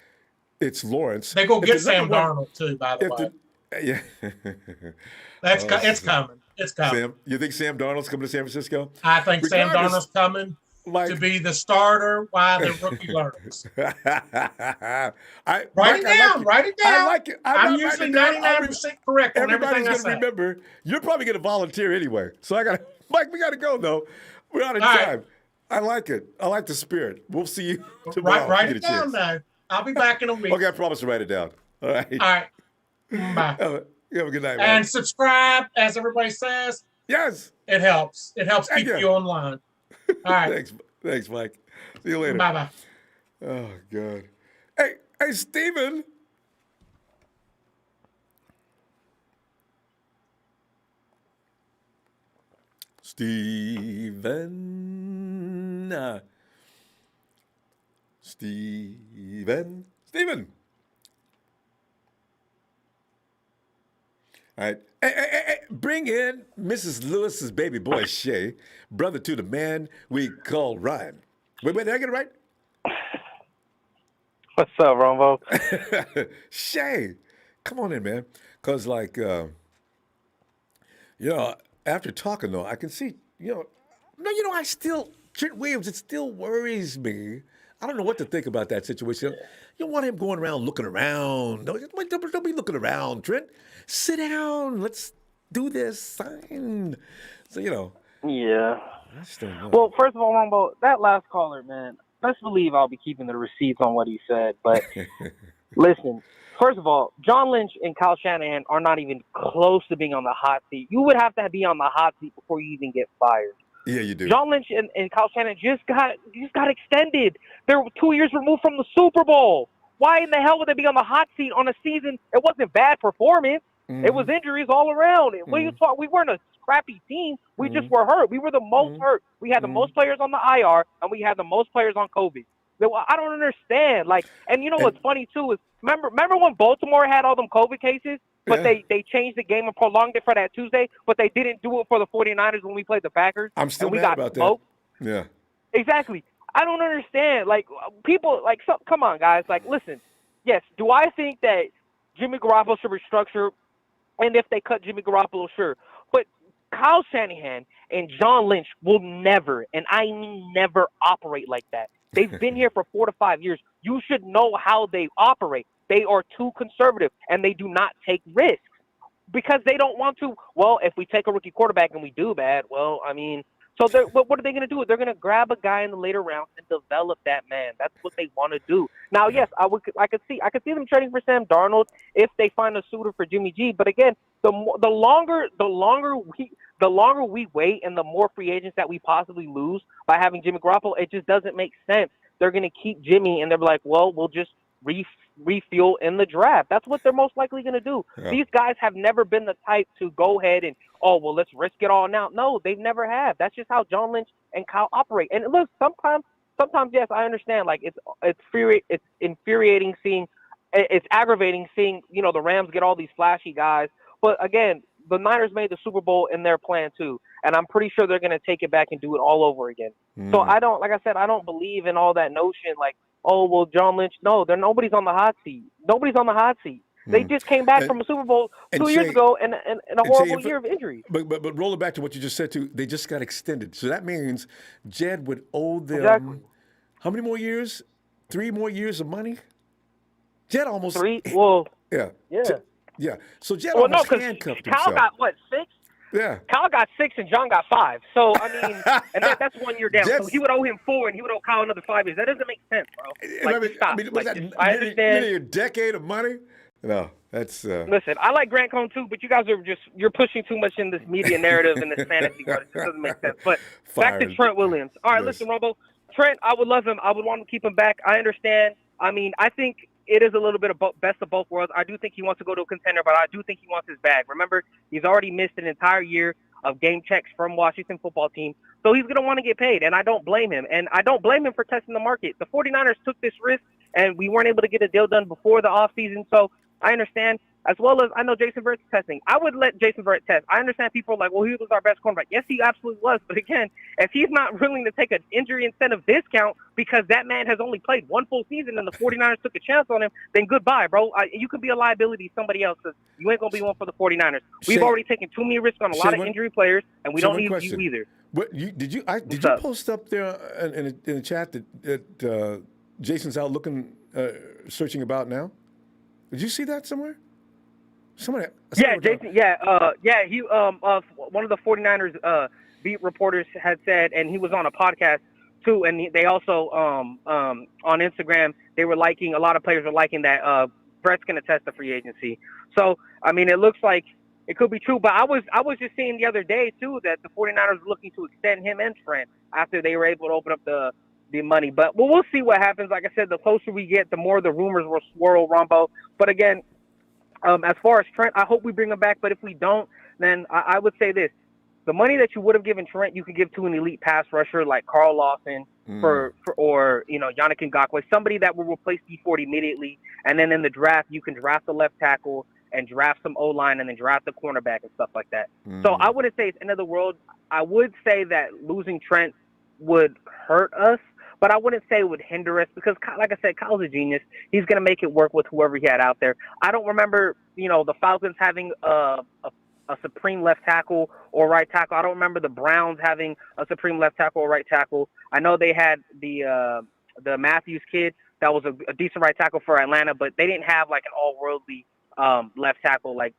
it's Lawrence. They go get Sam Darnold, too, by the way. Yeah. It's coming. It's coming. You think Sam Darnold's coming to San Francisco? I think Sam Darnold's coming to be the starter while the rookie learns. Write it down. I like it. I'm usually 99% correct on everything I say. Remember, you're probably going to volunteer anyway. So Mike, we got to go, though. We're out of time. Right. I like it. I like the spirit. We'll see you tomorrow. Write it down now. I'll be back in a week. Okay, I promise to write it down. All right. All right. Bye. You have a good night, and Mike. Subscribe, as everybody says. Yes. It helps. It helps keep you online. All right. Thanks, Mike. See you later. Bye-bye. Oh, God. Hey, Steven. Steven. All right. Hey, bring in Mrs. Lewis's baby boy, Shay, brother to the man we call Ryan. Wait, did I get it right? What's up, Ronbo? Shay, come on in, man. Because, after talking, though, I can see, Trent Williams, it still worries me. I don't know what to think about that situation. You don't want him going around looking around. Don't be looking around, Trent. Sit down. Let's do this. Sign. So, Yeah. I just don't know. Well, first of all, Ronbo, that last caller, man, best believe I'll be keeping the receipts on what he said. But listen, first of all, John Lynch and Kyle Shanahan are not even close to being on the hot seat. You would have to be on the hot seat before you even get fired. Yeah, you do. John Lynch and Kyle Shanahan just got extended. They're 2 years removed from the Super Bowl. Why in the hell would they be on the hot seat on a season? It wasn't bad performance. Mm-hmm. It was injuries all around. Mm-hmm. What are you talking? We weren't a crappy team. We just were hurt. We were the most hurt. We had the most players on the IR, and we had the most players on COVID. I don't understand. Like, and you know what's funny too is remember when Baltimore had all them COVID cases, but they changed the game and prolonged it for that Tuesday, but they didn't do it for the 49ers when we played the Packers. I'm still and we mad got about smoked. that. Yeah. Exactly. I don't understand. Like, people, like, come on, guys. Like, listen. Yes, do I think that Jimmy Garoppolo should restructure? And if they cut Jimmy Garoppolo, sure. But Kyle Shanahan and John Lynch will never, and I mean never, operate like that. They've been here for 4 to 5 years. You should know how they operate. They are too conservative, and they do not take risks because they don't want to. Well, if we take a rookie quarterback and we do bad, well, I mean, so what are they going to do? They're going to grab a guy in the later rounds and develop that man. That's what they want to do. Now, yes, I could see them trading for Sam Darnold if they find a suitor for Jimmy G. But again, the longer we wait and the more free agents that we possibly lose by having Jimmy Garoppolo, it just doesn't make sense. They're going to keep Jimmy, and they're like, well, we'll just refuel in the draft. That's what they're most likely going to do. Yeah. These guys have never been the type to go ahead and, let's risk it all now. No, they've never have. That's just how John Lynch and Kyle operate. And look, sometimes, yes, I understand. Like, it's infuriating seeing, it's aggravating seeing, the Rams get all these flashy guys. But again, the Niners made the Super Bowl in their plan too, and I'm pretty sure they're going to take it back and do it all over again. So I don't believe in all that notion like, John Lynch. No, nobody's on the hot seat. Nobody's on the hot seat. They just came back from a Super Bowl 2 years ago and a horrible year of injury. But roll it back to what you just said too. They just got extended, so that means Jed would owe them how many more years? 3 more years of money. Jed almost 3. Well, yeah. Yeah. So Jed no, almost handcuffed himself. Kyle got what, 6? Yeah. Kyle got 6 and John got 5. So I mean, and that's 1 year down. So he would owe him 4 and he would owe Kyle another 5 years. That doesn't make sense, bro. Like, stop. I understand. Nearly a decade of money. No, that's. Listen, I like Grant Cohn too, but you guys are you're pushing too much in this media narrative and this fantasy world. It just doesn't make sense. But back to Trent Williams. All right, listen, Ronbo. Trent, I would love him. I would want to keep him back. I understand. I mean, I think it is a little bit of best of both worlds. I do think he wants to go to a contender, but I do think he wants his bag. Remember, he's already missed an entire year of game checks from Washington football team. So he's going to want to get paid, and I don't blame him. And I don't blame him for testing the market. The 49ers took this risk, and we weren't able to get a deal done before the offseason. So I understand, as well as I know Jason Verrett's testing. I would let Jason Verrett test. I understand people are like, well, he was our best cornerback. Yes, he absolutely was. But again, if he's not willing to take an injury incentive discount because that man has only played 1 full season and the 49ers took a chance on him, then goodbye, bro. You could be a liability to somebody else because you ain't going to be one for the 49ers. We've already taken too many risks on a lot of injury players, and we don't need you either. What, did you post up there in the chat that Jason's out looking, searching about now? Did you see that somewhere? Yeah, Jason. He one of the 49ers beat reporters had said, and he was on a podcast too. And they also on Instagram they were liking, a lot of players were liking that Brett's going to test the free agency. So I mean, it looks like it could be true. But I was just seeing the other day too that the 49ers were looking to extend him and Trent after they were able to open up the money. But we'll see what happens. Like I said, the closer we get, the more the rumors will swirl, Ronbo. But again, as far as Trent, I hope we bring him back. But if we don't, then I would say this. The money that you would have given Trent, you could give to an elite pass rusher like Carl Lawson or Yannick Ngakoue, somebody that will replace D-Ford immediately. And then in the draft, you can draft the left tackle and draft some O-line and then draft the cornerback and stuff like that. So I wouldn't say it's end of the world. I would say that losing Trent would hurt us, but I wouldn't say it would hinder us because, like I said, Kyle's a genius. He's going to make it work with whoever he had out there. I don't remember, the Falcons having a supreme left tackle or right tackle. I don't remember the Browns having a supreme left tackle or right tackle. I know they had the Matthews kid that was a decent right tackle for Atlanta, but they didn't have like an all-worldly left tackle like,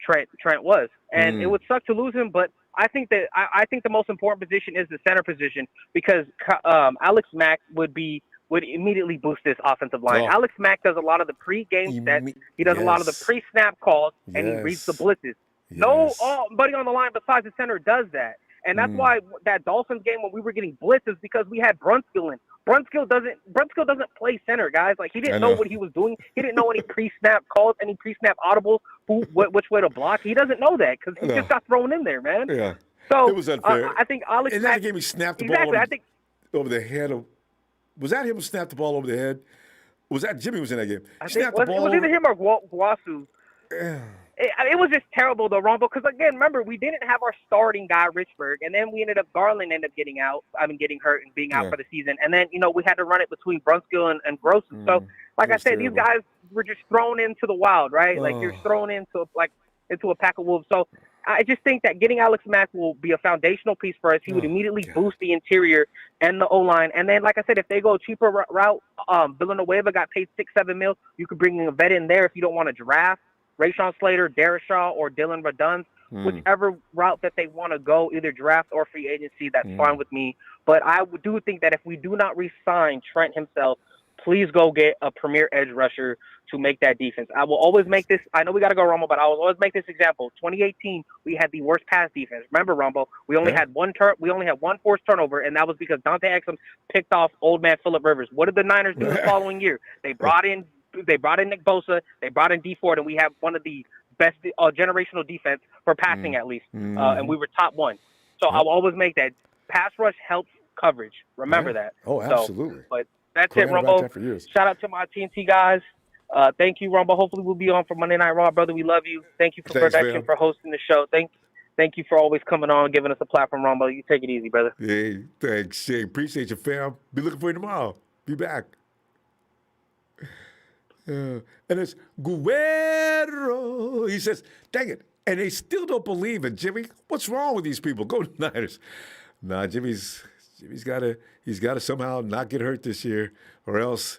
Trent was. And it would suck to lose him, but I think the most important position is the center position because Alex Mack would immediatally boost this offensive line. Oh. Alex Mack does a lot of the pre-game stats. He does a lot of the pre-snap calls, and he reads the blitzes. Nobody on the line besides the center does that. And that's why that Dolphins game when we were getting blitzes because we had Brunskill in. Brunskill doesn't play center, guys. Like he didn't know what he was doing. He didn't know any pre-snap calls, any pre-snap audibles, which way to block. He doesn't know that because he just got thrown in there, man. Yeah. So it was unfair. I think Alex. And that game he snapped the ball over the head of Was that him who snapped the ball over the head? Was that Jimmy was in that game? I He think snapped the it ball was over. either him or Guasu. It was just terrible, though, Ronbo, because, again, remember, we didn't have our starting guy, Richburg, and then we ended up, Garland ended up getting hurt and being out for the season. And then, we had to run it between Brunskill and Grossen. So, like I said, these guys were just thrown into the wild, right? Like, you're thrown into a pack of wolves. So, I just think that getting Alex Mack will be a foundational piece for us. He would immediately boost the interior and the O-line. And then, like I said, if they go a cheaper route, Villanueva got paid $6-7 million. You could bring a vet in there if you don't want to draft Rashawn Slater, Darrishaw, or Dylan Radunz. Whichever route that they want to go, either draft or free agency, that's fine with me. But I do think that if we do not re-sign Trent himself, please go get a premier edge rusher to make that defense. I will always make this. I know we got to go, Ronbo, but I will always make this example. 2018, we had the worst pass defense. Remember, Ronbo, we only had one forced turnover, and that was because Dante Exum picked off old man Phillip Rivers. What did the Niners do the following year? They brought in Nick Bosa, they brought in D Ford, and we have one of the best generational defense for passing at least, and we were top one. So I will always make that. Pass rush helps coverage. Remember that. Oh, absolutely. So, but that's it, Ronbo. Shout out to my TNT guys. Thank you, Ronbo. Hopefully we'll be on for Monday Night Raw, brother. We love you. Thank you for production, for hosting the show. Thank you for always coming on and giving us a platform, Ronbo. You take it easy, brother. Hey, thanks. Hey, appreciate you, fam. Be looking for you tomorrow. Be back. And it's Guerrero. He says, dang it. And they still don't believe it, Jimmy. What's wrong with these people? Go Niners. Nah, Jimmy's gotta somehow not get hurt this year, or else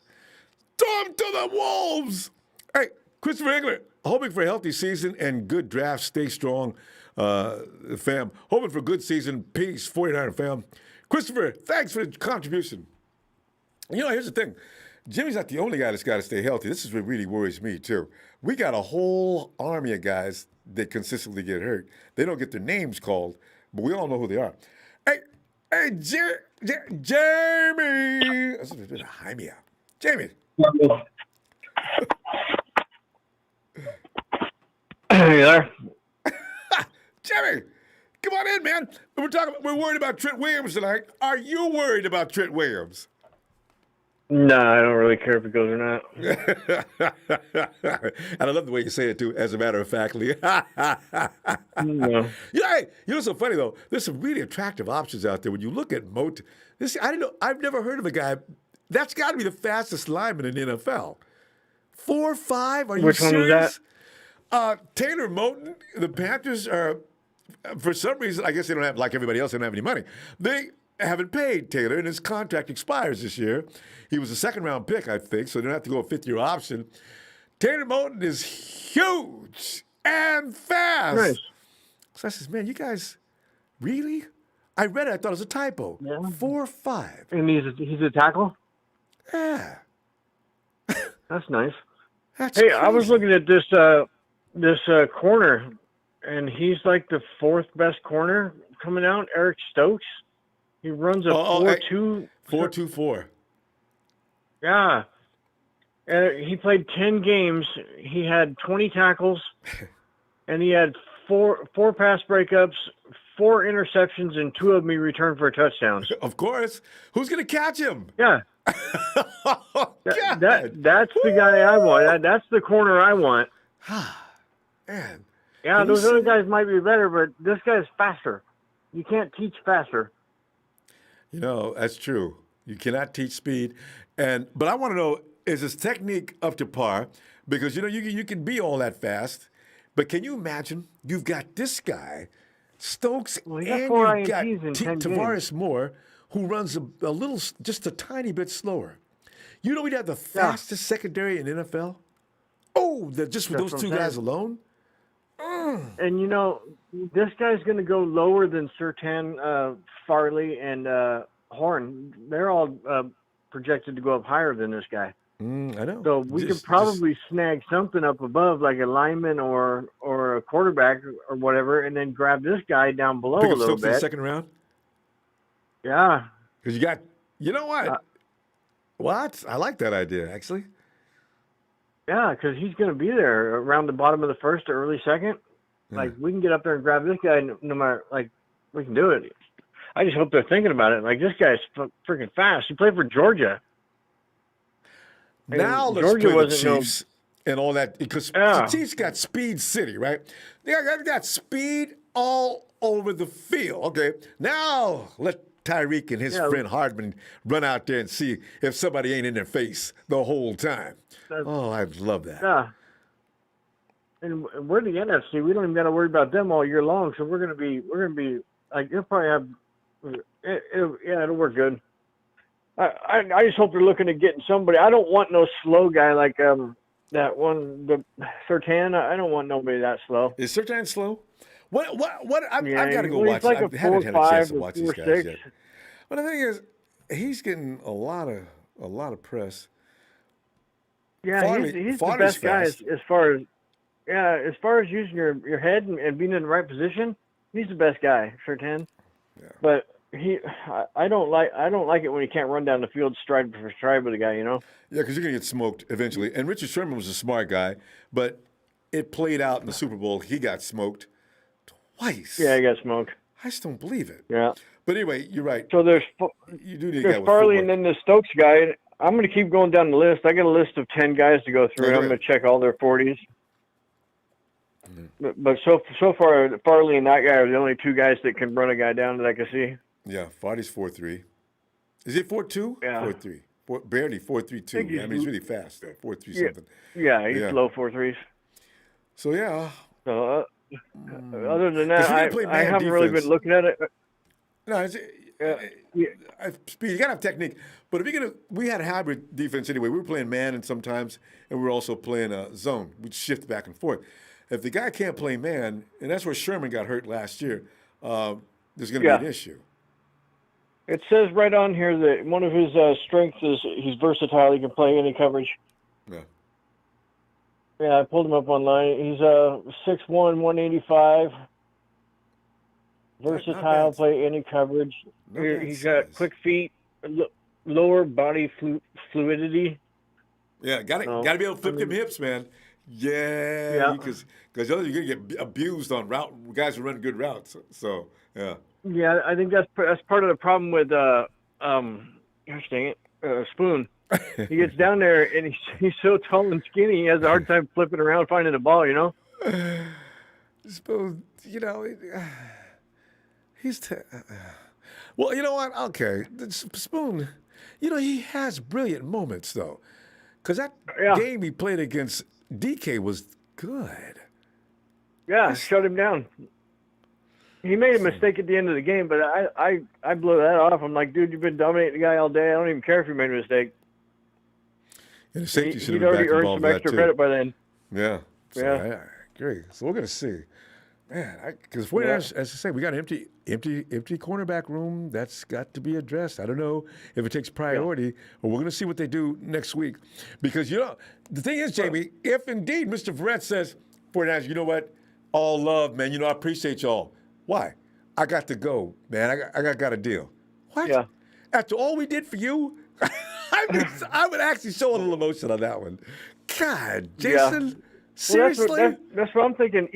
throw him to the wolves. Hey, Christopher Engler, hoping for a healthy season and good draft. Stay strong, fam. Hoping for a good season. Peace, 49er fam. Christopher, thanks for the contribution. Here's the thing. Jimmy's not the only guy that's got to stay healthy. This is what really worries me, too. We got a whole army of guys that consistently get hurt. They don't get their names called, but we all know who they are. Hey, Jamie! That's a bit of Jaime out. Jamie. You there? Jimmy, come on in, man. We're worried about Trent Williams tonight. Are you worried about Trent Williams? No, I don't really care if it goes or not. And I love the way you say it, too, as a matter of factly. No. What's so funny, though? There's some really attractive options out there. When you look at I don't know. I've never heard of a guy. That's got to be the fastest lineman in the NFL. 4.5? Are you Which serious? one was that? Taylor Moton. The Panthers are, for some reason, I guess they don't have, like everybody else, they don't have any money. They haven't paid Taylor, and his contract expires this year. He was a second-round pick, I think, so they don't have to go a fifth-year option. Taylor Moton is huge and fast. Nice. So I says, man, you guys, really? I read it. I thought it was a typo. Yeah. 4.5. And he's a tackle? Yeah. That's nice. That's hey, crazy. I was looking at this corner, and he's like the fourth best corner coming out, Eric Stokes. He runs a 4.2. 4.24. Yeah. He played 10 games. He had 20 tackles, and he had four pass breakups, 4 interceptions, and 2 of them he returned for touchdowns. Of course. Who's going to catch him? Yeah. That's the guy I want. That's the corner I want. Man. Yeah, those other guys might be better, but this guy's faster. You can't teach faster. That's true. You cannot teach speed. But I want to know, is his technique up to par? Because, you can be all that fast. But can you imagine? You've got this guy, Stokes, and you've got Tavares Moore, who runs a little, just a tiny bit slower. We'd have the fastest secondary in NFL? Oh, just with those two guys alone? And, this guy's going to go lower than Surtain, Farley, and Horn. They're all projected to go up higher than this guy. I know. So we could probably snag something up above, like a lineman or a quarterback or whatever, and then grab this guy down below Pick a up little Stokes in bit. the second round? Yeah. Because you know what? What? I like that idea, actually. Yeah, because he's going to be there around the bottom of the first or early second. Like, we can get up there and grab this guy no matter, we can do it. I just hope they're thinking about it. Like, this guy's freaking fast. He played for Georgia. Now let's Georgia play the wasn't Chiefs and all that, because the Chiefs got Speed City, right? They got speed all over the field. Okay, now let Tyreek and his friend Hardman run out there and see if somebody ain't in their face the whole time. Oh, I love that. Yeah. And we're the NFC. We don't even got to worry about them all year long. So we're gonna be like, you'll probably have. It'll work good. I just hope they're looking at getting somebody. I don't want no slow guy like that one, the Surtain. I don't want nobody that slow. Is Surtain slow? What? I got to go well, watch. Like I haven't had a chance to watch these guys yet. But the thing is, he's getting a lot of press. Yeah, he's the best guy as far as using your head and being in the right position. He's the best guy, Surtain. Yeah. But I don't like it when he can't run down the field stride for stride with a guy, you know. Yeah, because you're gonna get smoked eventually. And Richard Sherman was a smart guy, but it played out in the Super Bowl. He got smoked twice. Yeah, he got smoked. I just don't believe it. Yeah. But anyway, you're right. So there's Farley and then the Stokes guy. I'm going to keep going down the list. I got a list of 10 guys to go through. I'm going to check all their 40s. Mm-hmm. But so far, Farley and that guy are the only two guys that can run a guy down that I can see. Yeah, Farley's 4.3. Is it 4.2? Yeah. 4.3. Barely 4.32. I mean, he's really fast. 4.3 something. Yeah, he's low 4.3s. So, yeah. So, other than that, I haven't really been looking at it. No, you got to have technique. But if you're gonna, we had a hybrid defense anyway. We were playing man and sometimes, and we were also playing zone. We'd shift back and forth. If the guy can't play man, and that's where Sherman got hurt last year, there's going to be an issue. It says right on here that one of his strengths is he's versatile. He can play any coverage. Yeah. Yeah, I pulled him up online. He's 6'1", 185. Versatile, play any coverage. He's got quick feet, lower body fluidity. Yeah, got to be able to flip them hips, man. Yeah, because otherwise you're gonna get abused on route guys who run good routes. So yeah. Yeah, I think that's part of the problem with Spoon. He gets down there and he's so tall and skinny. He has a hard time flipping around finding the ball. You know. Spoon, well, you know what? Okay, Spoon. He has brilliant moments though, because that game he played against DK was good. Yeah, shut him down. He made a mistake at the end of the game, but I blew that off. I'm like, dude, you've been dominating the guy all day. I don't even care if you made a mistake. And the safety should he'd have been already back earned involved some with extra that, credit by then. Yeah. So Yeah. I agree. So we're going to see. Man, because as I say, we got an empty cornerback room that's got to be addressed. I don't know if it takes priority, or we're going to see what they do next week. Because, the thing is, Jamie, if indeed Mr. Verrett says, 49ers, you know what? All love, man. I appreciate y'all. Why? I got to go, man. I got a deal. What? Yeah. After all we did for you? I would actually show a little emotion on that one. God, Jason, seriously? Well, that's what I'm thinking.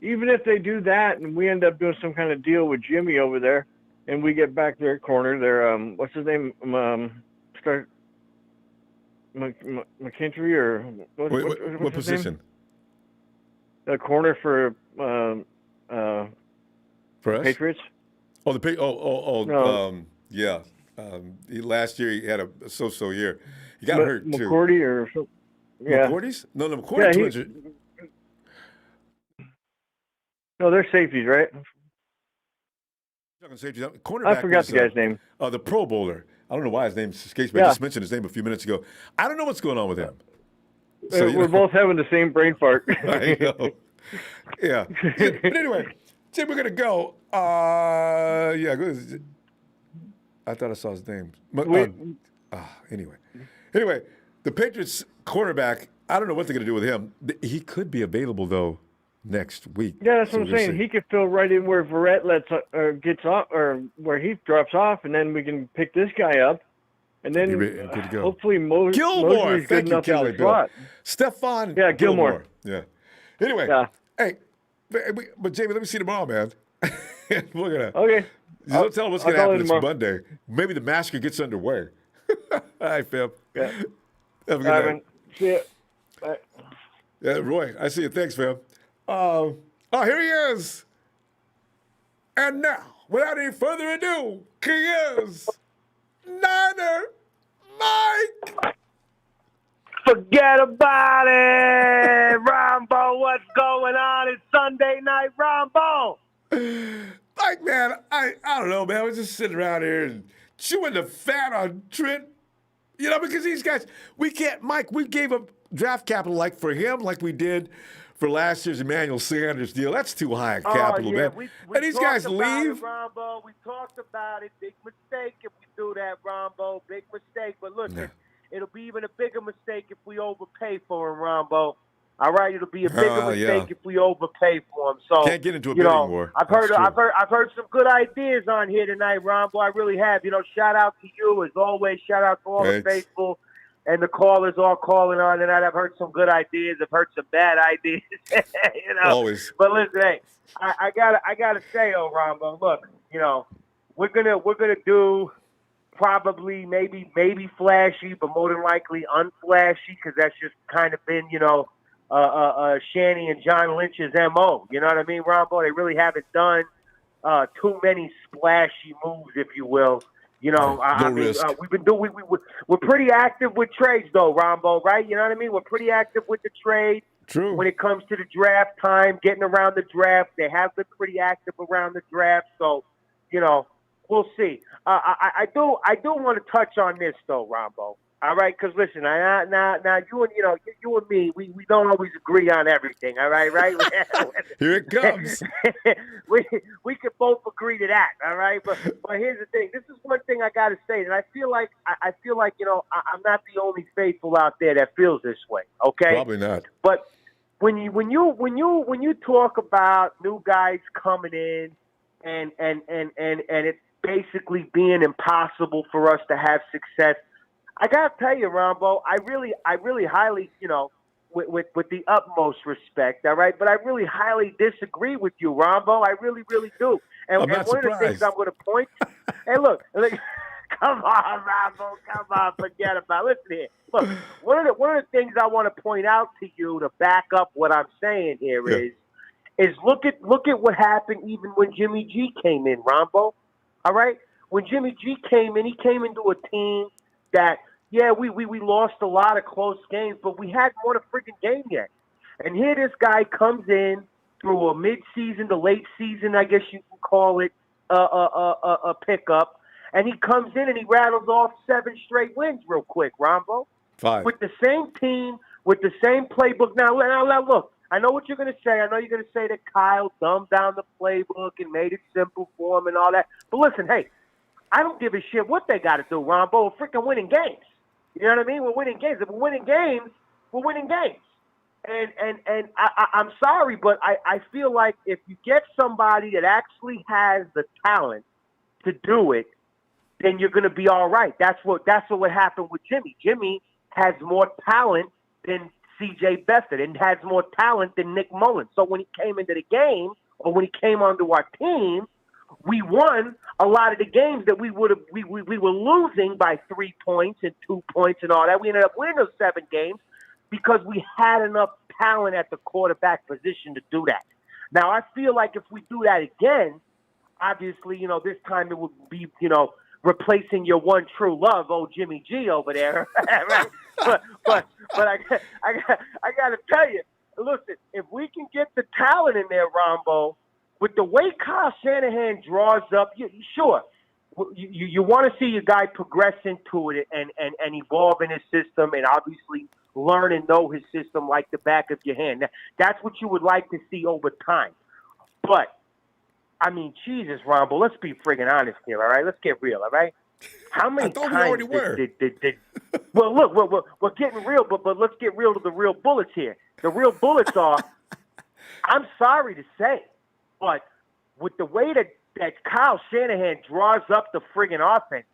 Even if they do that and we end up doing some kind of deal with Jimmy over there and we get back their corner, their, what's his name? McKintry or what position? The corner for us? Patriots. Oh, no. Yeah. Last year he had a so-so year. He got hurt too. McCourty or something. Yeah. McCourty's? No, McCourty twins are... No, they're safeties, right? Cornerback I forgot the guy's name. The Pro Bowler. I don't know why his name escapes me. I just mentioned his name a few minutes ago. I don't know what's going on with him. So, we're both having the same brain fart. I know. Yeah. But anyway, Tim, we're going to go. I thought I saw his name. Anyway, the Patriots cornerback, I don't know what they're going to do with him. He could be available, though, next week. Yeah, that's what I'm saying. He could fill right in where Verrett gets off, or where he drops off, and then we can pick this guy up. And then hopefully Gilmore. Thank you, Kelly. Stefan Gilmore. Yeah. Anyway, hey, but Jamie, let me see you tomorrow, man. We're going to. Okay. Don't tell him what's going to happen this Monday. Maybe the massacre gets underway. All right, Phil. Yeah. Have a good night. See ya. Yeah, Roy, I see you. Thanks, fam. Oh, here he is. And now, without any further ado, he is Niner Mike. Forget about it, Ronbo. What's going on? It's Sunday night, Ronbo. Mike, man, I don't know, man. I was just sitting around here and chewing the fat on Trent. You know, because these guys, we can't, Mike, we gave up draft capital like for him, like we did for last year's Emmanuel Sanders deal. That's too high a capital, man. We and these guys leave. It, Ronbo. We talked about it. Big mistake if we do that, Ronbo. Big mistake. But look, it'll be even a bigger mistake if we overpay for him, Ronbo. All right, it'll be a bigger mistake if we overpay for him. So can't get into a bidding war. I've heard some good ideas on here tonight, Ronbo. I really have. You know, shout out to you as always. Shout out to all the faithful and the callers all calling on tonight. I've heard some good ideas. I've heard some bad ideas. You know, always. But listen, hey, I gotta say, Ronbo. Look, you know, we're gonna do probably maybe flashy, but more than likely unflashy, because that's just kind of been, you know, Shanny and John Lynch's MO. You know what I mean, Ronbo? They really haven't done too many splashy moves, if you will. You know, we've been doing. We're pretty active with trades, though, Ronbo. Right? You know what I mean? We're pretty active with the trade. True. When it comes to the draft time, getting around the draft, they have been pretty active around the draft. So, you know, we'll see. I do want to touch on this, though, Ronbo. All right, because listen, now you and me, we don't always agree on everything. All right, right? Here it comes. we can both agree to that. All right, but here's the thing. This is one thing I got to say, and I feel like you know, I'm not the only faithful out there that feels this way. Okay, probably not. But when you talk about new guys coming in and it's basically being impossible for us to have success. I gotta tell you, Ronbo, I really highly, you know, with the utmost respect, all right, but I really highly disagree with you, Ronbo. I really do. And one of the things I'm going to point to, hey, look, come on, Ronbo, come on, forget about it. Listen here. Look, one of the things I want to point out to you to back up what I'm saying here is look at what happened even when Jimmy G came in, Ronbo. All right? When Jimmy G came in, he came into a team that, we lost a lot of close games, but we hadn't won a freaking game yet. And here this guy comes in through a mid-season to late season, I guess you can call it, a pickup, and he comes in and he rattles off 7 straight wins real quick, Ronbo. 5. With the same team, with the same playbook. Now look, I know what you're going to say. I know you're going to say that Kyle dumbed down the playbook and made it simple for him and all that. But listen, hey, I don't give a shit what they got to do, Ronbo. We're freaking winning games. You know what I mean? We're winning games. If we're winning games, we're winning games. And I'm sorry, but I feel like if you get somebody that actually has the talent to do it, then you're going to be all right. That's what happened with Jimmy. Jimmy has more talent than C.J. Beathard and has more talent than Nick Mullins. So when he came into the game or when he came onto our team, we won a lot of the games that we were losing by 3 points and 2 points and all that. We ended up winning those 7 games because we had enough talent at the quarterback position to do that. Now, I feel like if we do that again, obviously, you know, this time it would be, you know, replacing your one true love, old Jimmy G over there. Right? But I got to tell you, listen, if we can get the talent in there, Ronbo, with the way Kyle Shanahan draws up, sure, you want to see your guy progress into it and evolve in his system and obviously learn and know his system like the back of your hand. That's what you would like to see over time. But, I mean, Jesus, Ronbo, let's be friggin' honest here, all right? Let's get real, all right? How many times we already were. Well, look, we're getting real, but let's get real to the real bullets here. The real bullets are, I'm sorry to say, but with the way that Kyle Shanahan draws up the friggin' offense,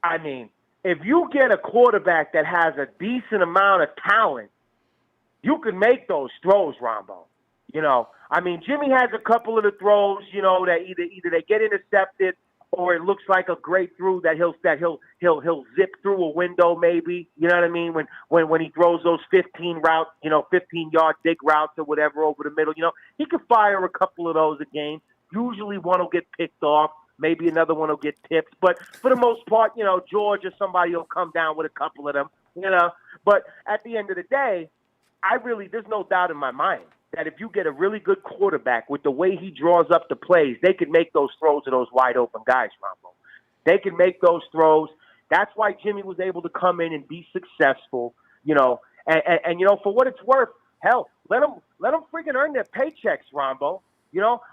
I mean, if you get a quarterback that has a decent amount of talent, you can make those throws, Ronbo. You know, I mean, Jimmy has a couple of the throws, you know, that either they get intercepted or it looks like a great throw that he'll zip through a window maybe. You know what I mean? When he throws those 15-yard dig routes or whatever over the middle, he can fire a couple of those a game. Usually one will get picked off. Maybe another one will get tipped. But for the most part, George or somebody will come down with a couple of them, But at the end of the day, there's no doubt in my mind that if you get a really good quarterback with the way he draws up the plays, they can make those throws to those wide open guys, Ronbo. They can make those throws. That's why Jimmy was able to come in and be successful, And for what it's worth, hell, let them freaking earn their paychecks, Ronbo.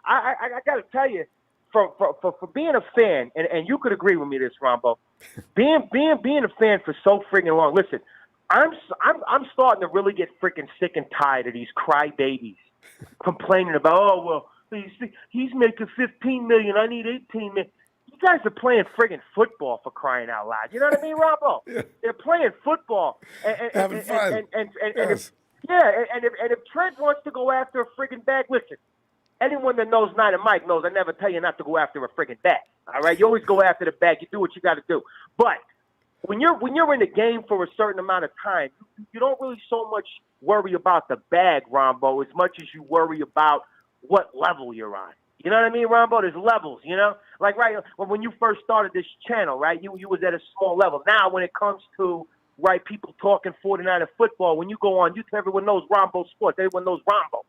I got to tell you, for being a fan, and you could agree with me this, Ronbo, being a fan for so freaking long. Listen, I'm starting to really get freaking sick and tired of these crybabies complaining about, he's making $15 million, I need $18 million. You guys are playing friggin' football, for crying out loud. You know what I mean, Ronbo? Yeah. They're playing football. Having fun. Yes. If Trent wants to go after a friggin' bag, listen, anyone that knows Night and Mike knows I never tell you not to go after a friggin' bag. All right? You always go after the bag. You do what you got to do. But when you're in the game for a certain amount of time, you don't really so much worry about the bag, Ronbo, as much as you worry about what level you're on. You know what I mean, Ronbo? There's levels, Like, right, when you first started this channel, right, you was at a small level. Now, when it comes to, right, people talking 49er football, when you go on YouTube, everyone knows Ronbo Sports. Everyone knows Ronbo.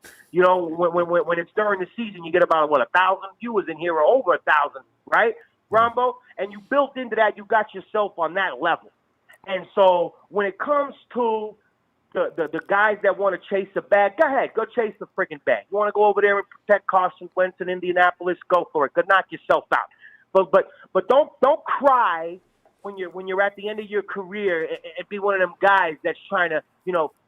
When it's during the season, you get about, 1,000 viewers in here or over 1,000, right, Ronbo? And you built into that, you got yourself on that level. And so when it comes to the guys that want to chase a bag, go ahead, go chase the friggin' bag. You want to go over there and protect Carson Wentz in Indianapolis, go for it. Go knock yourself out. But don't cry when you're at the end of your career and be one of them guys that's trying to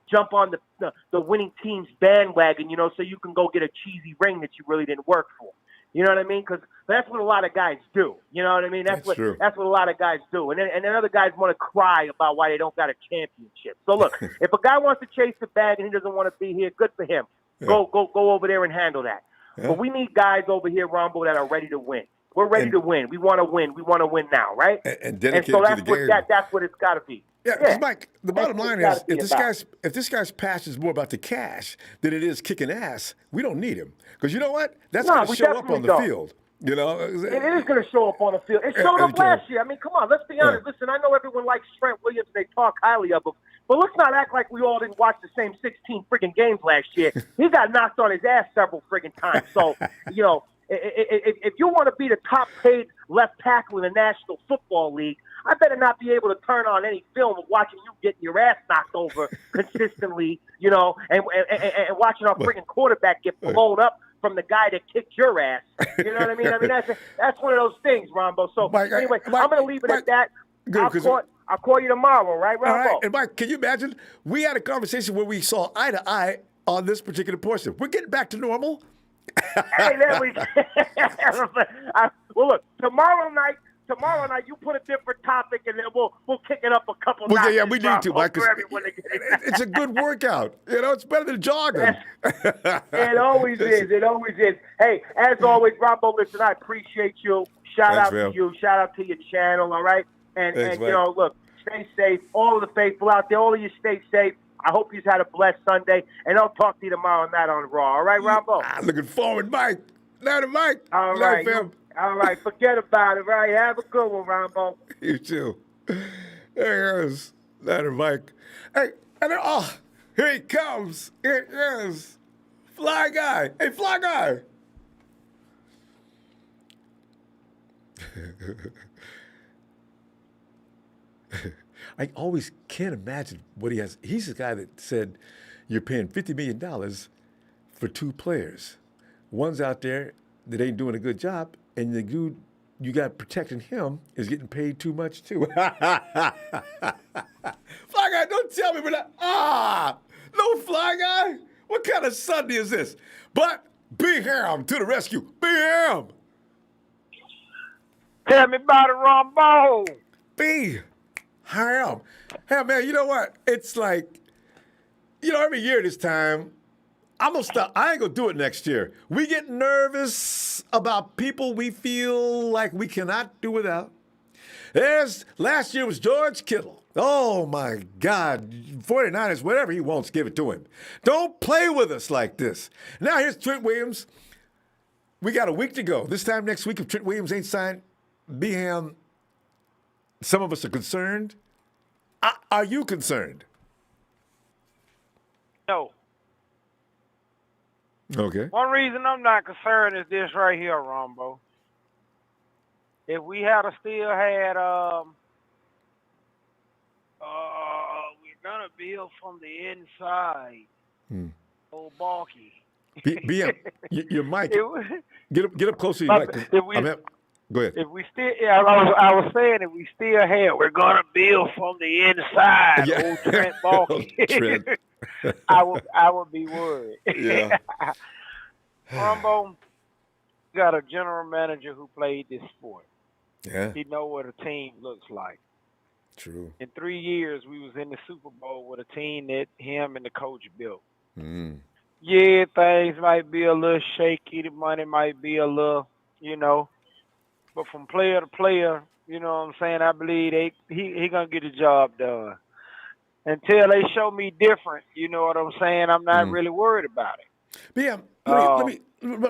jump on the winning team's bandwagon, so you can go get a cheesy ring that you really didn't work for. You know what I mean? Because that's what a lot of guys do. You know what I mean? That's what a lot of guys do. And then other guys want to cry about why they don't got a championship. So look, if a guy wants to chase the bag and he doesn't want to be here, good for him. Yeah. Go over there and handle that. Yeah. But we need guys over here, Ronbo, that are ready to win. We're ready to win. We want to win. We want to win now, right? And dedicated so to the game. That's what it's got to be. Yeah, Mike, the bottom line is if this guy's passion is more about the cash than it is kicking ass, we don't need him. Because you know what? That's going to show up on the field. It is going to show up on the field. It showed up last year. I mean, come on, let's be honest. Listen, I know everyone likes Trent Williams. They talk highly of him. But let's not act like we all didn't watch the same 16 friggin' games last year. He got knocked on his ass several friggin' times. So, if you want to be the top-paid left tackle in the National Football League, I better not be able to turn on any film of watching you getting your ass knocked over consistently, and watching our friggin' quarterback get blown up from the guy that kicked your ass. You know what I mean? I mean, that's one of those things, Ronbo. So, anyway, I'm going to leave it at that. I'll call you tomorrow, right, Ronbo? All right. And, Mike, can you imagine? We had a conversation where we saw eye to eye on this particular portion. We're getting back to normal. Hey, there we go. Well, look, tomorrow night, you put a different topic, and then we'll kick it up a couple notches. Yeah, we need to, Mike. It's a good workout. It's better than jogging. It always is. It always is. Hey, as always, Ronbo, listen, I appreciate you. Shout out to you. Shout out to your channel, all right? And look, stay safe. All of the faithful out there, all of you stay safe. I hope you've had a blessed Sunday, and I'll talk to you tomorrow night on Raw. All right, Ronbo? Looking forward, Mike. Later, Mike. All right. All right, forget about it, right? Have a good one, Ronbo. You too. There he is. Later, Mike. Hey, and here he comes. Here he is. Fly Guy. Hey, Fly Guy. I always can't imagine what he has. He's the guy that said you're paying $50 million for two players. One's out there that ain't doing a good job, and the dude you got protecting him is getting paid too much, too. Fly Guy, don't tell me we're not. No Fly Guy? What kind of Sunday is this? But Be Ham to the rescue. Be Ham. Tell me about it, Ronbo. Be Ham. Hey, man, you know what? It's like, every year this time, I'm gonna stop. I ain't gonna do it next year. We get nervous about people we feel like we cannot do without. Last year was George Kittle. Oh my God, 49ers, whatever he wants, give it to him. Don't play with us like this. Now here's Trent Williams. We got a week to go. This time next week, if Trent Williams ain't signed, Beham, some of us are concerned. Are you concerned? No. Okay. One reason I'm not concerned is this right here, Ronbo. If we had still had we're gonna build from the inside. Old Balky. BM, your mic. Get up close to your mic. Go ahead. If we still, I was saying, if we still had, we're gonna build from the inside. Yeah. Old Trent Balky. Trent. I would be worried. Yeah. Ronbo got a general manager who played this sport. Yeah. He know what a team looks like. True. In 3 years, we was in the Super Bowl with a team that him and the coach built. Yeah, things might be a little shaky. The money might be a little, but from player to player, you know what I'm saying? I believe he gonna get the job done. Until they show me different, you know what I'm saying? I'm not really worried about it. BM,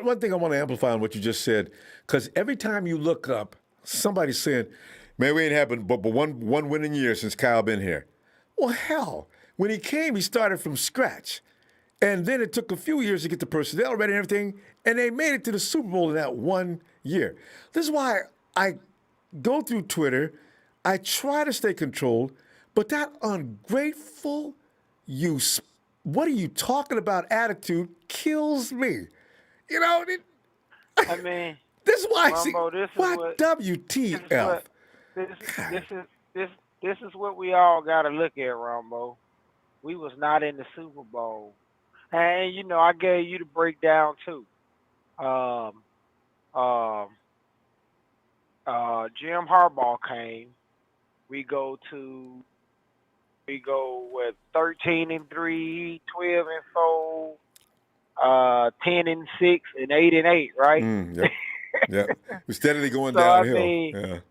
one thing I want to amplify on what you just said, because every time you look up, somebody's saying, man, we ain't having but one winning year since Kyle been here. Well, hell, when he came, he started from scratch. And then it took a few years to get the personnel ready and everything, and they made it to the Super Bowl in that 1 year. This is why I go through Twitter. I try to stay controlled, but that ungrateful, what are you talking about attitude kills me. I mean, this is why Ronbo, WTF? This is what we all got to look at, Ronbo. We was not in the Super Bowl. And, I gave you the breakdown, too. Jim Harbaugh came. We go with 13-3, 12-4, 10-6, and 8-8, right? Yep. Yeah. We're steadily going So, downhill. I mean,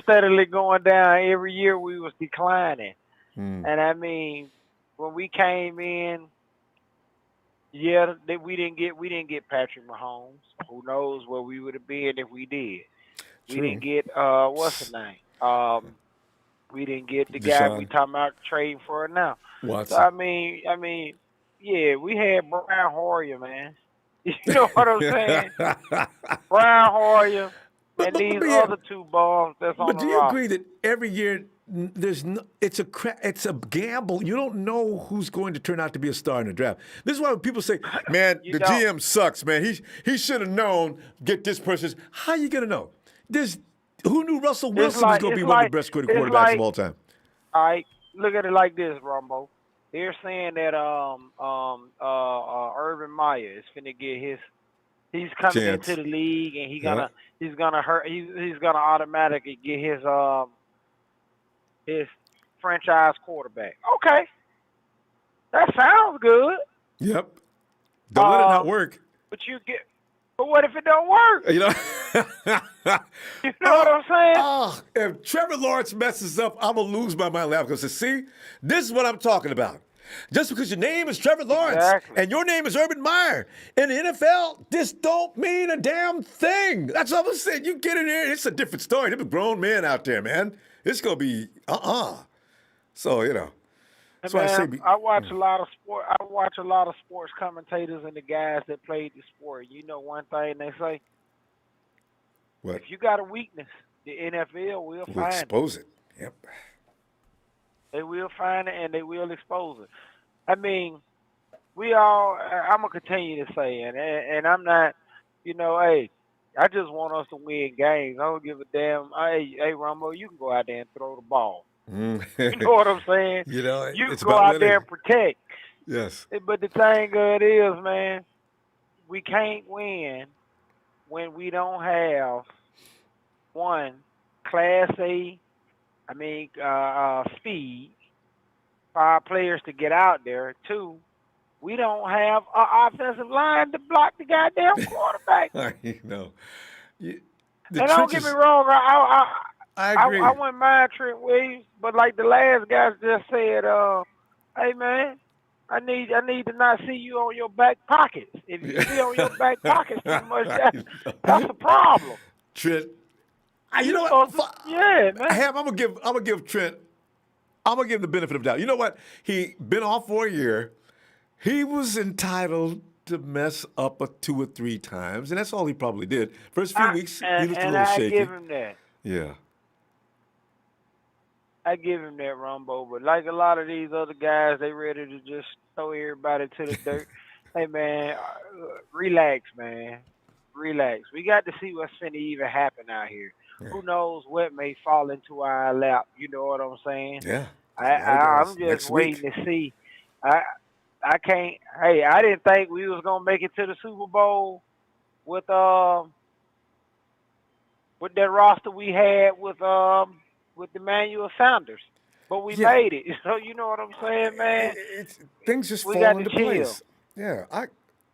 steadily going down. Every year we was declining. And I mean, when we came in, we didn't get Patrick Mahomes. Who knows where we would have been if we did? True. We didn't get what's his name? We didn't get the guy we talking about trading for now. Watson. So I mean, yeah, we had Brian Hoyer, man. You know what I'm saying? Brian Hoyer and these other two balls that's on the roster. But do you agree that every year it's a gamble. You don't know who's going to turn out to be a star in the draft. This is why when people say, man, the GM sucks, man. He should have known, get this person. How you going to know? Who knew Russell Wilson was going to be one of the best quarterbacks of all time? All right, look at it like this, Ronbo. They're saying that Urban Meyer is finna get he's coming into the league and he's gonna automatically get his franchise quarterback. Okay. That sounds good. Yep. Don't let it not work. But what if it don't work? You know what I'm saying? If Trevor Lawrence messes up, I'm going to lose my mind laughing because, see, this is what I'm talking about. Just because your name is Trevor Lawrence and your name is Urban Meyer in the NFL, this don't mean a damn thing. That's what I'm saying. You get in here, it's a different story. There's grown men out there, man. It's going to be, So, That's why I say. I watch a lot of sport. I watch a lot of sports commentators and the guys that played the sport. You know one thing they say? What? If you got a weakness, the NFL will We'll find expose it. Yep. They will find it and they will expose it. I mean, I'm going to continue to say it. And I'm not, hey, I just want us to win games. I don't give a damn. Hey, Ronbo, you can go out there and throw the ball. You know what I'm saying? You can go out there and protect. Yes. But the thing of it is, man, we can't win when we don't have, one, Class A, speed for our players to get out there. Two, we don't have an offensive line to block the goddamn quarterback. You know, the And don't get me trenches. wrong, I agree. I wouldn't mind Trent Williams, but like the last guys just said, hey man, I need to not see you on your back pockets. If you be on your back pockets too much, that's a problem. Trent, you know what? Yeah, man. I'm gonna give Trent. I'm gonna give him the benefit of the doubt. You know what? He been off for a year. He was entitled to mess up 2 or 3 times, and that's all he probably did. First few weeks, he looked a little shaky. I give him that. Yeah. I give him that, Ronbo. But like a lot of these other guys, they ready to just throw everybody to the dirt. Hey, man, relax, man. Relax. We got to see what's finna even happen out here. Yeah. Who knows what may fall into our lap? You know what I'm saying? Yeah. I'm just waiting to see. I can't. Hey, I didn't think we was gonna make it to the Super Bowl with that roster we had with Emmanuel Sanders, but we made it. So you know what I'm saying, man? Things just we fall got into to chill. place. Yeah,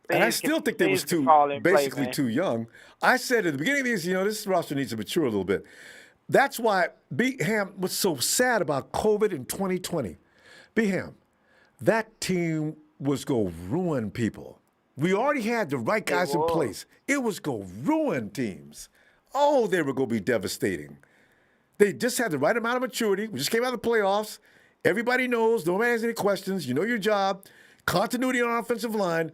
I still think they was basically too young. I said at the beginning of this, this roster needs to mature a little bit. That's why B-Ham was so sad about COVID in 2020. B-Ham, that team was going to ruin people. We already had the right guys in place. It was going to ruin teams. Oh, they were going to be devastating. They just had the right amount of maturity. We just came out of the playoffs. Everybody knows. No one has any questions. You know your job. Continuity on our offensive line.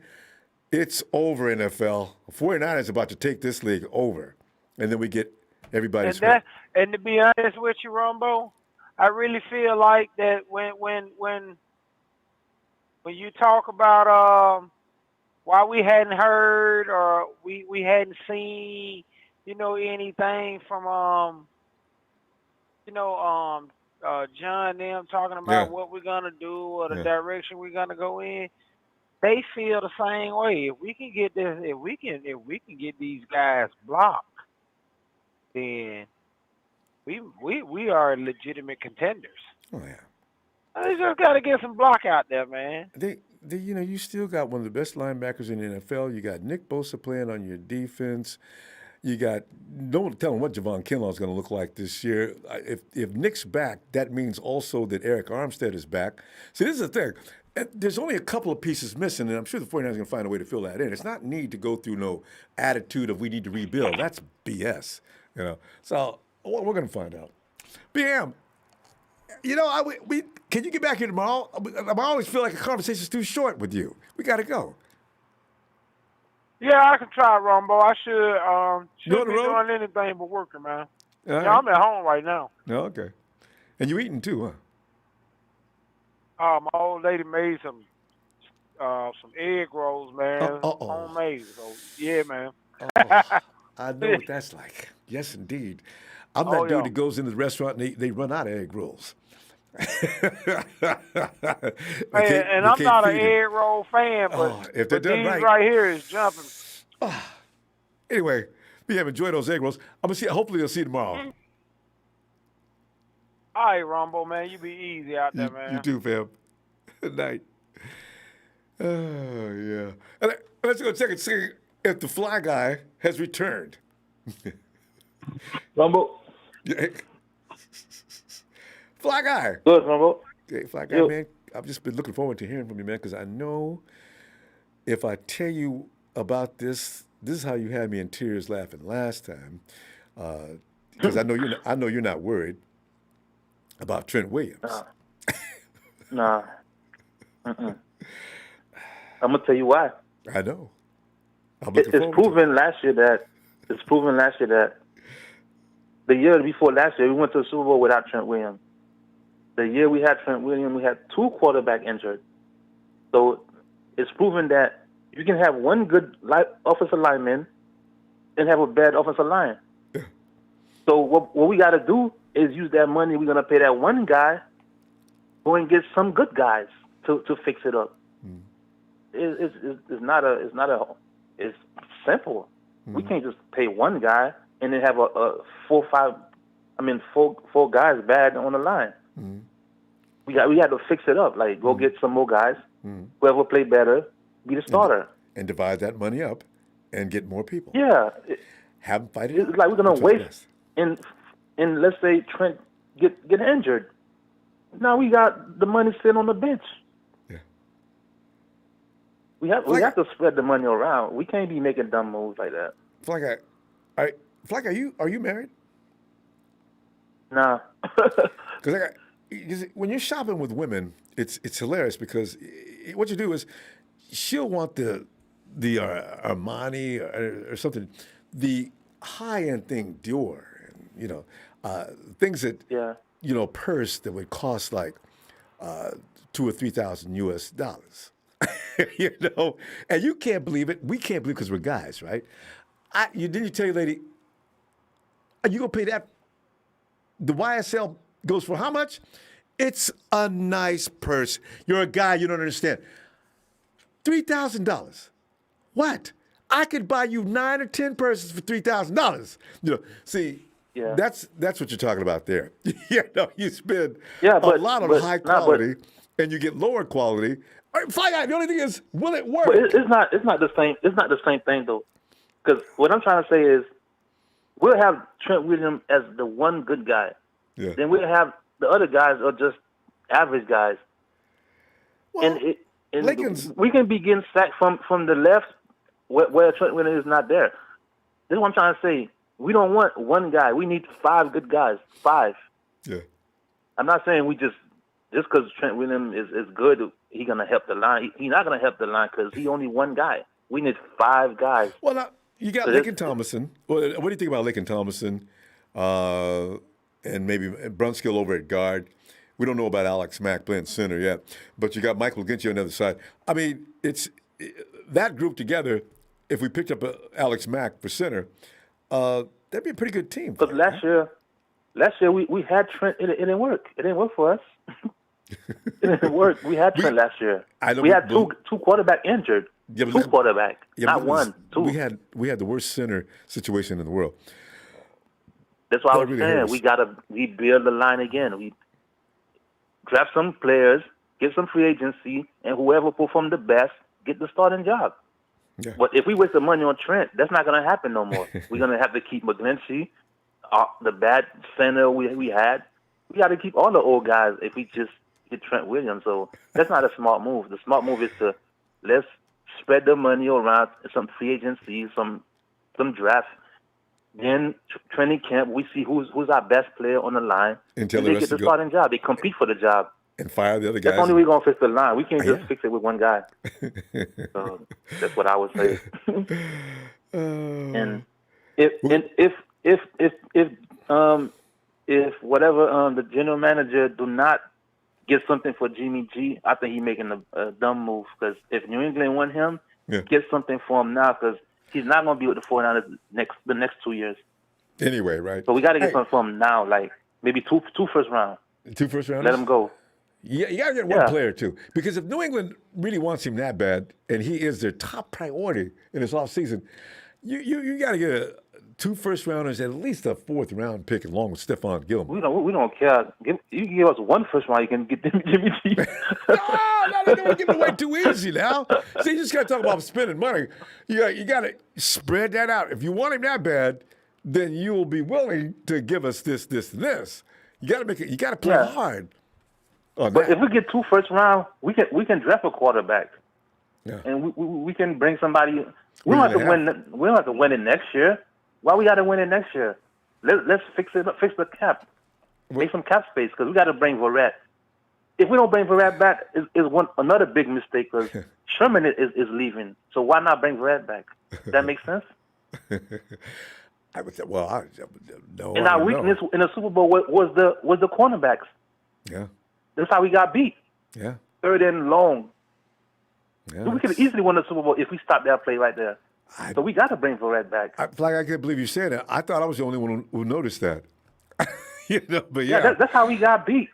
It's over, NFL. 49ers about to take this league over. And then we get everybody's hurt. And to be honest with you, Ronbo, I really feel like that when you talk about why we hadn't heard or we hadn't seen, anything from John and them talking about what we're gonna do or the direction we're gonna go in, they feel the same way. If we can get this, if we can get these guys blocked, then we are legitimate contenders. Oh yeah. They just got to get some block out there, man. You still got one of the best linebackers in the NFL. You got Nick Bosa playing on your defense. You got no one telling what Javon Kinlaw is going to look like this year. If Nick's back, that means also that Eric Armstead is back. See, this is the thing. There's only a couple of pieces missing, and I'm sure the 49ers are going to find a way to fill that in. It's not need to go through no attitude of we need to rebuild. That's BS. So we're going to find out. BM, can you get back here tomorrow? I always feel like a conversation's too short with you. We got to go. Yeah, I can try, Ronbo. I should be road? doing anything but working, man. Right. I'm at home right now. Oh, okay. And you eating too, huh? My old lady made some egg rolls, man. Homemade. So yeah, man. I know what that's like. Yes, indeed. I'm that dude that goes into the restaurant and they run out of egg rolls. And I'm not an egg roll fan, but if they're done these right here is jumping. Anyway, we have enjoyed those egg rolls. I'm gonna see. Hopefully, I'll see you tomorrow. All right, Ronbo, man, you be easy out there, man. You too, fam. Good night. Oh yeah. And let's go check and see if the fly guy has returned. Ronbo. Yeah. Fly guy. Good, Ronbo. Hey, Fly guy, man. I've just been looking forward to hearing from you, man, because I know if I tell you about this is how you had me in tears laughing last time. Because I know you're not worried about Trent Williams. Nah. I'm gonna tell you why. I know. It's proven last year that the year before last year we went to the Super Bowl without Trent Williams. The year we had Trent Williams, we had 2 quarterbacks injured. So it's proven that you can have one good offensive lineman and have a bad offensive line. So what we got to do is use that money we're going to pay that one guy, go and get some good guys to fix it up. It's simple. We can't just pay one guy and then have four guys bad on the line. We had to fix it up. Like go get some more guys Whoever play better, be the starter. And divide that money up and get more people. Yeah. Have them fight it It's out. like we're gonna Which one's waste best? in let's say Trent get injured. Now we got the money sitting on the bench. Yeah. We have to spread the money around. We can't be making dumb moves like that. Flack, are you married? Nah. Because when you're shopping with women, it's hilarious because what you do is she'll want the Armani or something, the high end thing, Dior, things that purse that would cost like $2,000 or $3,000 US. And you can't believe it. We can't believe because we're guys, right? Didn't you tell your lady, are you gonna pay that? The YSL goes for how much? It's a nice purse. You're a guy, you don't understand. $3,000. What? I could buy you 9 or 10 purses for $3,000. See, that's what you're talking about there. You spend a lot on high quality, and you get lower quality. Fly Guy, the only thing is, will it work? But it's not the same. It's not the same thing though, because what I'm trying to say is, we'll have Trent Williams as the one good guy. Yeah. Then we'll have the other guys are just average guys. Well, and we can be getting sacked from the left where Trent Williams is not there. This is what I'm trying to say. We don't want one guy. We need 5 good guys. 5. Yeah. I'm not saying we just because Trent Williams is good, he's going to help the line. He's not going to help the line because he's only one guy. We need 5 guys. Well, now, you got Lakin Thomason. Well, what do you think about Lakin Thomason and maybe Brunskill over at guard? We don't know about Alex Mack playing center yet, but you got Michael Ginty on the other side. I mean, it's that group together. If we picked up Alex Mack for center, that'd be a pretty good team. But last year we had Trent. It didn't work. It didn't work for us. It didn't work. We had Trent last year. We had two quarterback injured. Yeah, 2 quarterback, not 1, 2. We had the worst center situation in the world. That's why I was saying we gotta rebuild the line again. We draft some players, get some free agency, and whoever perform the best get the starting job. Yeah. But if we waste the money on Trent, that's not gonna happen no more. We're gonna have to keep McGlinchey, the bad center we had. We got to keep all the old guys if we just get Trent Williams. So that's not a smart move. The smart move is to let's spread the money around, some free agency, some draft. Then training camp, we see who's our best player on the line. Until and they get the starting job. They compete for the job. And fire the other guys. That's only we're gonna fix the line. We can't just fix it with one guy. So that's what I would say. And if whatever the general manager do not get something for Jimmy G, I think he's making a dumb move. Because if New England want him, get something for him now. Because he's not going to be with the 49ers the next 2 years. Anyway, right? So we got to get something for him now, like maybe two first round. 2 first rounds? Let him go. Yeah, you got to get one player, too. Because if New England really wants him that bad, and he is their top priority in this offseason, you got to get 2 first rounders, at least a 4th round pick along with Stephon Gilmore. We don't care. You can give us 1 first round, you can get Jimmy G. No, they don't give it away too easy now. See, you just got to talk about spending money. You got to spread that out. If you want him that bad, then you will be willing to give us this, and this. You got to make it. You got to play hard. But if we get 2 first round, we can draft a quarterback. Yeah. And we can bring somebody. We don't have to win. We don't have to win it next year. Why we got to win it next year? Let's fix it. Fix the cap. Make some cap space because we got to bring Verrett. If we don't bring Verrett back, is another big mistake because Sherman is leaving. So why not bring Verrett back? Does that make sense? I would say, well, no. And our weakness in the Super Bowl was the cornerbacks. Yeah. That's how we got beat. Yeah. 3rd and long. Yeah, we could easily win the Super Bowl if we stopped that play right there. So we got to bring Verrett back. I can't believe you said that. I thought I was the only one who noticed that. But that's how we got beat.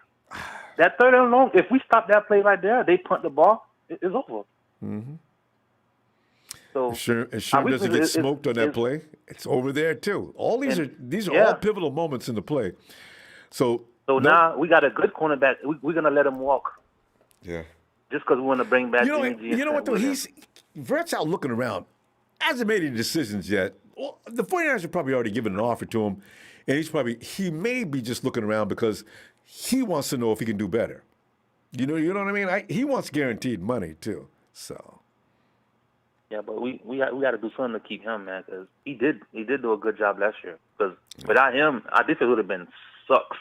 That 3rd and long, if we stop that play right there, they punt the ball, it's over. Mm-hmm. So Sherman doesn't get smoked on that play. It's over there too. All these are all pivotal moments in the play. So now we got a good cornerback. We're gonna let him walk. Yeah. just because we want to bring back Jimmy G. You know what, though? Williams. Vert's out looking around. Hasn't made any decisions yet. Well, the 49ers have probably already given an offer to him, and he may be just looking around because he wants to know if he can do better. You know what I mean? He wants guaranteed money, too. So. Yeah, but we got to do something to keep him, man, because he did do a good job last year. Because without him, our defense would have been sucks,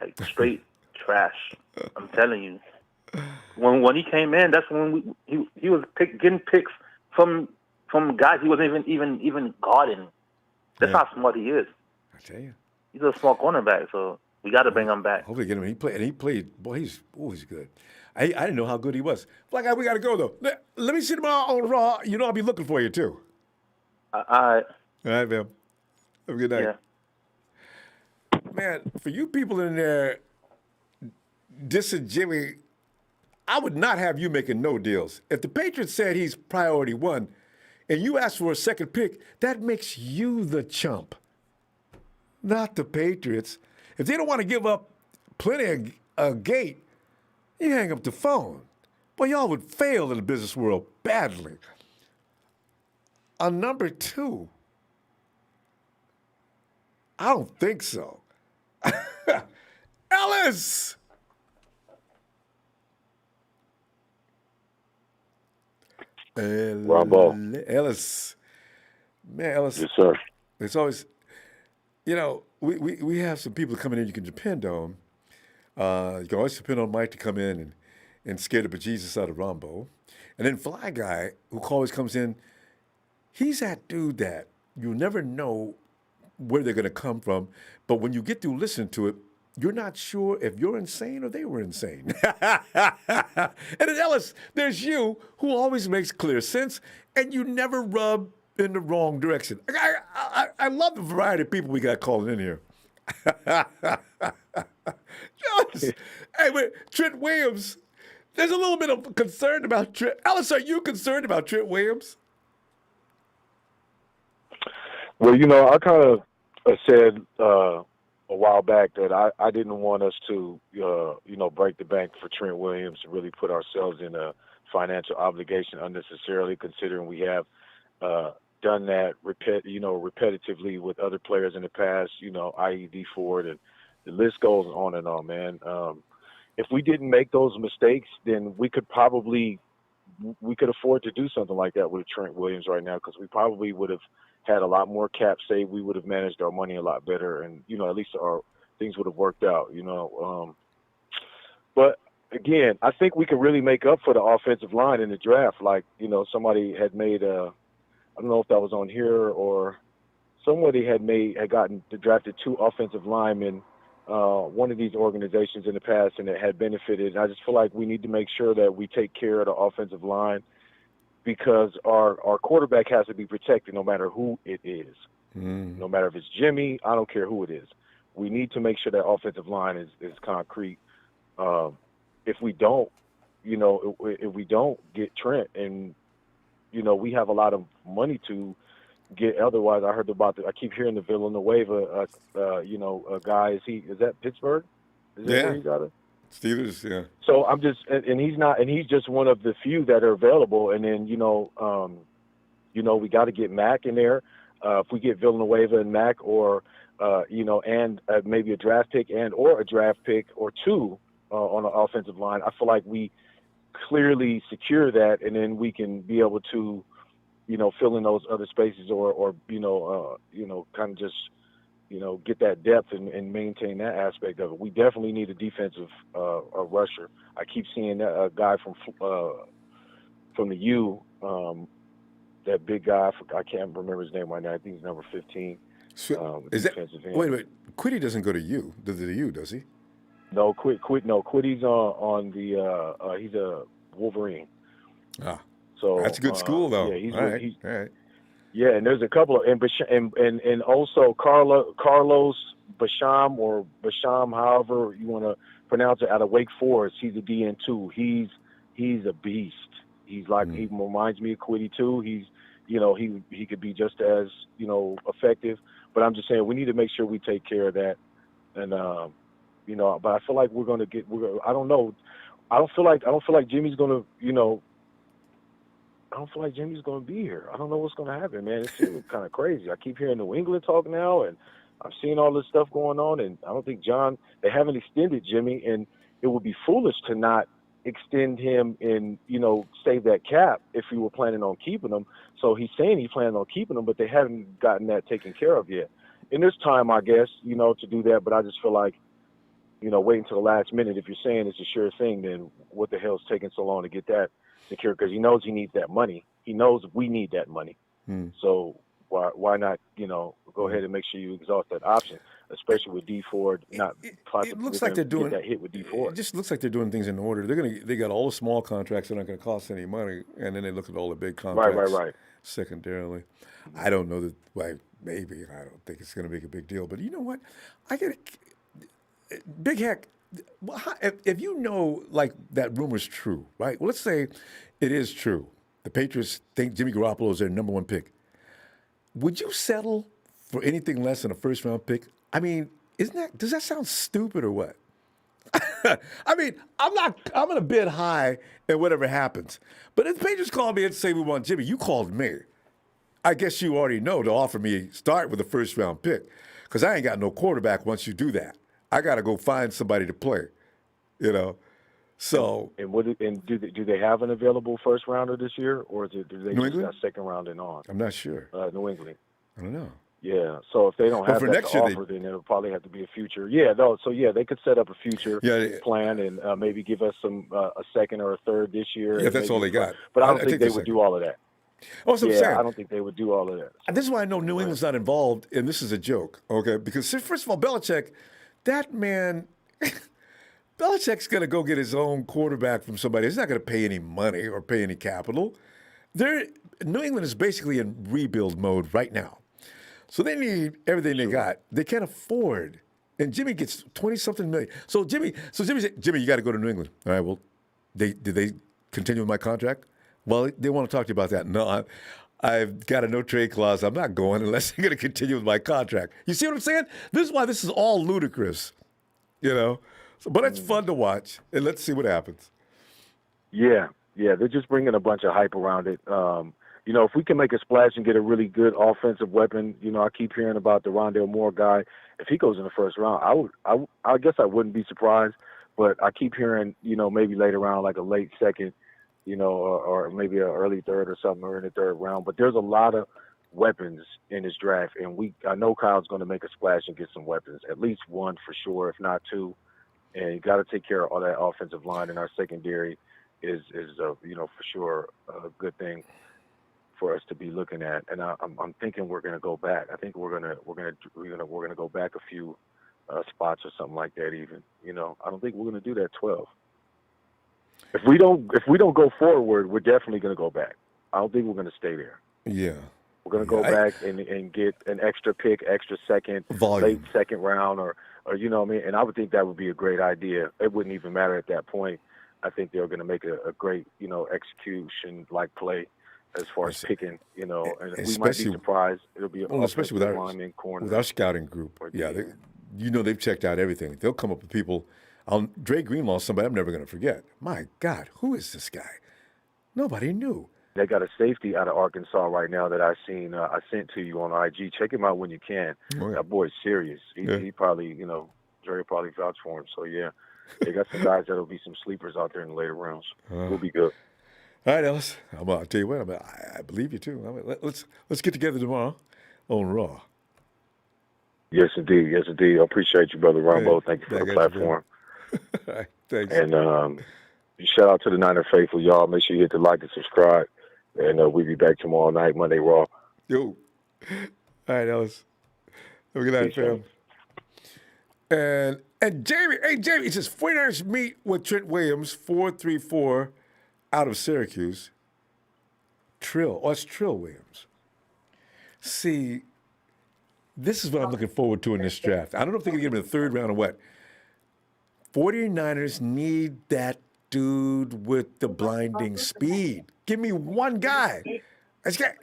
like straight trash. I'm telling you. When he came in, that's when he was getting picks from guys he wasn't even guarding. That's how smart he is. I tell you, he's a small cornerback, so we got to bring him back. Hopefully, get him. He played. Boy, he's good. I didn't know how good he was. Black Guy, we got to go, though. Let me see tomorrow on Raw. You know I'll be looking for you, too. All right. All right, man. Have a good night. Yeah. Man, for you people in there dissing Jimmy, I would not have you making no deals. If the Patriots said he's priority one and you asked for a second pick, that makes you the chump, not the Patriots. If they don't want to give up plenty of a gate, you hang up the phone. Boy, y'all would fail in the business world badly. On number 2, I don't think so. Ellis! Ronbo. Ellis. Man, Ellis. Yes, sir. It's always, we have some people coming in you can depend on. You can always depend on Mike to come in and scare the bejesus out of Ronbo. And then Fly Guy, who always comes in, he's that dude that you never know where they're going to come from. But when you get through listening to it, you're not sure if you're insane or they were insane. And then Ellis, there's you, who always makes clear sense, and you never rub in the wrong direction. I love the variety of people we got calling in here. Hey, wait, Trent Williams, there's a little bit of concern about Trent. Ellis, are you concerned about Trent Williams? Well, I kind of said a while back that I didn't want us to, break the bank for Trent Williams and really put ourselves in a financial obligation unnecessarily, considering we have done that repetitively with other players in the past, i.e. D Ford, and the list goes on and on, man. If we didn't make those mistakes, then we could afford to do something like that with Trent Williams right now, because we probably would have had a lot more cap saved. We would have managed our money a lot better, and at least our things would have worked out. But again, I think we can really make up for the offensive line in the draft. Like somebody had made I don't know if that was on here or somebody had gotten drafted 2 offensive linemen. One of these organizations in the past, and it had benefited. I just feel like we need to make sure that we take care of the offensive line, because our quarterback has to be protected no matter who it is. No matter if it's Jimmy, I don't care who it is. We need to make sure that offensive line is concrete. If we don't, if we don't get Trent, and we have a lot of money to get. Otherwise, I keep hearing the Villanueva, a guy. Is that Pittsburgh? Is that where he got it? Steelers, yeah. So I'm just, and he's just one of the few that are available. And then, we got to get Mack in there. If we get Villanueva and Mack, or, and maybe a draft pick or a draft pick or 2 on the offensive line, I feel like we clearly secure that, and then we can be able to, fill in those other spaces or kind of just, get that depth and maintain that aspect of it. We definitely need a defensive rusher. I keep seeing a guy from the U, that big guy. I can't remember his name right now. I think he's number 15. Is that, wait, Quiddy doesn't go to U, does he? No, Quiddy's on the he's a Wolverine. Ah. So that's a good school, though. Yeah, all right. Yeah, and there's a couple of and also Carlos Basham, or Basham, however you want to pronounce it, out of Wake Forest. He's a DN2. He's a beast. He's like he reminds me of Quiddy too. He's he could be just as effective. But I'm just saying we need to make sure we take care of that. And but I feel like we're going to get. I don't know. I don't feel like Jimmy's gonna, I don't feel like Jimmy's gonna be here. I don't know what's gonna happen, man. It seems kind of crazy. I keep hearing New England talk now, and I'm seeing all this stuff going on, and I don't think they haven't extended Jimmy, and it would be foolish to not extend him and, save that cap if we were planning on keeping him. So he's saying he's planning on keeping him, but they haven't gotten that taken care of yet. And there's time, I guess, to do that, but I just feel like, wait until the last minute. If you're saying it's a sure thing, then what the hell's taking so long to get that secure? Because he knows he needs that money. He knows we need that money. So why not, go ahead and make sure you exhaust that option, especially with D Ford not possibly. It looks like they're doing that hit with D Ford. It just looks like they're doing things in order. They got all the small contracts that aren't going to cost any money, and then they look at all the big contracts. Right. Secondarily, I don't know that. Well, maybe I don't think it's going to make a big deal. But you know what? I get Big Heck. If like that rumor's true, right? Well, let's say it is true. The Patriots think Jimmy Garoppolo is their number one pick. Would you settle for anything less than a first-round pick? I mean, does that sound stupid or what? I mean, I'm going to bid high and whatever happens. But if the Patriots call me and say we want Jimmy, you called me. I guess you already know to offer me start with a first-round pick because I ain't got no quarterback once you do that. I got to go find somebody to play, So and do they have an available first rounder this year, or do they New just England? got second round and on? I'm not sure. New England. I don't know. Yeah. So if they don't have for that next to year, offer, then it'll probably have to be a future. Yeah. No. So they could set up a future plan and maybe give us a second or a third this year. Yeah, that's all they got. But I don't think they would do all of that. Oh, that's what I'm saying. I don't think they would do all of that. This is why I know New England's not involved, and this is a joke, okay? Because first of all, Belichick, that man, Belichick's going to go get his own quarterback from somebody. He's not going to pay any money or pay any capital. New England is basically in rebuild mode right now. So they need everything they got. They can't afford. And Jimmy gets 20-something million. So Jimmy said, Jimmy, you got to go to New England. All right, well, did they continue with my contract? Well, they want to talk to you about that. No, I've got a no-trade clause. I'm not going unless they're going to continue with my contract. You see what I'm saying? This is why this is all ludicrous, So, but it's fun to watch, and let's see what happens. Yeah, they're just bringing a bunch of hype around it. If we can make a splash and get a really good offensive weapon, I keep hearing about the Rondale Moore guy. If he goes in the first round, I guess I wouldn't be surprised. But I keep hearing, maybe later round, like a late second, or maybe an early third or something, or in the third round. But there's a lot of weapons in this draft, and I know Kyle's going to make a splash and get some weapons, at least one for sure, if not two. And you got to take care of all that offensive line, and our secondary is for sure a good thing for us to be looking at. And I'm thinking we're going to go back. I think we're going to go back a few spots or something like that. Even I don't think we're going to do that 12. If we don't go forward, we're definitely going to go back. I don't think we're going to stay there. Yeah. We're going to go back and get an extra pick, extra second, late second round, or you know what I mean? And I would think that would be a great idea. It wouldn't even matter at that point. I think they're going to make a great, execution-like play as far as picking, and we might be surprised. It'll be especially with our scouting group. Yeah, they've checked out everything. They'll come up with people. Dre Greenlaw, somebody I'm never going to forget. My God, who is this guy? Nobody knew. They got a safety out of Arkansas right now that I've seen. I sent to you on IG. Check him out when you can. Oh, yeah. That boy's serious. He probably, Dre probably vouch for him. So, yeah, they got some guys that'll be some sleepers out there in the later rounds. We'll be good. All right, Ellis. I'll tell you what. I believe you too. Let's get together tomorrow on Raw. Yes, indeed. Yes, indeed. I appreciate you, brother Ronbo. Thank you for the platform. All right, thanks. And shout out to the Niner faithful, y'all. Make sure you hit the like and subscribe. And we'll be back tomorrow night, Monday Raw. Yo. All right, Ellis. Have a good night, fam. And Jamie, he says 49ers meet with Trent Williams, 4-3-4 out of Syracuse. It's Trill Williams. See, this is what I'm looking forward to in this draft. I don't know if they're going to get him in the third round or what. 49ers need that dude with the blinding speed. Give me one guy. It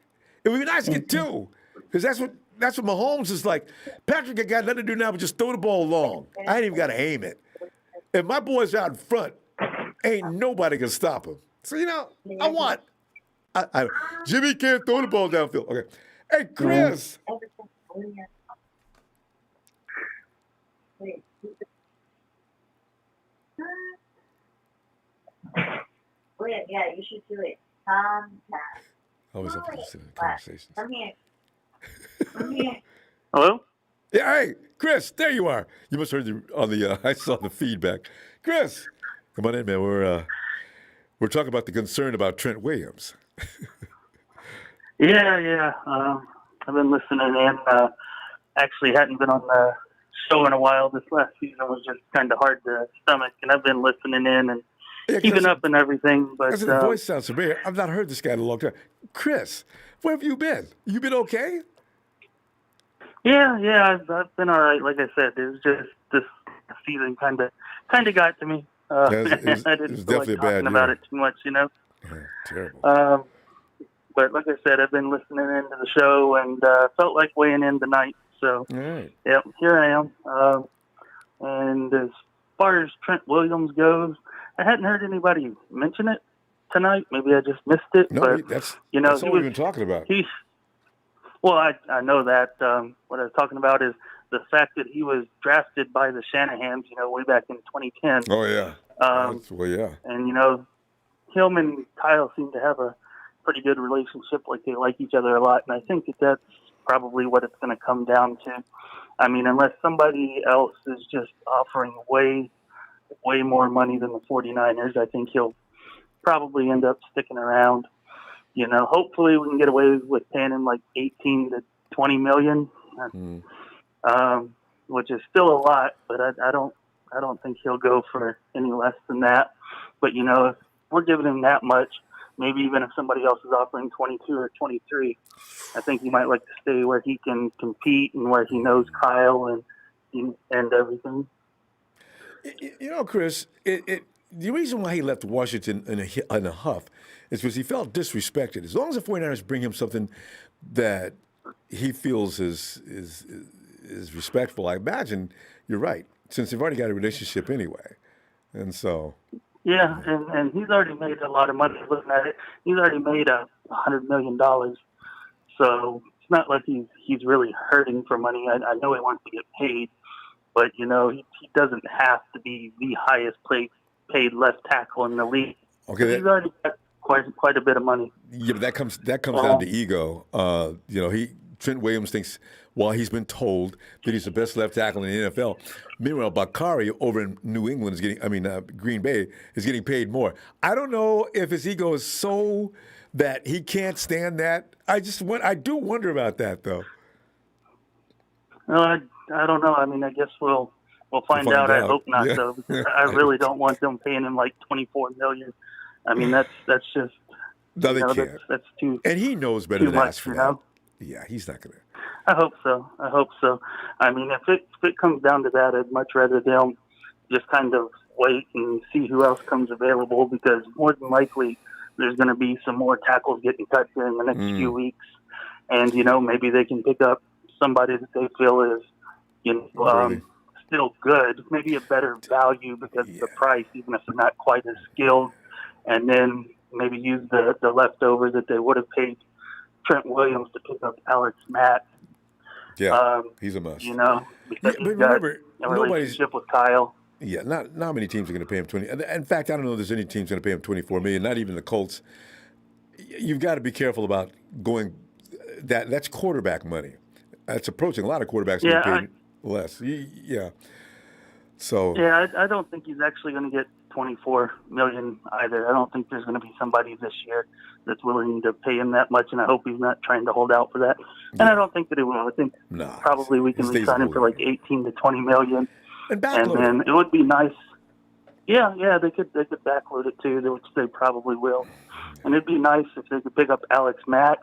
would be nice to get two, because that's what Mahomes is like. Patrick ain't got nothing to do now but just throw the ball long. I ain't even got to aim it. If my boys out in front ain't nobody can stop him. So, Jimmy can't throw the ball downfield. Okay. Hey, Chris. Yeah, you should do it sometime. Always have to consider the conversations. Come here. Hello? Yeah, hey, Chris, there you are. You must have heard I saw the feedback. Chris, come on in, man. We're talking about the concern about Trent Williams. Yeah. I've been listening in. Actually, hadn't been on the show in a while. This last season was just kind of hard to stomach, and I've been listening in and keeping up and everything. But the voice sounds familiar. I've not heard this guy in a long time. Chris, where have you been? You been okay? Yeah. I've been all right. Like I said, it was just this season kind of got to me. I didn't feel like talking about it too much, Yeah, terrible. But like I said, I've been listening into the show and felt like weighing in tonight. So, yeah, here I am. And as far as Trent Williams goes, I hadn't heard anybody mention it tonight. Maybe I just missed it. No, but that's all we've been talking about. Well, I know that. What I was talking about is the fact that he was drafted by the Shanahans, way back in 2010. Oh, yeah. Yeah. And, him and Kyle seem to have a pretty good relationship. Like, they like each other a lot. And I think that that's probably what it's going to come down to. I mean, unless somebody else is just offering way more money than the 49ers, I think he'll probably end up sticking around. Hopefully we can get away with paying him like 18 to 20 million, which is still a lot, but I don't think he'll go for any less than that. But if we're giving him that much, maybe even if somebody else is offering 22 or 23, I think he might like to stay where he can compete and where he knows Kyle and everything. Chris, the reason why he left Washington in a huff is because he felt disrespected. As long as the 49ers bring him something that he feels is respectful, I imagine you're right, since they've already got a relationship anyway. And so... Yeah, and he's already made a lot of money. Looking at it, he's already made $100 million. So it's not like he's really hurting for money. I know he wants to get paid, but he doesn't have to be the highest paid left tackle in the league. Okay, he's already got quite a bit of money. Yeah, but that comes down to ego. Trent Williams thinks, while he's been told that he's the best left tackle in the NFL, meanwhile Bakari over in New England Green Bay is getting paid more. I don't know if his ego is so that he can't stand that. I do wonder about that though. I don't know. I mean, I guess we'll find out. I hope not, though, because I really don't want them paying him like $24 million. I mean, that's just no, they can't. That's too. And he knows better than much, for that. Yeah, he's not gonna. I hope so. I mean, if it comes down to that, I'd much rather them just kind of wait and see who else comes available, because more than likely there's going to be some more tackles getting cut during the next few weeks, and maybe they can pick up somebody that they feel is still good, maybe a better value because of the price, even if they're not quite as skilled, and then maybe use the leftover that they would have paid Trent Williams to pick up Alex Mack. Yeah, he's a must. Because he's got a relationship with Kyle. Yeah, not many teams are going to pay him 20. In fact, I don't know if there's any teams going to pay him $24 million. Not even the Colts. You've got to be careful about going. That's quarterback money. That's approaching a lot of quarterbacks getting paid less. Yeah. So. Yeah, I don't think he's actually going to get $24 million either. I don't think there's going to be somebody this year that's willing to pay him that much, and I hope he's not trying to hold out for that. And I don't think that he will. I think probably we can re-sign him for like 18 to 20 million. And then it would be nice. Yeah, they could backload it too, which they probably will. And it'd be nice if they could pick up Alex Mack.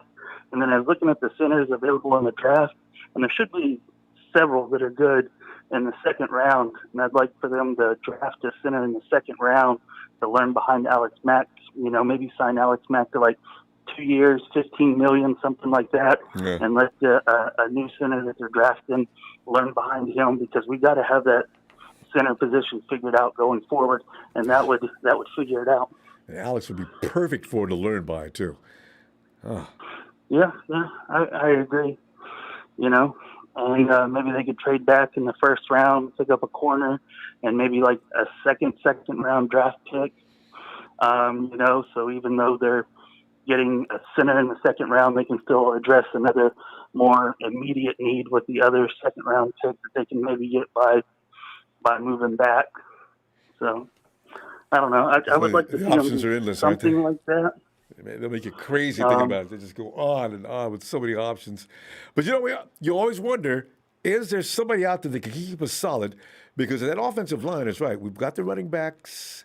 And then I was looking at the centers available in the draft, and there should be several that are good in the second round. And I'd like for them to draft a center in the second round to learn behind Alex Mack. Maybe sign Alex Mack to like 2 years, $15 million, something like that, and let a new center that they're drafting learn behind him, because we got to have that center position figured out going forward, and that would figure it out. And Alex would be perfect for it to learn by too. Oh. Yeah, I agree. You know, and maybe they could trade back in the first round, pick up a corner, and maybe like a second round draft pick. You know, so even though they're getting a center in the second round, they can still address another more immediate need with the other second round pick that they can maybe get by moving back. So I don't know. I would like to see options are endless, aren't they? something like that. They'll make you crazy thinking about it. They just go on and on with so many options. But you know, you always wonder, is there somebody out there that can keep us solid? Because that offensive line is right. We've got the running backs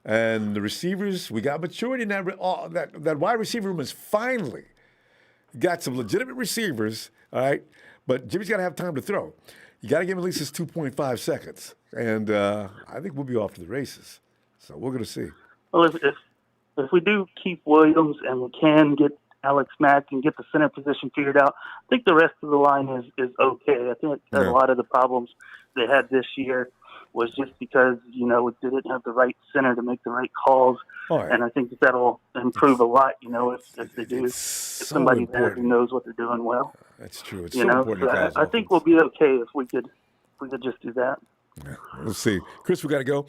and the receivers. We got maturity in that wide receiver room is finally got some legitimate receivers, all right? But Jimmy's got to have time to throw. You got to give him at least his 2.5 seconds. And I think we'll be off to the races. So we're going to see. Well, if we do keep Williams and we can get Alex Mack and get the center position figured out, I think the rest of the line is okay. I think a lot of the problems they had this year was just because, you know, it didn't have the right center to make the right calls. Right. And I think that'll improve a lot, you know, if they do get somebody there who knows what they're doing well. That's true. It's you so know, important. so I think we'll be okay if we could just do that. Yeah, we'll see. Chris, we got to go.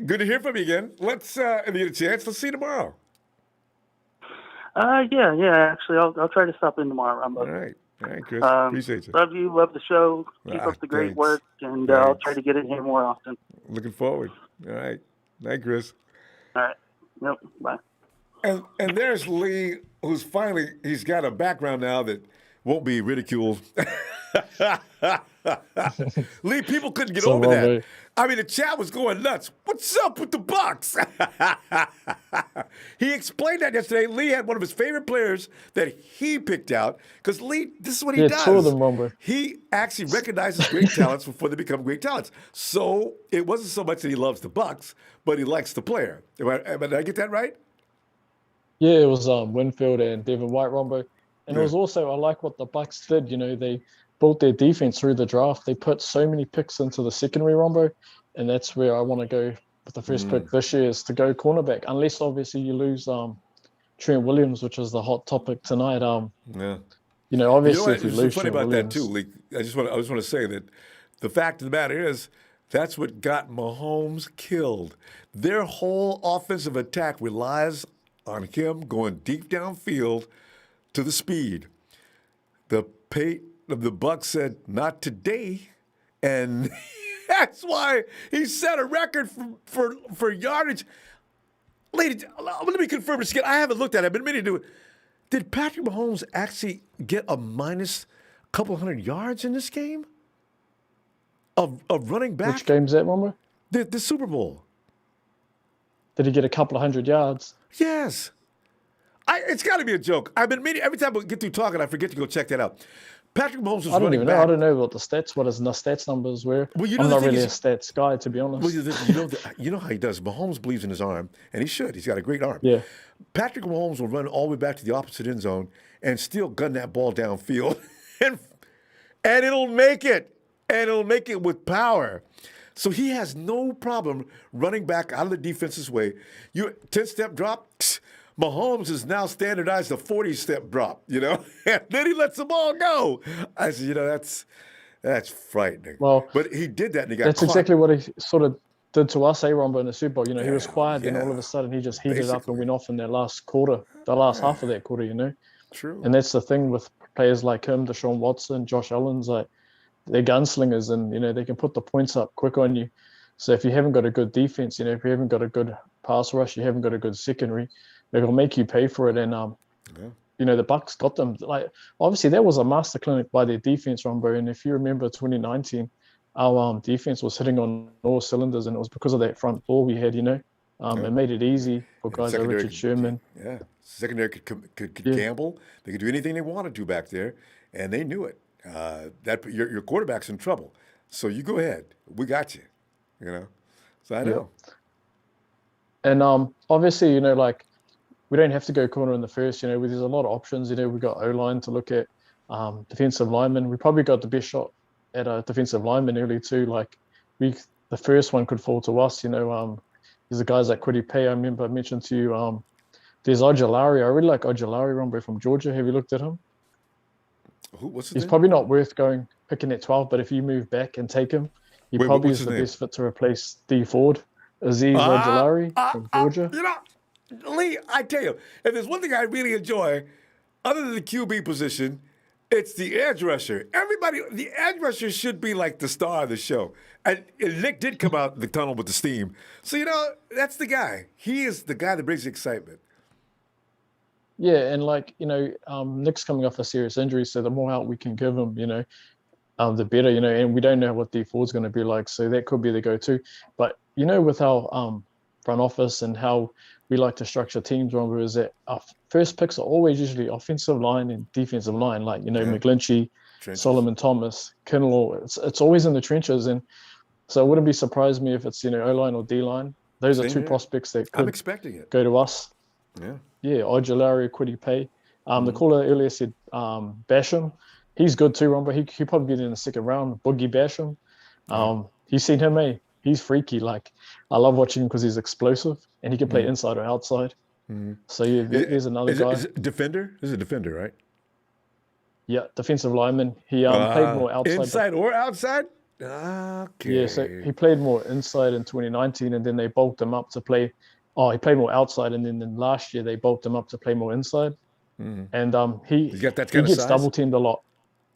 Good to hear from you again. Let's, if you get a chance, let's see you tomorrow. Yeah. Actually, I'll try to stop in tomorrow. All right, Chris. Appreciate you. Love you. Love the show. Keep up the great work, and I'll try to get in here more often. Looking forward. All right. Night, Chris. All right. Yep. Bye. And there's Lee, he's got a background now that won't be ridiculed. Lee, people couldn't get over that. I mean, the chat was going nuts. What's up with the Bucks? He explained that yesterday. Lee had one of his favorite players that he picked out because Lee, this is what he does. Two of them, Ronbo. He actually recognizes great talents before they become great talents. So it wasn't so much that he loves the Bucks, but he likes the player. Did I get that right? Yeah, it was Winfield and Devin White, Ronbo. And it was also, I like what the Bucks did. You know, they built their defense through the draft. They put so many picks into the secondary, Ronbo, and that's where I want to go with the first pick this year is to go cornerback, unless obviously you lose Trent Williams, which is the hot topic tonight. Yeah. You know, obviously if you it's lose funny Trent about Williams, that too, Lee. I just want to say that the fact of the matter is that's what got Mahomes killed. Their whole offensive attack relies on him going deep downfield to the speed. The Bucks said, not today. And that's why he set a record for yardage. Ladies, let me confirm this again. I haven't looked at it. I've been meaning to do it. Did Patrick Mahomes actually get a minus couple hundred yards in this game? Of running back? which game's that, Ronbo? The Super Bowl. Did he get a couple of 100 yards? Yes. It's got to be a joke. I've been meaning, every time we get through talking, I forget to go check that out. Patrick Mahomes was I don't running even know. back. I don't know what the stats numbers were. Well, you know I'm the not thing really a is- stats guy, to be honest. Well, you know how he does. Mahomes believes in his arm, and he should. He's got a great arm. Yeah. Patrick Mahomes will run all the way back to the opposite end zone and still gun that ball downfield, and it'll make it. And it'll make it with power. So he has no problem running back out of the defense's way. 10-step drop, Mahomes has now standardized a 40-step drop, you know? And then he lets the ball go. I said, you know, that's frightening. Well, but he did that and he got That's caught. exactly what he sort of did to us, Ronbo, in the Super Bowl. You know, he was quiet, and all of a sudden he just heated up and went off in that last quarter, the last half of that quarter, you know? True. And that's the thing with players like him, Deshaun Watson, Josh Allen's, like, they're gunslingers, and, you know, they can put the points up quick on you. So if you haven't got a good defense, you know, if you haven't got a good pass rush, you haven't got a good secondary, they're going to make you pay for it. And, you know, the Bucks got them. Like, obviously, that was a master clinic by their defense, Ronbo. And if you remember 2019, our defense was hitting on all cylinders, and it was because of that front four we had, you know. It made it easy for guys like Richard Sherman. Yeah, secondary could gamble. They could do anything they wanted to back there, and they knew it. That your quarterback's in trouble. So you go ahead. We got you. You know. So I know. Yeah. And obviously, you know, like, we don't have to go corner in the first. You know, there's a lot of options. You know, we've got O-line to look at, defensive linemen. We probably got the best shot at a defensive lineman early too. Like, we the first one could fall to us. There's the guys like Kwity Paye. I remember I mentioned to you. There's Ojulari. I really like Ojulari, Ronbo, from Georgia. Have you looked at him? What's his He's name? probably not worth picking at 12, but if you move back and take him, he probably is the best fit to replace D Ford. Azeez Ojulari from Georgia. Lee, I tell you, if there's one thing I really enjoy, other than the QB position, it's the edge rusher. The edge rusher should be like the star of the show. And Nick did come out the tunnel with the steam. So, that's the guy. He is the guy that brings excitement. Yeah, and Nick's coming off a serious injury, so the more help we can give him, the better, and we don't know what D Ford's going to be like, so that could be the go-to. But, with our front office and how we like to structure teams, Ronbo, is that our first picks are always usually offensive line and defensive line, like, McGlinchey, Solomon Thomas, Kinlaw. It's always in the trenches, and so it wouldn't be surprised me if it's, O-line or D-line. Those are two prospects that could I'm expecting it. go to us. Yeah, Ojulari, Kwity Paye. The caller earlier said Basham. He's good too, Ron, but he probably get in the second round. Boogie Basham. He's seen him, He's freaky. Like, I love watching him because he's explosive and he can play inside or outside. So there's another guy. Is it defender? This is a defender, right? Yeah, defensive lineman. He played more outside. Inside or outside? Okay. Yeah, so he played more inside in 2019, and then they bulked him up to play. Oh, he played more outside, and then last year they bulked him up to play more inside. And he got that kind of gets size? double teamed a lot.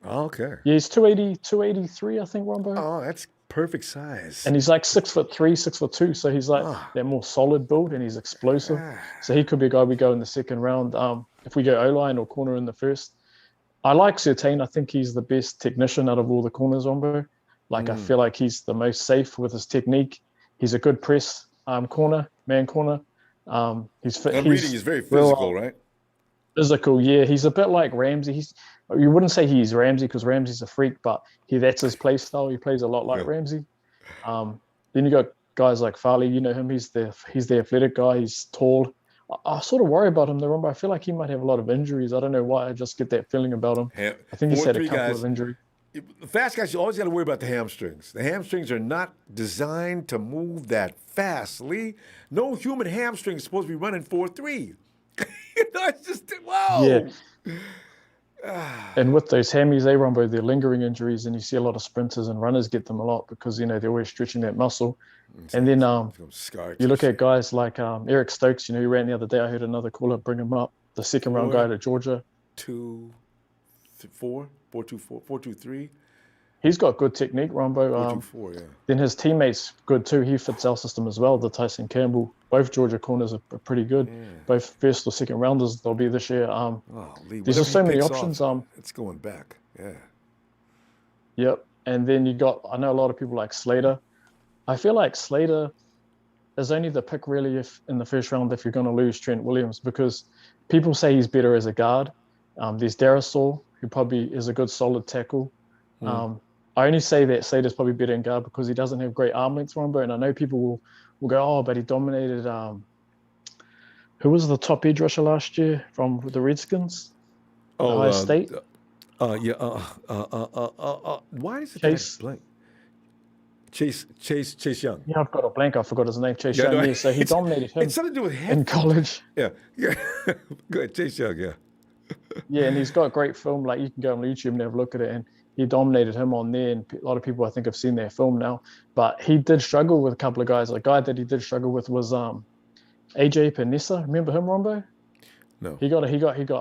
Okay. Yeah, he's 280, 283, I think, Ronbo. Oh, that's perfect size. And he's like 6'3", 6'2", so he's like that more solid build, and he's explosive. So he could be a guy we go in the second round. If we go O-line or corner in the first, I like Surtain. I think he's the best technician out of all the corners, Ronbo. Like, I feel like he's the most safe with his technique. He's a good press man corner. He's fit. He's very physical, right? Physical, yeah. He's a bit like Ramsey. You wouldn't say he's Ramsey because Ramsey's a freak, but that's his play style. He plays a lot like Ramsey. Then you got guys like Farley. You know him. He's the athletic guy. He's tall. I sort of worry about him, though, Ronbo. I feel like he might have a lot of injuries. I don't know why. I just get that feeling about him. I think he's had a couple of injuries. The fast guys, you always got to worry about the hamstrings. The hamstrings are not designed to move that fast, Lee. No human hamstring is supposed to be running 4.3. It's just, wow. Yeah. And with those hammies, Ronbo, they're lingering injuries, and you see a lot of sprinters and runners get them a lot because, they're always stretching that muscle. And then you look at guys like Eric Stokes, who ran the other day. I heard another caller bring him up, the second round guy to Georgia. 4.23. He's got good technique, Ronbo. 4.24, yeah. Then his teammates good too. He fits our system as well. The Tyson Campbell, both Georgia corners are pretty good. Yeah. Both first or second rounders they'll be this year. Lee, there's just so many options. It's going back. Yeah. Yep. And then I know a lot of people like Slater. I feel like Slater is only the pick really if in the first round if you're going to lose Trent Williams because people say he's better as a guard. There's Darisaw, who probably is a good solid tackle. I only say that Slater's probably better in guard because he doesn't have great arm length, Ronbo, and I know people will go, but he dominated. Who was the top edge rusher last year from the Redskins? Ohio State. Why is it Chase blank? Chase Young. Yeah, I've got a blank. I forgot his name. Chase Young. Yeah, so he dominated him. It's something to do with him in college. Yeah. Good, Chase Young. Yeah. Yeah, and he's got great film. Like you can go on YouTube and have a look at it, and he dominated him on there. And a lot of people, I think, have seen their film now. But he did struggle with a couple of guys. A guy that he did struggle with was AJ Panessa. Remember him, Ronbo? No. He got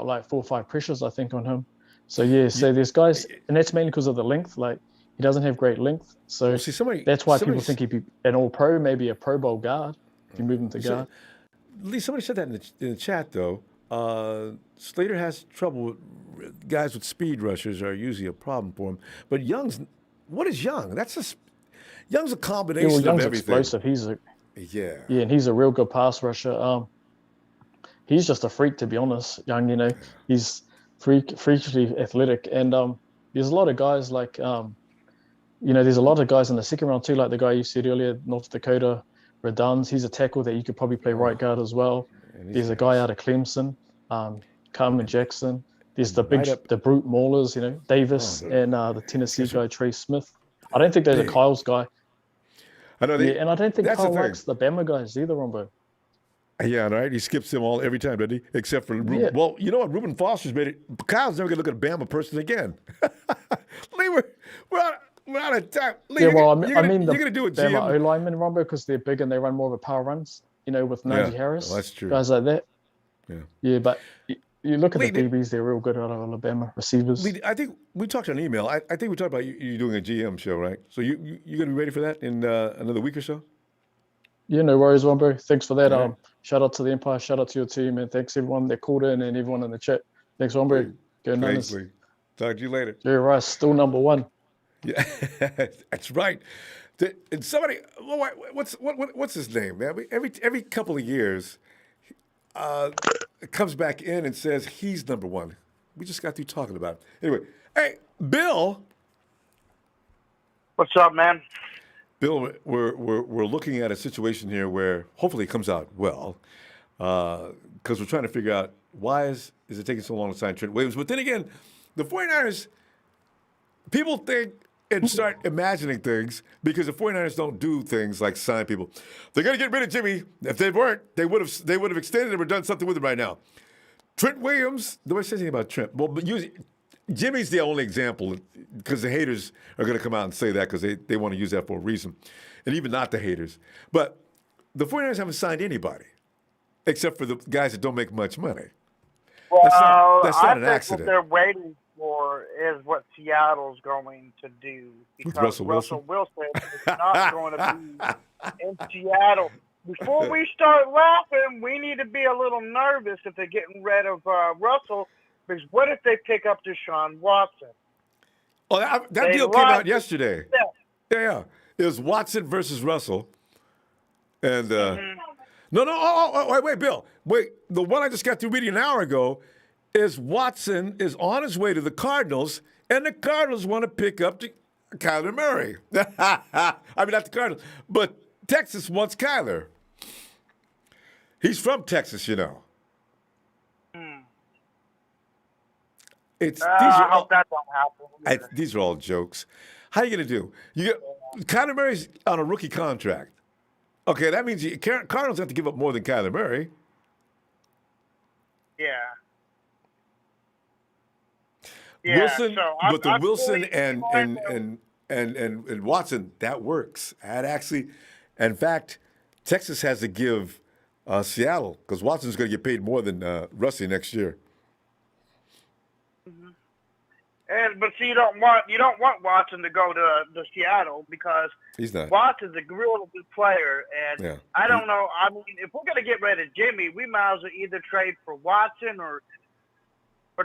like 4 or 5 pressures, I think, on him. So so there's guys, and that's mainly because of the length. Like he doesn't have great length, so that's why people think he'd be an All-Pro, maybe a Pro Bowl guard if you move him to guard. Lee, somebody said that in the chat though. Slater has trouble with guys with speed rushers are usually a problem for him. But what is Young? Young's a combination Young's of everything. Explosive. Yeah, and he's a real good pass rusher. He's just a freak, to be honest. Young, he's freakishly athletic, and there's a lot of guys like there's a lot of guys in the second round too, like the guy you said earlier, North Dakota, Reduns. He's a tackle that you could probably play right guard as well. There's a guy out of Clemson, Carmen Jackson. There's the brute maulers, Davis, and the Tennessee guy Trey Smith. I don't think there's a Kyle's guy. I know Yeah, and I don't think that's Kyle the thing. likes the Bama guys either, Rombo. Yeah, right. He skips them all every time, doesn't he? Except for Ruben. Yeah. Well, you know what? Ruben Foster's made it. Kyle's never gonna look at a Bama person again. Lee, we're out of time. Lee, Yeah, well, you're I mean the you're gonna do a Bama GM. O-linemen, Rombo, because they're big and they run more of a power runs, with Najee Harris. well, that's true. Guys like that. Yeah. Yeah, but you look at Lee, the DBs, they're real good out of Alabama receivers. Lee, I think we talked on email. I think we talked about you doing a GM show, right? So you're gonna be ready for that in another week or so? Yeah, no worries, Rombo. Thanks for that. All right. Shout out to the Empire, shout out to your team, and thanks everyone that called in and everyone in the chat. Thanks, Rombo. Go Thanks, Niners. Lee. Talk to you later. Jerry Rice, still number one. Yeah, that's right. And somebody, what's his name, man? Every couple of years, comes back in and says he's number one. We just got through talking about it. Anyway, hey, Bill. What's up, man? Bill, we're looking at a situation here where hopefully it comes out well, because we're trying to figure out why is it taking so long to sign Trent Williams. But then again, the 49ers, people think and start imagining things because the 49ers don't do things like sign people. They're going to get rid of Jimmy. If they weren't, they would have extended him or done something with him right now. Trent Williams, nobody says anything about Trent. Well, but Jimmy's the only example because the haters are going to come out and say that because they want to use that for a reason. And even not the haters. But the 49ers haven't signed anybody except for the guys that don't make much money. Well, that's not an I think accident. what they're waiting for is what Seattle's going to do. With Because Russell Wilson is not going to be in Seattle. Before we start laughing, we need to be a little nervous if they're getting rid of Russell. Because what if they pick up Deshaun Watson? Oh, that deal came out yesterday. Yeah. It was Watson versus Russell. And no, wait, Bill. Wait, the one I just got through reading an hour ago is Watson is on his way to the Cardinals, and the Cardinals want to pick up Kyler Murray. I mean, not the Cardinals, but Texas wants Kyler. He's from Texas, you know. I hope that don't happen. These are all jokes. How are you going to do? Kyler Murray's on a rookie contract. Okay, that means Cardinals have to give up more than Kyler Murray. Yeah. Wilson, so but the Wilson and Watson, that works. That actually, in fact, Texas has to give Seattle because Watson's going to get paid more than Russie next year. But see, you don't want Watson to go to Seattle because he's not. Watson's a real good player, and Yeah. I don't know. I mean, if we're gonna get rid of Jimmy, we might as well either trade for Watson or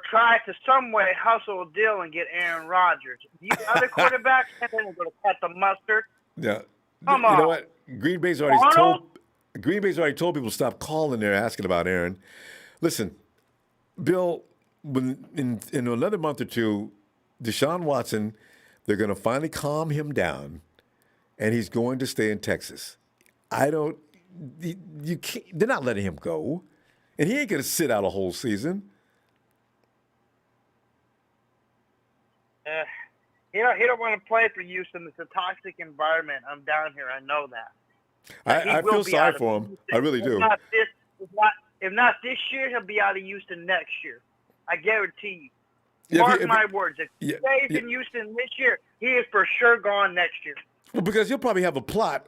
try to some way hustle a deal and get Aaron Rodgers. These other quarterbacks, they're going to cut the mustard. Yeah. Come You on. know what? Green Bay's already told people to stop calling there asking about Aaron. Listen, Bill, when in another month or two, Deshaun Watson, they're going to finally calm him down, and he's going to stay in Texas. You can't, they're not letting him go, and he ain't going to sit out a whole season. He don't want to play for Houston. It's a toxic environment. I'm down here. I know that. I feel sorry for him. I really do. If not this year, he'll be out of Houston next year. I guarantee you. Yeah, Mark my words. If he stays in Houston this year, he is for sure gone next year. Well, because he'll probably have a plot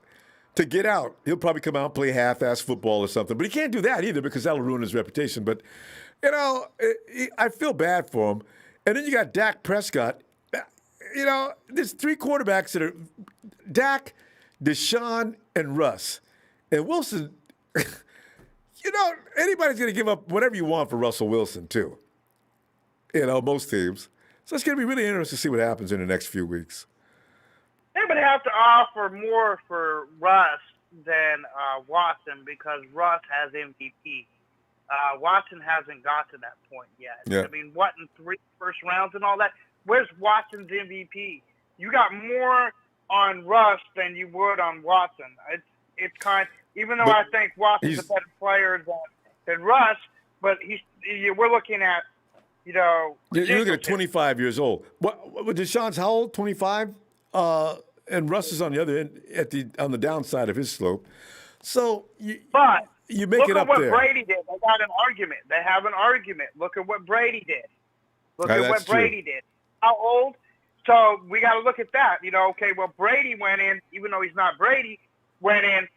to get out. He'll probably come out and play half-ass football or something. But he can't do that either because that'll ruin his reputation. But, I feel bad for him. And then you got Dak Prescott. There's three quarterbacks that are Dak, Deshaun, and Russ. And Wilson, anybody's going to give up whatever you want for Russell Wilson, too. Most teams. So it's going to be really interesting to see what happens in the next few weeks. They would have to offer more for Russ than Watson because Russ has MVP. Watson hasn't got to that point yet. Yeah. I mean, what in 3 first rounds and all that? Where's Watson's MVP? You got more on Russ than you would on Watson. It's even though I think Watson's a better player than Russ, but we're looking at You're looking at 25 years old. What Deshaun's how old? 25? and Russ is on the other end on the downside of his slope. So you make look it at up what there. Brady did. They got an argument. They have an argument. Look at what Brady did. Look at what Brady did. How old? So we got to look at that. Okay, well, Brady went in, even though he's not Brady, went in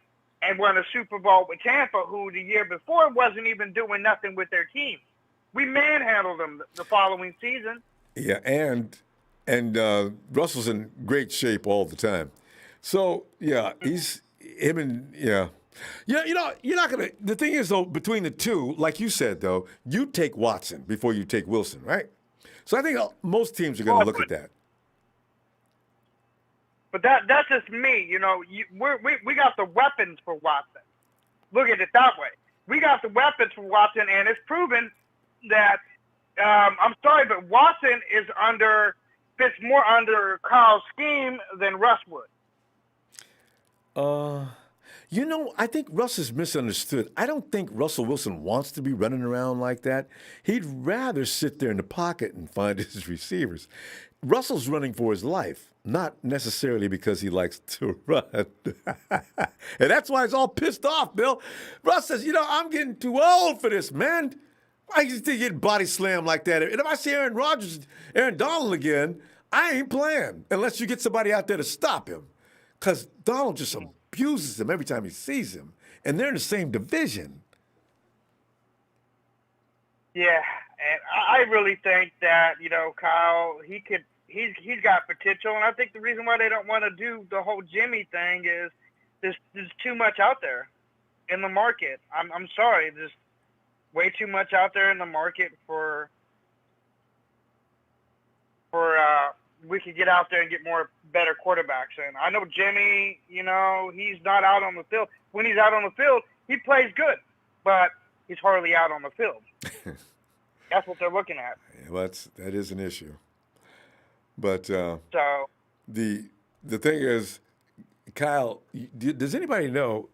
and won a Super Bowl with Tampa, who the year before wasn't even doing nothing with their team. We manhandled them the following season. Yeah, and Russell's in great shape all the time. So yeah, you're not gonna. The thing is though, between the two, like you said though, you take Watson before you take Wilson, right? So I think most teams are going to look at that. But that's just me, we got the weapons for Watson. Look at it that way. We got the weapons for Watson, and it's proven that. I'm sorry, but Watson fits more under Kyle's scheme than Russ would. I think Russ is misunderstood. I don't think Russell Wilson wants to be running around like that. He'd rather sit there in the pocket and find his receivers. Russell's running for his life, not necessarily because he likes to run. And that's why he's all pissed off, Bill. Russ says, I'm getting too old for this, man. I used to get body slammed like that. And if I see Aaron Donald again, I ain't playing unless you get somebody out there to stop him. Because Donald just abuses him every time he sees him. And they're in the same division. Yeah, and I really think that, Kyle, he's got potential. And I think the reason why they don't want to do the whole Jimmy thing is there's too much out there in the market. I'm sorry, there's way too much out there in the market for we could get out there and get better quarterbacks in. I know Jimmy, he's not out on the field. When he's out on the field, he plays good, but he's hardly out on the field. That's what they're looking at. Yeah, well, that is an issue. But so the thing is, Kyle, does anybody know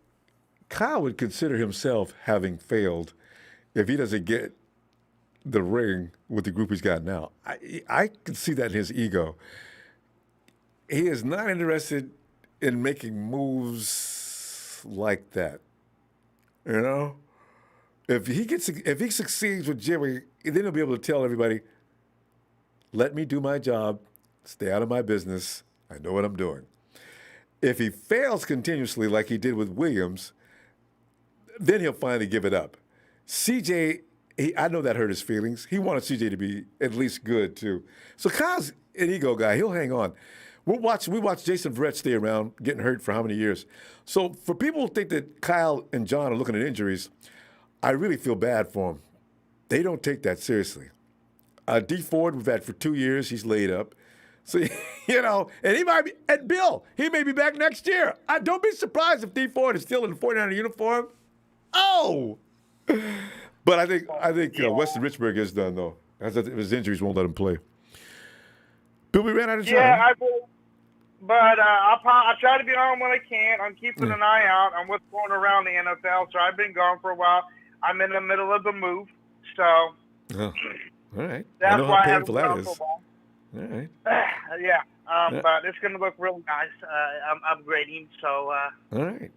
Kyle would consider himself having failed if he doesn't get the ring with the group he's got now. I can see that in his ego. He is not interested in making moves like that. If he succeeds with Jimmy, then he'll be able to tell everybody, let me do my job, stay out of my business, I know what I'm doing. If he fails continuously like he did with Williams, then he'll finally give it up. CJ, I know that hurt his feelings. He wanted CJ to be at least good, too. So Kyle's an ego guy. He'll hang on. We watched Jason Verrett stay around, getting hurt for how many years. So for people who think that Kyle and John are looking at injuries, I really feel bad for them. They don't take that seriously. D Ford, we've had for 2 years. He's laid up. So, and he might be, and Bill, he may be back next year. Don't be surprised if D Ford is still in the 49er uniform. Oh! But I think Weston Richburg is done, though. His injuries won't let him play. Bill, we ran out of time. Yeah, I will. But I'll try to be on when I can. I'm keeping an eye out on what's going around the NFL. So I've been gone for a while. I'm in the middle of the move. So all right. That's I know why how I haven't painful that gone is. for a while. All right. Yeah. But it's going to look really nice. I'm upgrading. So, all right.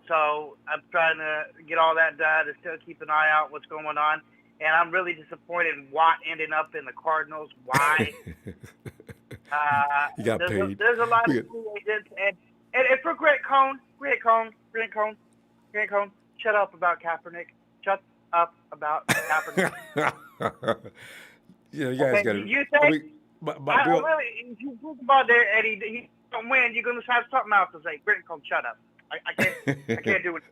So I'm trying to get all that done and still keep an eye out what's going on. And I'm really disappointed in Watt ending up in the Cardinals. Why? You got paid. There's a lot of cool agents. And for Grant Cohn, shut up about Kaepernick. Shut up about Kaepernick. You guys got to. You think? If you think about that, Eddie, he don't win. You're gonna have something else to say. Grant Cohn, shut up. I can't do it.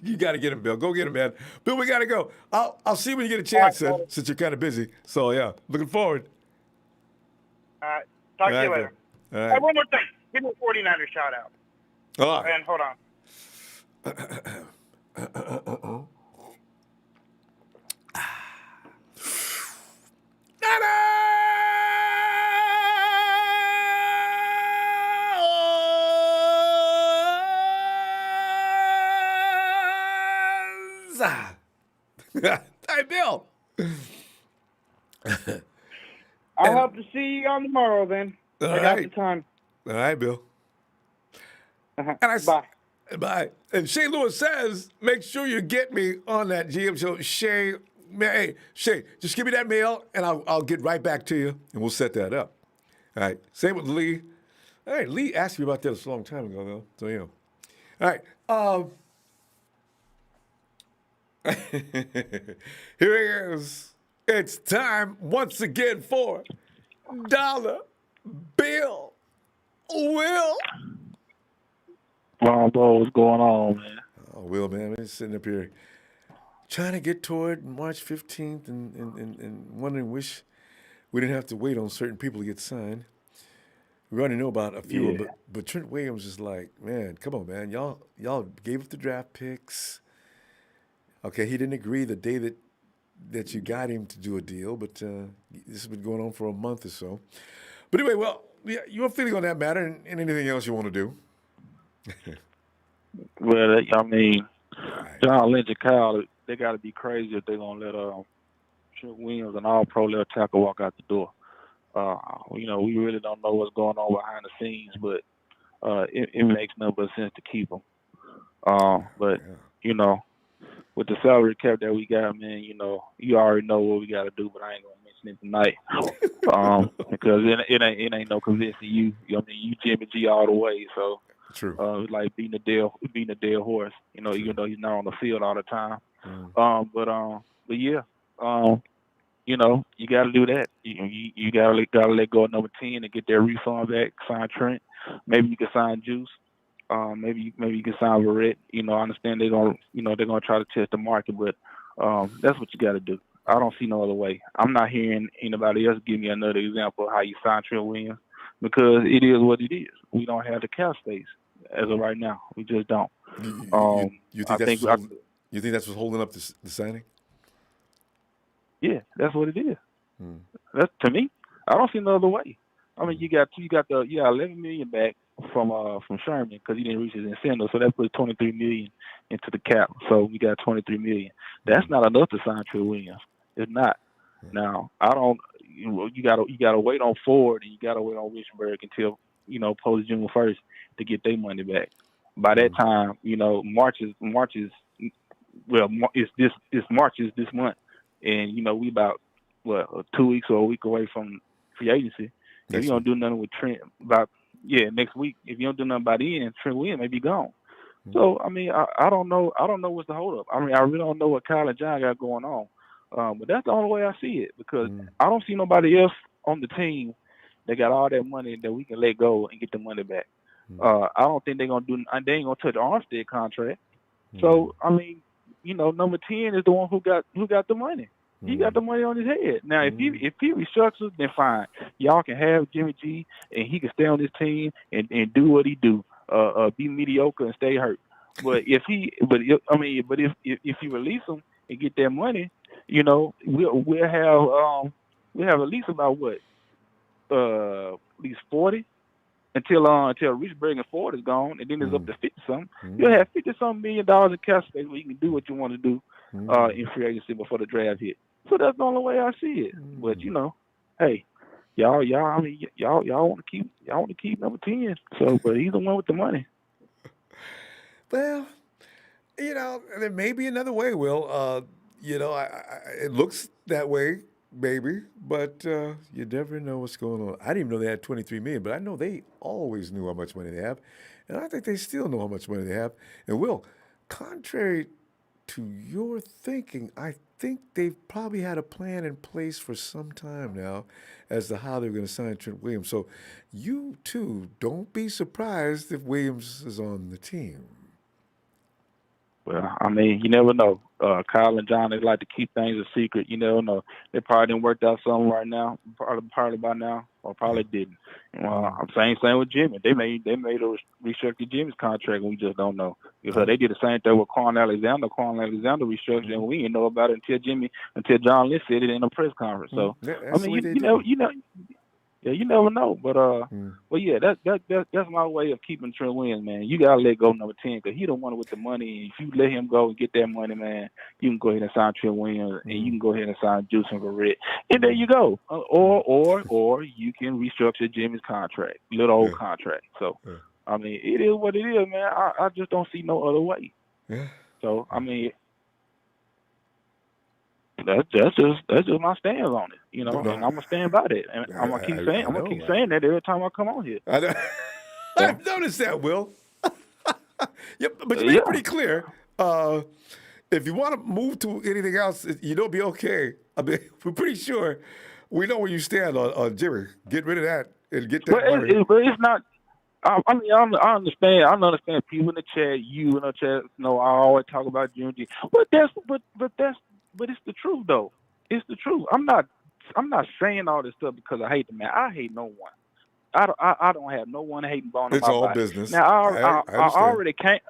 You got to get him, Bill. Go get him, man. Bill, we got to go. I'll see you when you get a chance, since you're kind of busy. So, yeah, looking forward. All right. Talk to you later. All right. Hey, one more thing. Give me a 49er shout out. All right. And hold on. Hey, Bill. I'll have to see you on tomorrow then. I got the time. All right, Bill. Uh-huh. And Bye. Bye. And Shay Lewis says, make sure you get me on that GM show. Shay, hey, Shay, just give me that mail, and I'll get right back to you, and we'll set that up. All right. Same with Lee. All right, Lee asked me about that a long time ago, though. So, you know. All right. Here he is. It's time once again for Dollar Bill. Will. Ronbo, what's going on, man? Oh, Will, man, I'm just sitting up here trying to get toward March 15th and wondering, wish we didn't have to wait on certain people to get signed. We already know about a few, Yeah. but Trent Williams is like, man, come on, man. Y'all gave up the draft picks. Okay, he didn't agree the day that you got him to do a deal, but this has been going on for a month or so. But anyway, well, yeah, your feeling on that matter and anything else you want to do? Well, I mean, John Lynch and Kyle, they got to be crazy if they're going to let Trent Williams, an all-pro left tackle, walk out the door. You know, we really don't know what's going on behind the scenes, but it makes no but sense to keep him. But, you know, with the salary cap that we got, man, you know, you already know what we got to do, but I ain't going to mention it tonight. Because it ain't no convincing you. I mean, you Jimmy G all the way, so. True. Like beating a dead horse, you know, even though he's not on the field all the time. But yeah, you know, you got to do that. You got to let go of number 10 and get their refund back. Sign Trent. Maybe you can sign Juice. Maybe you can sign Verrett. You know, I understand they're gonna try to test the market, but that's what you got to do. I don't see no other way. I'm not hearing anybody else give me another example of how you sign Trent Williams, because it is what it is. We don't have the cap space as of right now. We just don't. You think that's what's holding up the signing? Yeah, that's what it is. That's, to me, I don't see no other way. I mean, you got $11 million back from Sherman because he didn't reach his incentive, so that puts $23 million into the cap. So we got $23 million. That's not enough to sign Trent Williams. It's not. Now, I don't. You gotta wait on Ford and you gotta wait on Richburg until, you know, post June 1st to get their money back. By that time, you know, March is this month, and you know we about 2 weeks or a week away from free agency. If you don't do nothing with Trent next week, if you don't do nothing by the end, Trent Williams may be gone. So I mean, I don't know what's the hold up. I mean, I really don't know what Kyle and John got going on. But that's the only way I see it, because I don't see nobody else on the team that got all that money that we can let go and get the money back. I don't think they ain't gonna touch the Armstead contract. So I mean, you know, number 10 is the one who got the money. He got the money on his head. Now, if he restructures, then fine. Y'all can have Jimmy G and he can stay on this team and do what he do, be mediocre and stay hurt. But if you release him and get that money, you know, we'll have at least about at least 40 until Richburg and Ford is gone, and then it's up to 50-something. You'll have $50-something million in cap space where you can do what you want to do in free agency before the draft hit. So that's the only way I see it. But you know, hey, y'all want to keep number 10. So, but he's the one with the money. Well, you know, there may be another way, Will. You know, it looks that way, maybe, but you never know what's going on. I didn't even know they had $23 million, but I know they always knew how much money they have, and I think they still know how much money they have. And Will, contrary to your thinking, I think they've probably had a plan in place for some time now as to how they're going to sign Trent Williams. So you, too, don't be surprised if Williams is on the team. Well, I mean, you never know. Kyle and John, they like to keep things a secret. You never know. They probably didn't work out something right now, probably by now, or probably didn't. I'm saying same with Jimmy. They made a restructure Jimmy's contract, and we just don't know. Because they did the same thing with Quan Alexander. Quan Alexander restructured, and we didn't know about it until John Lynch said it in a press conference. So I mean, Yeah, you never know, but yeah, that's my way of keeping Trent Williams, man. You gotta let go number 10 because he don't want it with the money. If you let him go and get that money, man, you can go ahead and sign Trent Williams, and you can go ahead and sign Juice and Verrett, and there you go. Or you can restructure Jimmy's contract, little old contract. So, I mean, it is what it is, man. I just don't see no other way. Yeah. So, I mean. That's just my stance on it, you know, and I'm gonna stand by that, and I'm gonna keep saying that every time I come on here. I've noticed that, Will. Yeah, but you made it pretty clear. If you want to move to anything else, you don't be okay. I mean, we're pretty sure we know where you stand on Jimmy. Get rid of that and get that money. But it's not. I mean, I understand. I understand people in the chat, you in the chat. No, I always talk about Jimmy. But it's the truth, though. It's the truth. I'm not saying all this stuff because I hate the man. I hate no one. I don't have no one hating bone in my body. It's all business. Now I already came.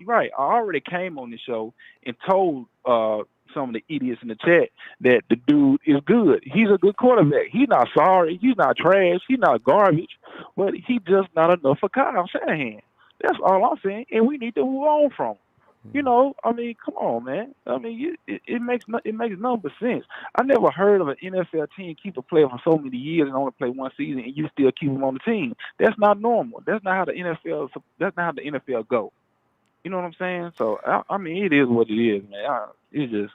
Right. I already came on the show and told some of the idiots in the chat that the dude is good. He's a good quarterback. He's not sorry. He's not trash. He's not garbage. But he's just not enough for Kyle Shanahan. That's all I'm saying. And we need to move on from him. You know, I mean, come on, man. I mean, it makes none but sense. I never heard of an NFL team keep a player for so many years and only play one season, and you still keep him on the team. That's not normal. That's not how the NFL. That's not how the NFL go. You know what I'm saying? So I mean, it is what it is, man. It's just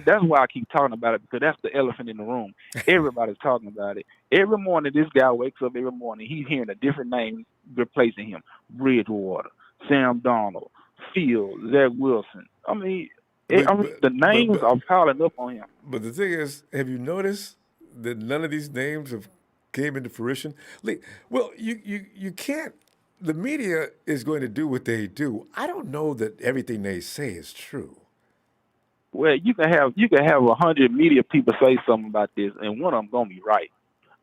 that's why I keep talking about it, because that's the elephant in the room. Everybody's talking about it. Every morning, this guy wakes up every morning. He's hearing a different name replacing him: Bridgewater, Sam Darnold, Field, Zach Wilson. I mean, the names are piling up on him. But the thing is, have you noticed that none of these names have came into fruition? Well, you can't. The media is going to do what they do. I don't know that everything they say is true. Well, you can have 100 media people say something about this, and one of them gonna be right.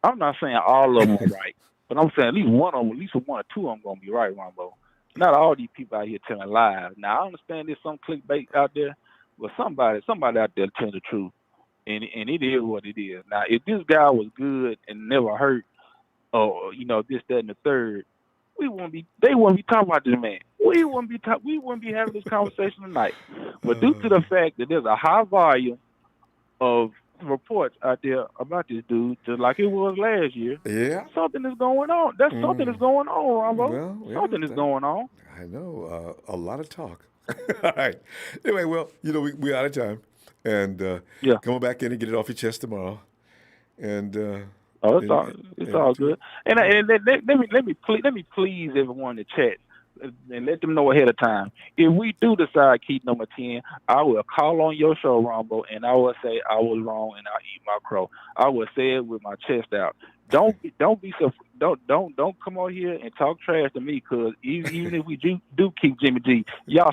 I'm not saying all of them are right, but I'm saying at least one or two of them gonna be right, Ronbo. Not all these people out here telling lies. Now, I understand there's some clickbait out there, but somebody out there telling the truth, and it is what it is. Now, if this guy was good and never hurt, or this, that, and the third, they wouldn't be talking about this man. We wouldn't be having this conversation tonight. But due to the fact that there's a high volume of reports out there about this dude, just like it was last year. Yeah, something is going on. Something is going on, Ronbo. Well, something is going on. I know, a lot of talk. All right. Anyway, well, we're out of time, and come on back in and get it off your chest tomorrow. And it's all good. And let me please everyone in the chat and let them know ahead of time. If we do decide to keep number 10, I will call on your show, Ronbo, and I will say I was wrong and I'll eat my crow. I will say it with my chest out. Don't come on here and talk trash to me, because even if we do keep Jimmy G, y'all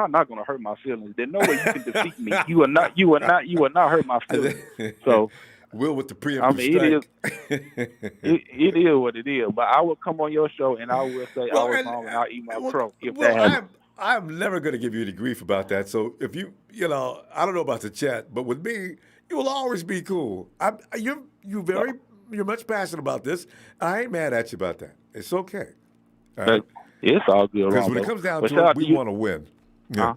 not gonna hurt my feelings. There's no way you can defeat me. You will not hurt my feelings. So Will with the preemptive strike. It is what it is. But I will come on your show and I will say I was wrong and I'll eat my crow if that happens. I'm never going to give you any grief about that. So if I don't know about the chat, but with me, you will always be cool. You're much passionate about this. I ain't mad at you about that. It's okay. All right? It's all good, because when it comes down to it, we want to win. Yeah.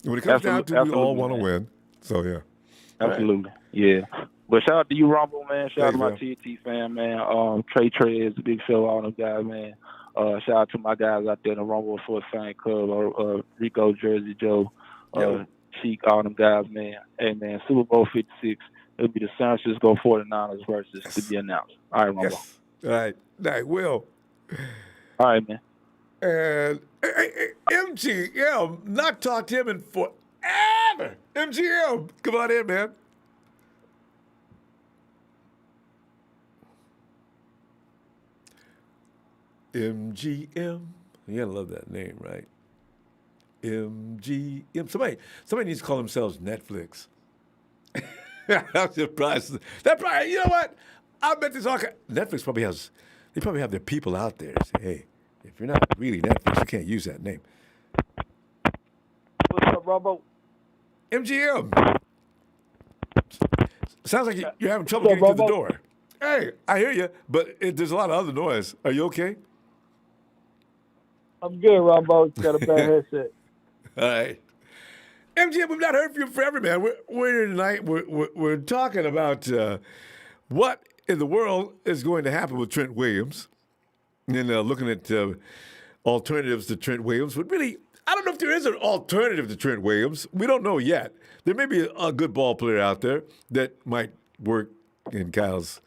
When it comes down to it, we all want to win. So yeah. Absolutely. Yeah. But shout out to you, Ronbo, man. Shout out to my TNT fan, man. Trey is the big show, all them guys, man. Shout out to my guys out there in the Ronbo Sports Fan Club, Rico, Jersey Joe, Cheek, all them guys, man. Hey, man, Super Bowl 56. It'll be the San Francisco 49ers versus to be announced. All right, Ronbo. Yes. All right, Will. All right, man. And MGM, not talked to him in forever. MGM, come on in, man. MGM. You gotta love that name, right? MGM. Somebody needs to call themselves Netflix. I'm surprised. You know what? I bet this all. Netflix probably have their people out there say, hey, if you're not really Netflix, you can't use that name. What's up, Ronbo? MGM. Sounds like you're having trouble getting through the door. Hey, I hear you, but there's a lot of other noise. Are you okay? I'm good, Ronbo. Got a bad headset. All right. MGM, we've not heard from you forever, man. We're here tonight. We're talking about what in the world is going to happen with Trent Williams and looking at alternatives to Trent Williams. But really, I don't know if there is an alternative to Trent Williams. We don't know yet. There may be a good ball player out there that might work in Kyle's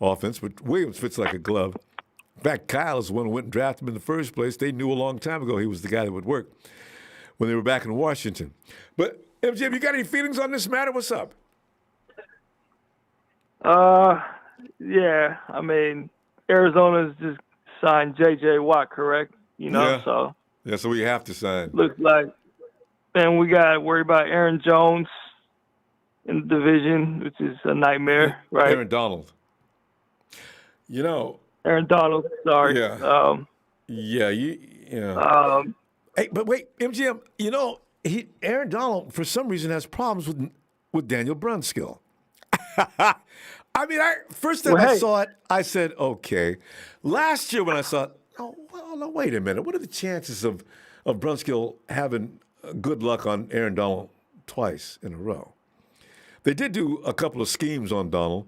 offense, but Williams fits like a glove. In fact, Kyle is the one who went and drafted him in the first place. They knew a long time ago he was the guy that would work when they were back in Washington. But, MGM, you got any feelings on this matter? What's up? Yeah. I mean, Arizona's just signed J.J. Watt, correct? So Yeah, so we have to sign. looks like, and we got to worry about Aaron Jones in the division, which is a nightmare, right? Aaron Donald. Aaron Donald, sorry. Yeah. Yeah. Hey, but wait, MGM, Aaron Donald, for some reason, has problems with Daniel Brunskill. I mean, first time I saw it, I said, okay. Last year when I saw it, no, wait a minute. What are the chances of Brunskill having good luck on Aaron Donald twice in a row? They did do a couple of schemes on Donald,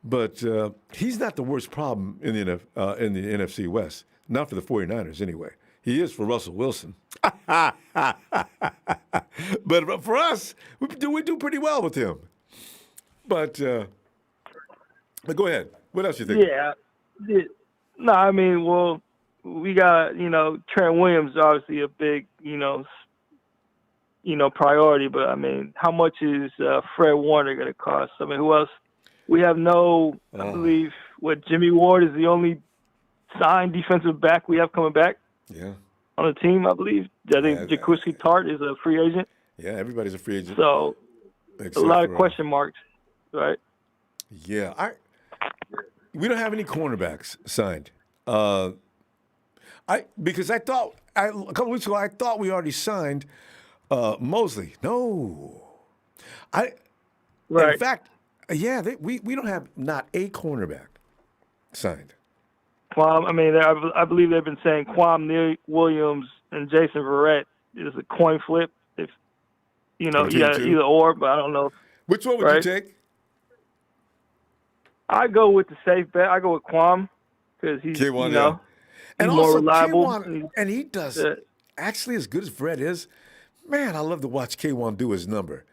but he's not the worst problem in the NFC West. Not for the 49ers, anyway. He is for Russell Wilson. But for us, we do pretty well with him. But go ahead. What else you think? Yeah. No, I mean, well, we got, Trent Williams obviously a big, priority. But, I mean, how much is Fred Warner going to cost? I mean, who else? We have I believe, Jimmy Ward is the only signed defensive back we have coming back. Yeah. On the team, I believe. I think Jaquiski Tart is a free agent. Yeah, everybody's a free agent. So, a lot of question marks, right? Yeah. We don't have any cornerbacks signed. Because I thought, a couple weeks ago, I thought we already signed Mosley. No. In fact, we don't have not a cornerback signed. Quam, I mean, I believe they've been saying Quam Williams and Jason Verrett is a coin flip. If either or, but I don't know. Which one would you take? I go with the safe bet. I go with Quam because he's K1, and he's more also reliable. K1, and he does actually as good as Verrett is. Man, I love to watch K1 do his number.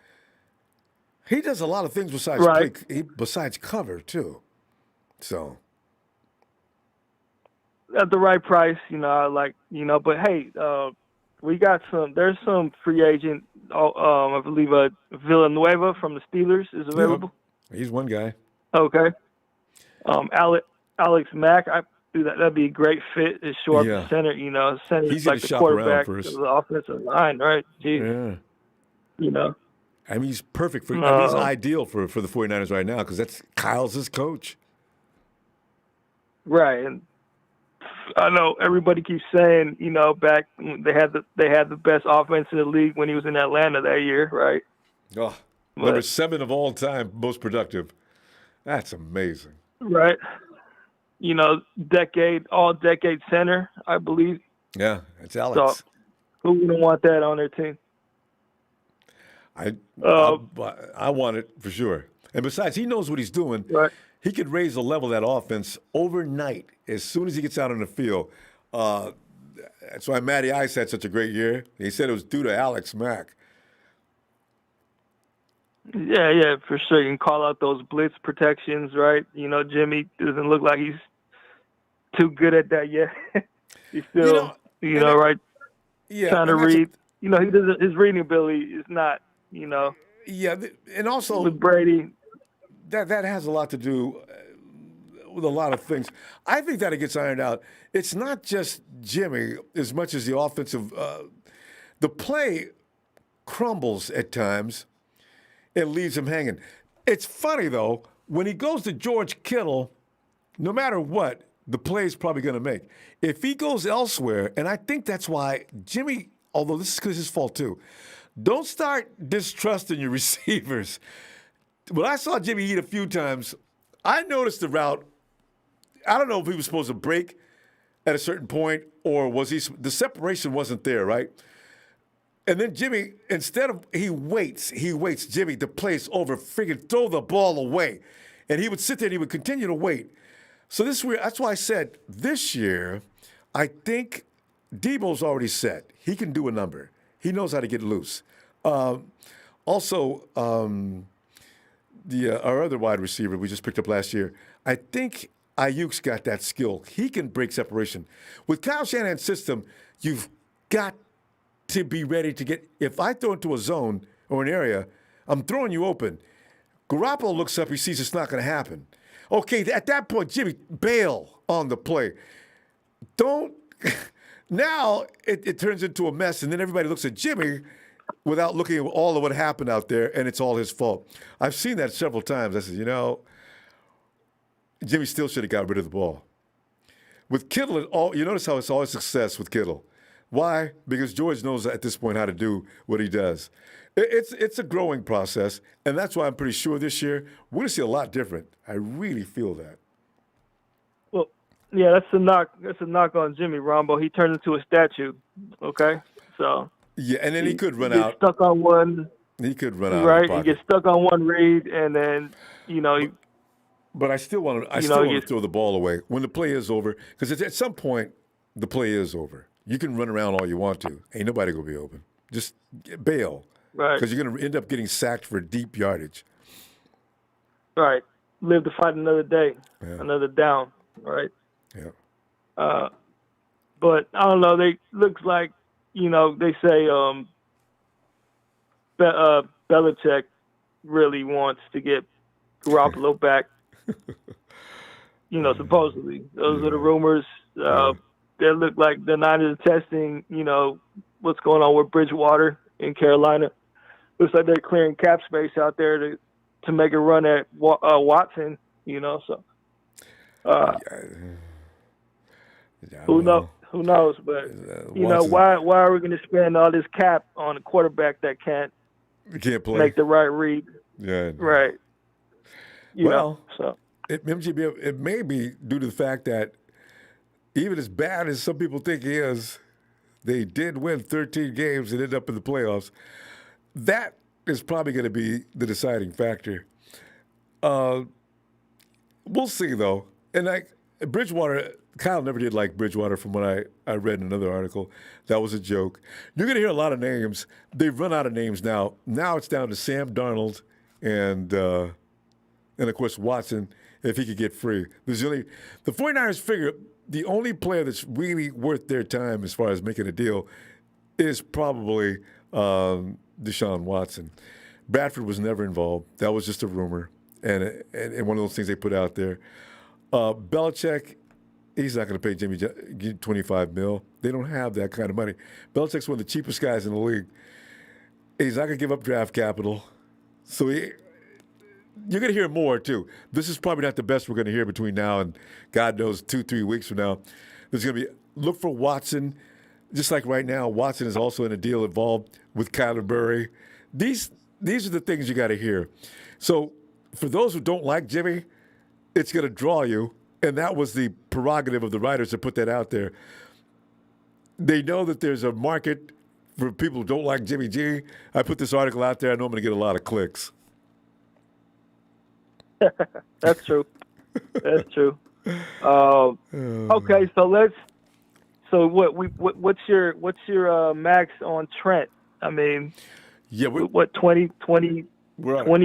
He does a lot of things besides besides cover too. So. At the right price, but hey, we got there's some free agent, I believe Villanueva from the Steelers is available. Yeah, he's one guy. Okay. Alex Mack, that'd be a great fit as short center, center's like the quarterback of the offensive line, right? Jeez. Yeah. I mean, he's perfect for, he's ideal for the 49ers right now because that's Kyle's his coach. Right. And I know everybody keeps saying, back when they had the best offense in the league when he was in Atlanta that year, right? Oh, number 7 of all time, most productive. That's amazing. Right. All decade center, I believe. Yeah, it's Alex. So who wouldn't want that on their team? I want it for sure. And besides, he knows what he's doing. Right. He could raise the level of that offense overnight as soon as he gets out on the field. That's why Matty Ice had such a great year. He said it was due to Alex Mack. Yeah, for sure. You can call out those blitz protections, right? Jimmy doesn't look like he's too good at that yet. He's still, right? Yeah, trying to read. He doesn't. His reading ability is not, Yeah, and also with Brady. That has a lot to do with a lot of things. I think that it gets ironed out. It's not just Jimmy as much as the offensive. The play crumbles at times. It leaves him hanging. It's funny, though, when he goes to George Kittle, no matter what, the play is probably going to make. If he goes elsewhere, and I think that's why Jimmy, although this is his fault too, don't start distrusting your receivers. When I saw Jimmy eat a few times, I noticed the route. I don't know if he was supposed to break at a certain point or was he? The separation wasn't there, right? And then Jimmy, instead of he waits. Jimmy, the play's over. Freaking throw the ball away, and he would sit there and he would continue to wait. So that's why I said this year, I think Debo's already set. He can do a number. He knows how to get loose. Also, our other wide receiver we just picked up last year, I think Ayuk's got that skill. He can break separation. With Kyle Shanahan's system, you've got to be ready to get. If I throw into a zone or an area, I'm throwing you open. Garoppolo looks up, he sees it's not going to happen. Okay, at that point, Jimmy, bail on the play. Don't. Now it turns into a mess, and then everybody looks at Jimmy without looking at all of what happened out there, and it's all his fault. I've seen that several times. I said, Jimmy still should have got rid of the ball. With Kittle, you notice how it's always success with Kittle. Why? Because George knows at this point how to do what he does. It's a growing process, and that's why I'm pretty sure this year we're going to see a lot different. I really feel that. Well, yeah, that's a knock. That's a knock on Jimmy Ronbo. He turned into a statue. Okay, so yeah, and then he could run out. Stuck on one. He could run out. Right, he gets stuck on one read, and then But I still want to throw the ball away when the play is over, because at some point the play is over. You can run around all you want to. Ain't nobody gonna be open. Just bail. Right. Because you're going to end up getting sacked for deep yardage. Right. Live to fight another day, another down. Right. Yeah. But I don't know. They looks like they say Belichick really wants to get Garoppolo back. Supposedly those are the rumors. They look like the Niners are testing. What's going on with Bridgewater in Carolina. Looks like they're clearing cap space out there to make a run at Watson, so who knows? But why are we going to spend all this cap on a quarterback that can't play, make the right read? Yeah, right. It may be due to the fact that even as bad as some people think he is, they did win 13 games and end up in the playoffs. That is probably going to be the deciding factor. We'll see, though. And Bridgewater, Kyle never did like Bridgewater from what I read in another article. That was a joke. You're going to hear a lot of names. They've run out of names now. Now it's down to Sam Darnold and of course, Watson, if he could get free. The 49ers figure the only player that's really worth their time as far as making a deal is probably Deshaun Watson. Bradford was never involved. That was just a rumor and one of those things they put out there. Belichick, he's not going to pay Jimmy $25 million. They don't have that kind of money. Belichick's one of the cheapest guys in the league. He's not going to give up draft capital. So you're going to hear more, too. This is probably not the best we're going to hear between now and, God knows, 2-3 weeks from now. There's going to be look for Watson. Just like right now, Watson is also in a deal involved with Kyler Murray. These are the things you got to hear. So for those who don't like Jimmy, it's going to draw you, and that was the prerogative of the writers to put that out there. They know that there's a market for people who don't like Jimmy G. I put this article out there. I know I'm going to get a lot of clicks. That's true. That's true. Okay, so what's your max on Trent? I mean, what 20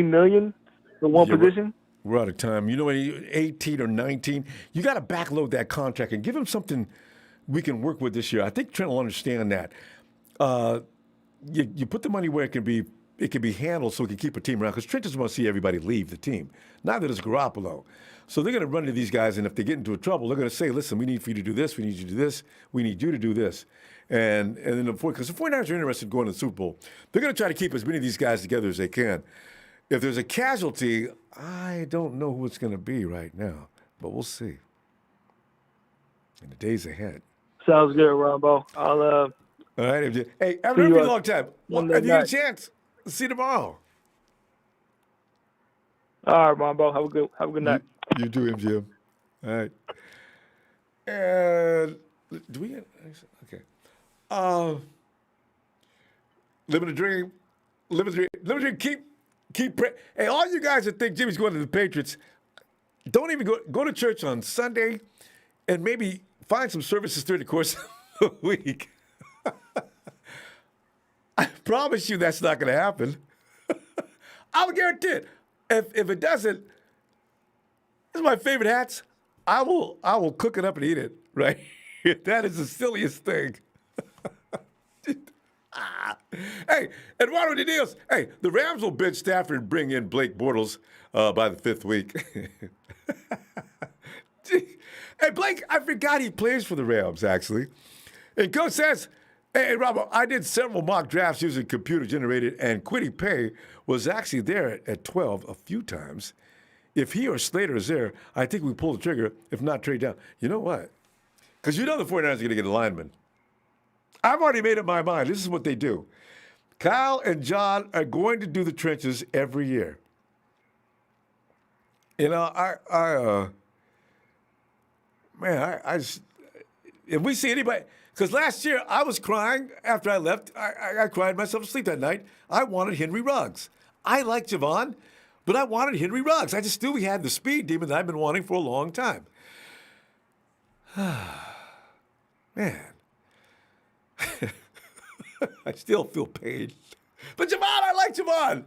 million for one position? We're out of time. 18 or 19. You got to backload that contract and give him something we can work with this year. I think Trent will understand that. You put the money where it can be handled so it can keep a team around, because Trent doesn't want to see everybody leave the team. Neither does Garoppolo. So they're going to run to these guys, and if they get into trouble, they're going to say, listen, we need for you to do this, we need you to do this, we need you to do this. And then because the 49ers are interested in going to the Super Bowl, they're going to try to keep as many of these guys together as they can. If there's a casualty, I don't know who it's going to be right now, but we'll see in the days ahead. Sounds good, Ronbo. All right, MJ. Hey, have a long time. Have you had a chance? See you tomorrow. All right, Ronbo. Have a good night. You too, MGM. All right. And do we get okay? Living the dream. Living the dream. Living the dream. Keep praying. Hey, all you guys that think Jimmy's going to the Patriots, don't even go to church on Sunday, and maybe find some services during the course of the week. I promise you that's not going to happen. I'll guarantee it. If it doesn't, this is my favorite hats. I will cook it up and eat it, right? That is the silliest thing. Hey, Eduardo de Dios. Hey, the Rams will bench Stafford and bring in Blake Bortles by the 5th week. Hey, Blake, I forgot he plays for the Rams, actually. And Coach says, hey, Ronbo, I did several mock drafts using computer-generated, and Kwity Paye was actually there at 12 a few times. If he or Slater is there, I think we pull the trigger, if not trade down. You know what? Because you know the 49ers are going to get a lineman. I've already made up my mind. This is what they do. Kyle and John are going to do the trenches every year. You know, I just, if we see anybody, because last year I was crying after I left. I cried myself to sleep that night. I wanted Henry Ruggs. I like Javon, but I wanted Henry Ruggs. I just knew he had the speed demon that I've been wanting for a long time. Man. I still feel pain. But Javon, I like Javon.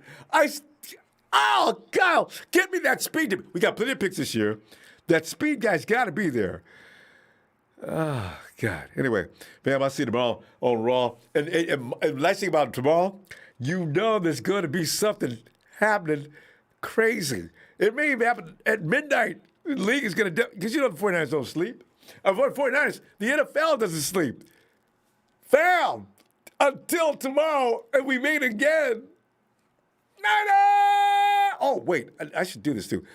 Oh, Kyle, get me that speed demon. We got plenty of picks this year. That speed guy's got to be there. Oh, God. Anyway, man, I'll see you tomorrow on Raw. And the nice thing about tomorrow, you know there's going to be something happening crazy. It may even happen at midnight. The league is going to, because you know the 49ers don't sleep. The 49ers, the NFL doesn't sleep. Fam, until tomorrow, and we meet again. Niner! Oh, wait, I should do this too.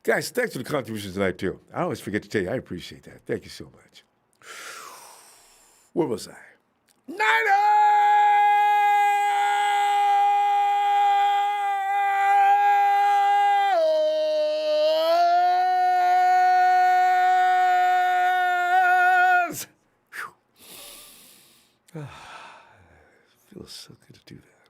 Guys, thanks for the contributions tonight, too. I always forget to tell you, I appreciate that. Thank you so much. Where was I? Niners! Feels so good to do that.